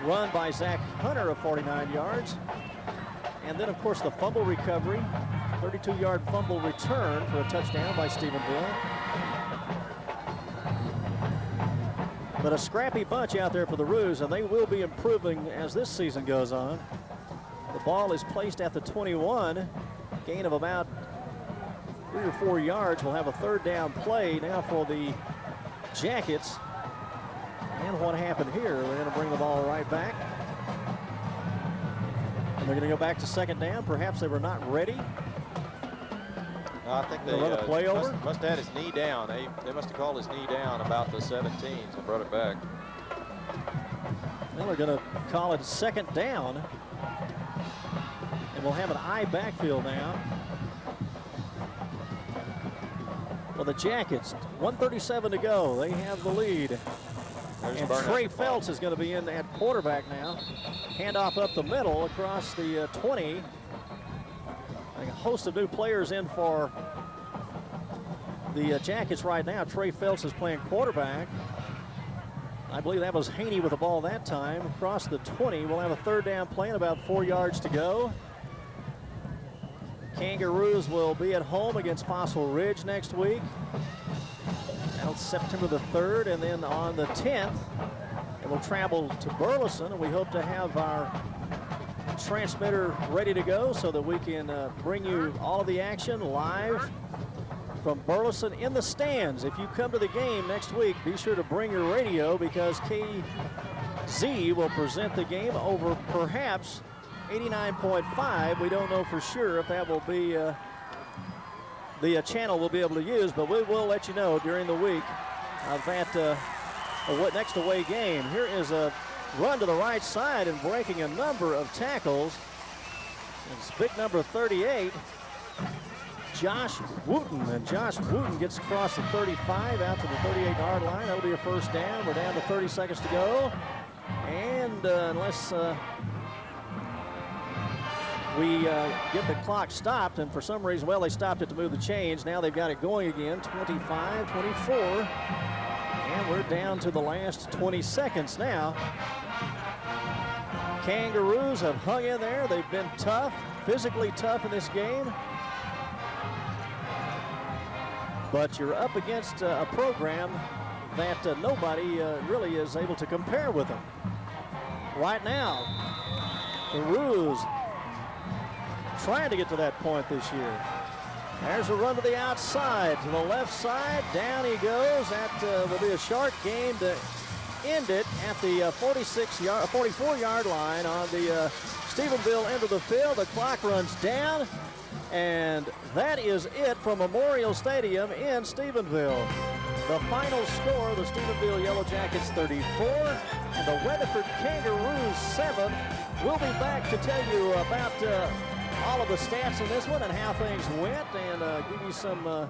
run by Zach Hunter of 49 yards. And then, of course, the fumble recovery, 32-yard fumble return for a touchdown by Stephenville. But a scrappy bunch out there for the Roos, and they will be improving as this season goes on. The ball is placed at the 21. Gain of about 3 or 4 yards. We'll have a third down play now for the Jackets. And what happened here? They're going to bring the ball right back. And they're going to go back to second down. Perhaps they were not ready. No, I think they must have had his knee down. They must have called his knee down about the 17, so brought it back. Well, they're going to call it second down. And we'll have an I backfield now. Well, the Jackets, 1:37 to go. They have the lead. And Trey Phelps is going to be in at quarterback now. Handoff up the middle across the 20. A host of new players in for the Jackets right now. Trey Phelps is playing quarterback. I believe that was Haney with the ball that time. Across the 20, we'll have a third down play and about 4 yards to go. Kangaroos will be at home against Fossil Ridge next week. That's September the 3rd, and then on the 10th, it will travel to Burleson, and we hope to have our transmitter ready to go so that we can bring you all of the action live from Burleson in the stands. If you come to the game next week, be sure to bring your radio because KZ will present the game over perhaps 89.5. We don't know for sure if that will be the channel we'll be able to use, but we will let you know during the week of that next away game. Here is a run to the right side and breaking a number of tackles. It's big number 38, Josh Wooten. And Josh Wooten gets across the 35 out to the 38-yard line. That'll be a first down. We're down to 30 seconds to go. And unless we get the clock stopped, and for some reason, well, they stopped it to move the chains. Now they've got it going again, 25, 24. And we're down to the last 20 seconds now. Kangaroos have hung in there. They've been tough, physically tough in this game. But you're up against a program that nobody really is able to compare with them. Right now, the Roos trying to get to that point this year. There's a run to the outside, to the left side. Down he goes. That will be a short gain to end it at the 44-yard line on the Stephenville end of the field. The clock runs down, and that is it from Memorial Stadium in Stephenville. The final score, the Stephenville Yellow Jackets 34 and the Weatherford Kangaroos 7. We'll be back to tell you about all of the stats in this one and how things went, and give you some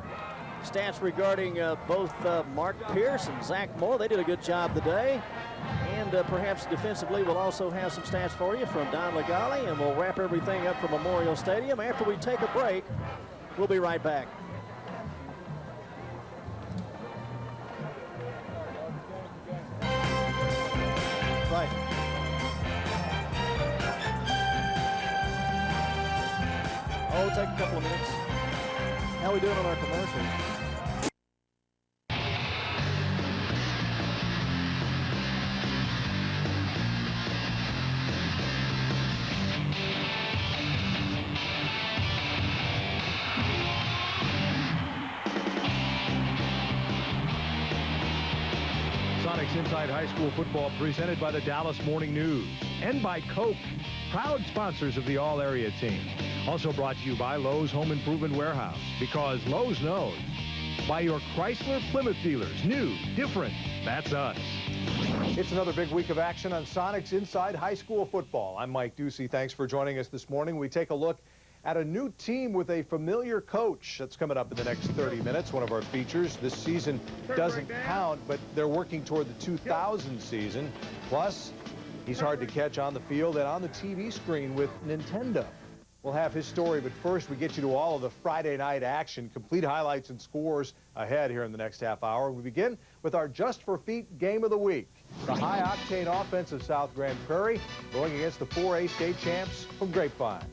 stats regarding both Mark Pierce and Zach Moore. They did a good job today. And perhaps defensively, we'll also have some stats for you from Don Legale, and we'll wrap everything up from Memorial Stadium. After we take a break, we'll be right back. Right. Oh, it'll take a couple of minutes. How are we doing on our commercials? Sonic's Inside High School Football presented by the Dallas Morning News and by Coke, proud sponsors of the all-area team. Also brought to you by Lowe's Home Improvement Warehouse, because Lowe's knows. By your Chrysler Plymouth dealers, new, different, that's us. It's another big week of action on Sonic's Inside High School Football. I'm Mike Ducey. Thanks for joining us this morning. We take a look at a new team with a familiar coach. That's coming up in the next 30 minutes, one of our features. This season doesn't count, but they're working toward the 2000 season. Plus, he's hard to catch on the field and on the TV screen with Nintendo. We'll have his story, but first we get you to all of the Friday night action. Complete highlights and scores ahead here in the next half hour. We begin with our Just for Feet Game of the Week. The high-octane offense of South Grand Prairie going against the 4A state champs from Grapevine.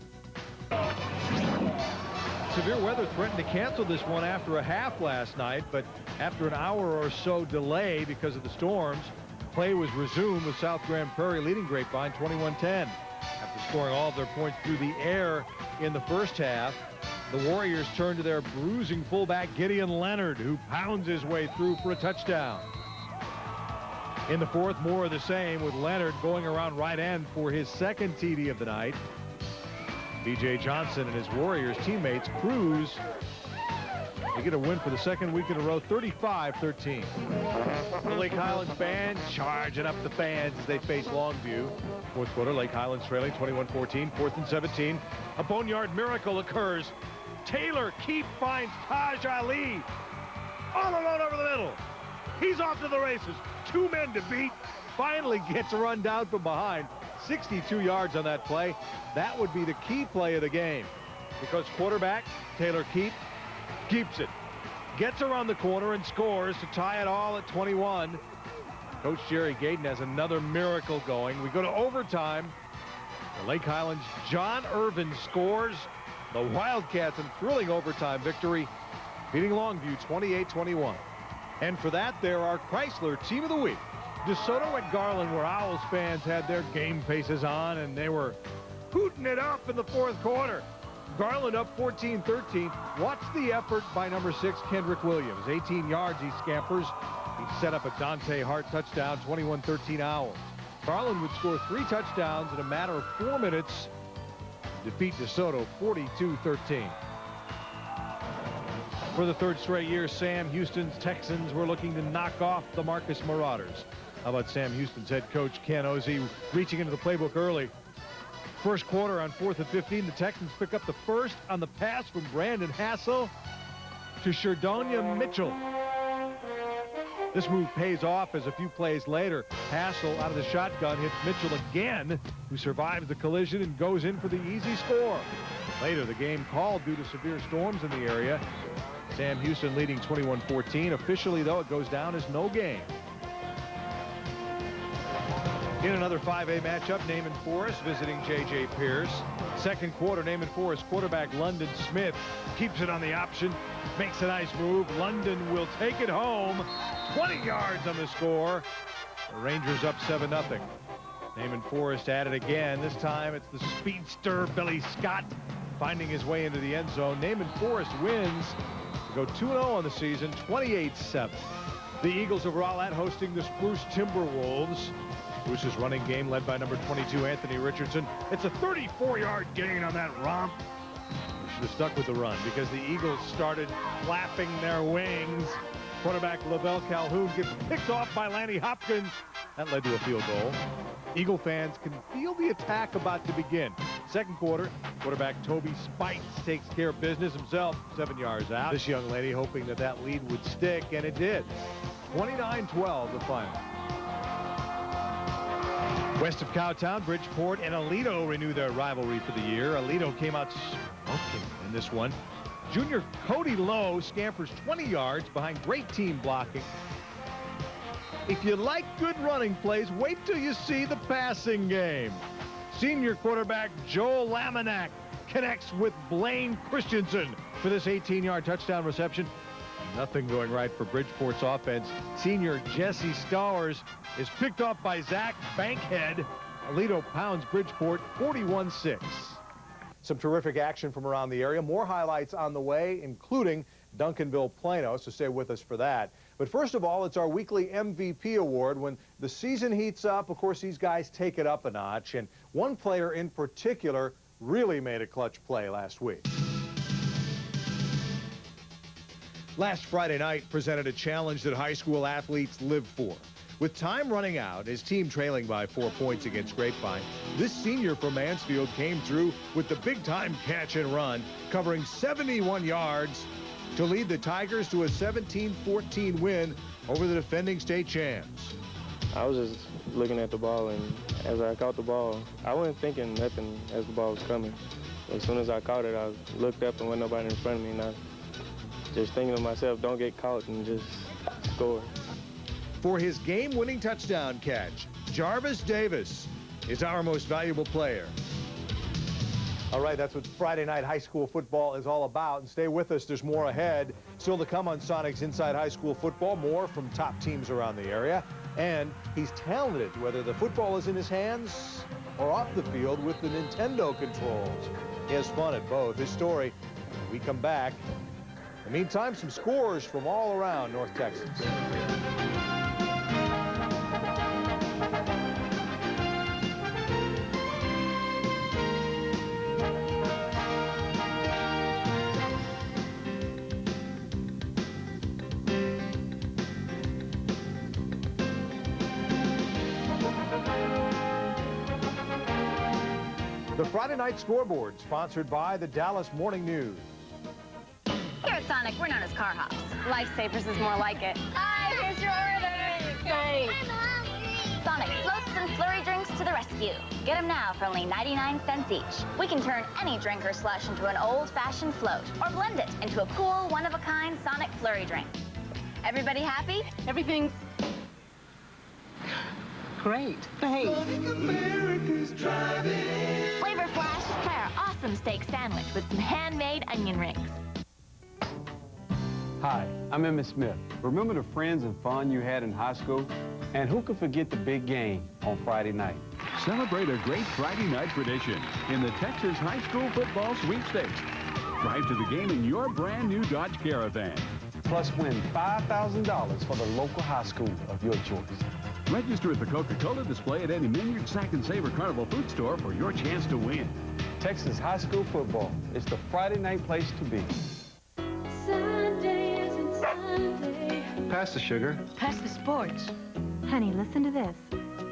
Severe weather threatened to cancel this one after a half last night, but after an hour or so delay because of the storms, play was resumed with South Grand Prairie leading Grapevine 21-10. After scoring all of their points through the air in the first half. The Warriors turn to their bruising fullback, Gideon Leonard, who pounds his way through for a touchdown. In the fourth, more of the same, with Leonard going around right end for his second TD of the night. B.J. Johnson and his Warriors teammates cruise. They get a win for the second week in a row, 35-13. The Lake Highlands band charging up the fans as they face Longview. Fourth quarter, Lake Highlands trailing 21-14, 4th and 17. A boneyard miracle occurs. Taylor Keefe finds Taj Ali all alone over the middle. He's off to the races. 2 men to beat. Finally gets a run down from behind. 62 yards on that play. That would be the key play of the game, because quarterback Taylor Keefe keeps it, gets around the corner and scores to tie it all at 21. Coach Jerry Gayden has another miracle going. We go to overtime. The Lake Highlands' John Irvin scores. The Wildcats in thrilling overtime victory, beating Longview 28-21. And for that, they're our Chrysler Team of the Week. DeSoto at Garland, where Owls fans had their game faces on, and they were hooting it up in the fourth quarter. Garland up 14-13. Watch the effort by number 6, Kendrick Williams. 18 yards he scampers. He set up a Dante Hart touchdown, 21-13 Owls. Garland would score 3 touchdowns in a matter of 4 minutes. Defeat DeSoto 42-13. For the third straight year, Sam Houston's Texans were looking to knock off the Marcus Marauders. How about Sam Houston's head coach Ken Ozzie reaching into the playbook early? First quarter on 4th and 15, the Texans pick up the first on the pass from Brandon Hassel to Sherdonia Mitchell. This move pays off as a few plays later, Hassel out of the shotgun hits Mitchell again, who survives the collision and goes in for the easy score. Later, the game called due to severe storms in the area. Sam Houston leading 21-14. Officially, though, it goes down as no game. In another 5A matchup, Naaman Forest visiting J.J. Pierce. Second quarter, Naaman Forest quarterback London Smith keeps it on the option, makes a nice move. London will take it home. 20 yards on the score. The Rangers up 7-0. Naaman Forest at it again. This time it's the speedster Billy Scott finding his way into the end zone. Naaman Forest wins to go 2-0 on the season, 28-7. The Eagles of Rowlett hosting the Spruce Timberwolves. Spruce's running game led by number 22, Anthony Richardson. It's a 34-yard gain on that romp. They should have stuck with the run because the Eagles started flapping their wings. Quarterback Lavelle Calhoun gets picked off by Lanny Hopkins. That led to a field goal. Eagle fans can feel the attack about to begin. Second quarter, quarterback Toby Spites takes care of business himself, 7 yards out. This young lady hoping that that lead would stick, and it did. 29-12 the final. West of Cowtown, Bridgeport and Aledo renew their rivalry for the year. Aledo came out smoking in this one. Junior Cody Lowe scampers 20 yards behind great team blocking. If you like good running plays, wait till you see the passing game. Senior quarterback Joel Laminack connects with Blaine Christensen for this 18-yard touchdown reception. Nothing going right for Bridgeport's offense. Senior Jesse Stowers is picked off by Zach Bankhead. Aledo pounds Bridgeport 41-6. Some terrific action from around the area. More highlights on the way, including Duncanville Plano, so stay with us for that. But first of all, it's our weekly MVP award. When the season heats up, of course, these guys take it up a notch. And one player in particular really made a clutch play last week. Last Friday night presented a challenge that high school athletes live for. With time running out, his team trailing by 4 points against Grapevine, this senior from Mansfield came through with the big-time catch and run, covering 71 yards to lead the Tigers to a 17-14 win over the defending state champs. I was just looking at the ball, and as I caught the ball, I wasn't thinking nothing as the ball was coming. As soon as I caught it, I looked up and wasn't nobody in front of me, and I just thinking to myself, don't get caught and just score. For his game-winning touchdown catch, Jarvis Davis is our most valuable player. All right, that's what Friday night high school football is all about. And stay with us, there's more ahead. Still to come on Sonic's Inside High School Football, more from top teams around the area. And he's talented, whether the football is in his hands or off the field with the Nintendo controls. He has fun at both. His story when we come back. In the meantime, some scores from all around North Texas. The Friday Night Scoreboard, sponsored by the Dallas Morning News. Here at Sonic, we're known as car hops. Lifesavers is more like it. Hi, here's your order. Thanks. Sonic floats and flurry drinks to the rescue. Get them now for only 99 cents each. We can turn any drink or slush into an old-fashioned float, or blend it into a cool, one-of-a-kind Sonic flurry drink. Everybody happy? Everything's great. Thanks. Flavor Flash, try our awesome steak sandwich with some handmade onion rings. Hi, I'm Emmitt Smith. Remember the friends and fun you had in high school? And who could forget the big game on Friday night? Celebrate a great Friday night tradition in the Texas High School Football Sweepstakes. Drive to the game in your brand new Dodge Caravan. Plus win $5,000 for the local high school of your choice. Register at the Coca-Cola display at any Minyard Sack and Savor Carnival food store for your chance to win. Texas High School Football is the Friday night place to be. Sunday isn't Sunday. Pass the sugar. Pass the sports. Honey, listen to this.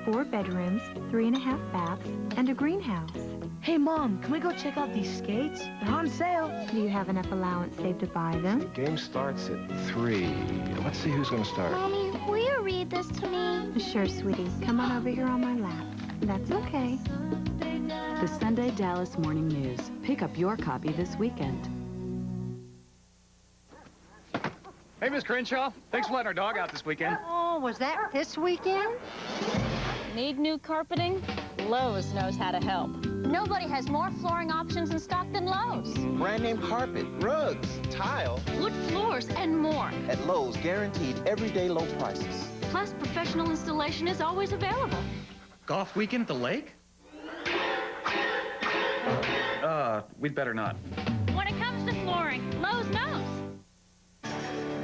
4 bedrooms, 3.5 baths, and a greenhouse. Hey, Mom, can we go check out these skates? They're on sale. Do you have enough allowance saved to buy them? The game starts at 3. Let's see who's going to start. Mommy, will you read this to me? Sure, sweetie. Come on over here on my lap. That's okay. The Sunday Dallas Morning News. Pick up your copy this weekend. Hey, Miss Crenshaw. Thanks for letting our dog out this weekend. Oh, was that this weekend? Need new carpeting? Lowe's knows how to help. Nobody has more flooring options in stock than Lowe's. Brand name carpet, rugs, tile, wood floors, and more. At Lowe's, guaranteed everyday low prices. Plus, professional installation is always available. Golf weekend at the lake? We'd better not. When it comes to flooring, Lowe's knows.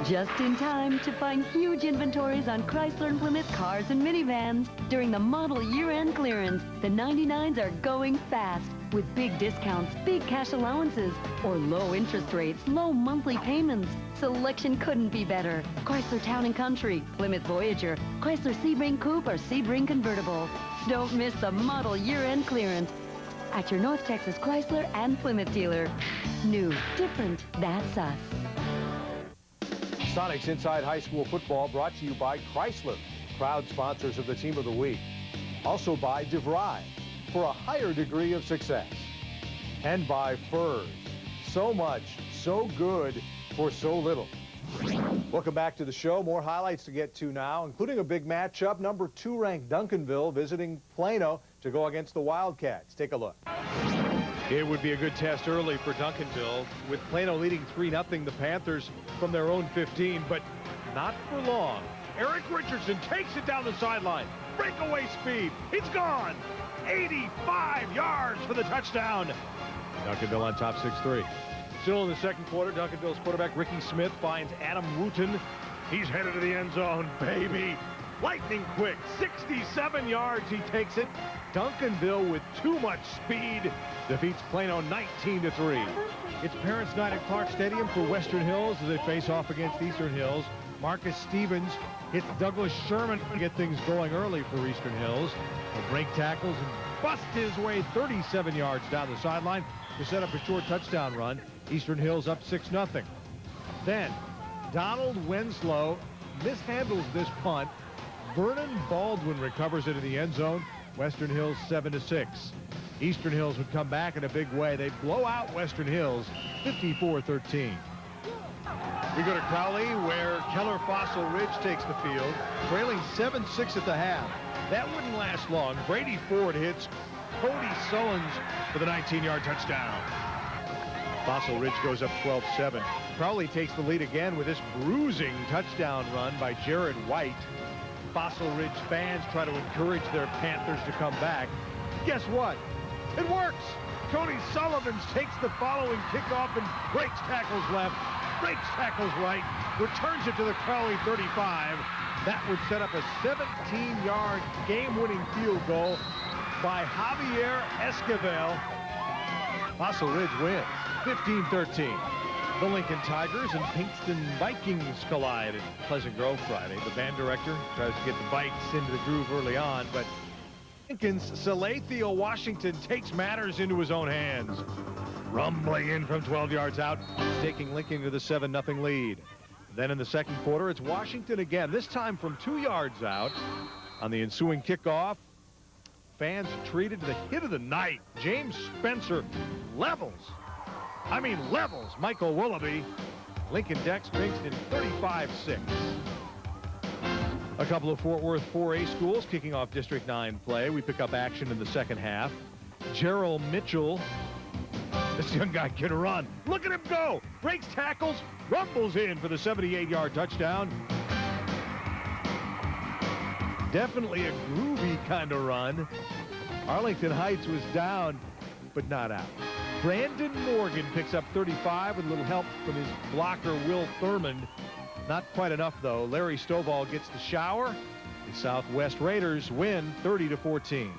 Just in time to find huge inventories on Chrysler and Plymouth cars and minivans. During the model year-end clearance, the 99s are going fast with big discounts, big cash allowances, or low interest rates, low monthly payments. Selection couldn't be better. Chrysler Town & Country, Plymouth Voyager, Chrysler Sebring Coupe, or Sebring Convertible. Don't miss the model year-end clearance at your North Texas Chrysler and Plymouth dealer. New, different, that's us. Sonic's Inside High School Football brought to you by Chrysler, proud sponsors of the Team of the Week. Also by DeVry, for a higher degree of success. And by Furs, so much, so good for so little. Welcome back to the show. More highlights to get to now, including a big matchup. Number 2 ranked Duncanville visiting Plano to go against the Wildcats. Take a look. It would be a good test early for Duncanville, with Plano leading 3-0 the Panthers from their own 15, but not for long. Eric Richardson takes it down the sideline. Breakaway speed. It's gone. 85 yards for the touchdown. Duncanville on top 6-3. Still in the second quarter, Duncanville's quarterback Ricky Smith finds Adam Wooten. He's headed to the end zone, baby. Lightning quick, 67 yards, he takes it. Duncanville with too much speed defeats Plano 19-3. It's Parents' Night at Clark Stadium for Western Hills as they face off against Eastern Hills. Marcus Stevens hits Douglas Sherman to get things going early for Eastern Hills. He'll break tackles and bust his way 37 yards down the sideline to set up a short touchdown run. Eastern Hills up 6-0. Then Donald Winslow mishandles this punt. Vernon Baldwin recovers it in the end zone. Western Hills 7-6. Eastern Hills would come back in a big way. They blow out Western Hills 54-13. We go to Crowley, where Keller Fossil Ridge takes the field, trailing 7-6 at the half. That wouldn't last long. Brady Ford hits Cody Sullins for the 19-yard touchdown. Fossil Ridge goes up 12-7. Crowley takes the lead again with this bruising touchdown run by Jared White. Fossil Ridge fans try to encourage their Panthers to come back. Guess what? It works. Tony Sullivan takes the following kickoff and breaks tackles left, breaks tackles right, returns it to the Crowley 35. That would set up a 17-yard game-winning field goal by Javier Esquivel. Fossil Ridge wins 15-13. The Lincoln Tigers and Pinkston Vikings collide at Pleasant Grove Friday. The band director tries to get the Vikes into the groove early on, but Lincoln's Salathiel Washington takes matters into his own hands. Rumbling in from 12 yards out, taking Lincoln to the 7-0 lead. Then in the second quarter, it's Washington again, this time from 2 yards out. On the ensuing kickoff, fans treated to the hit of the night. James Spencer levels Michael Willoughby. Lincoln decks Pinkston 35-6. A couple of Fort Worth 4A schools kicking off District 9 play. We pick up action in the second half. Gerald Mitchell, this young guy can run. Look at him go. Breaks tackles, rumbles in for the 78-yard touchdown. Definitely a groovy kind of run. Arlington Heights was down, but not out. Brandon Morgan picks up 35 with a little help from his blocker, Will Thurmond. Not quite enough, though. Larry Stovall gets the shower. The Southwest Raiders win 30-14.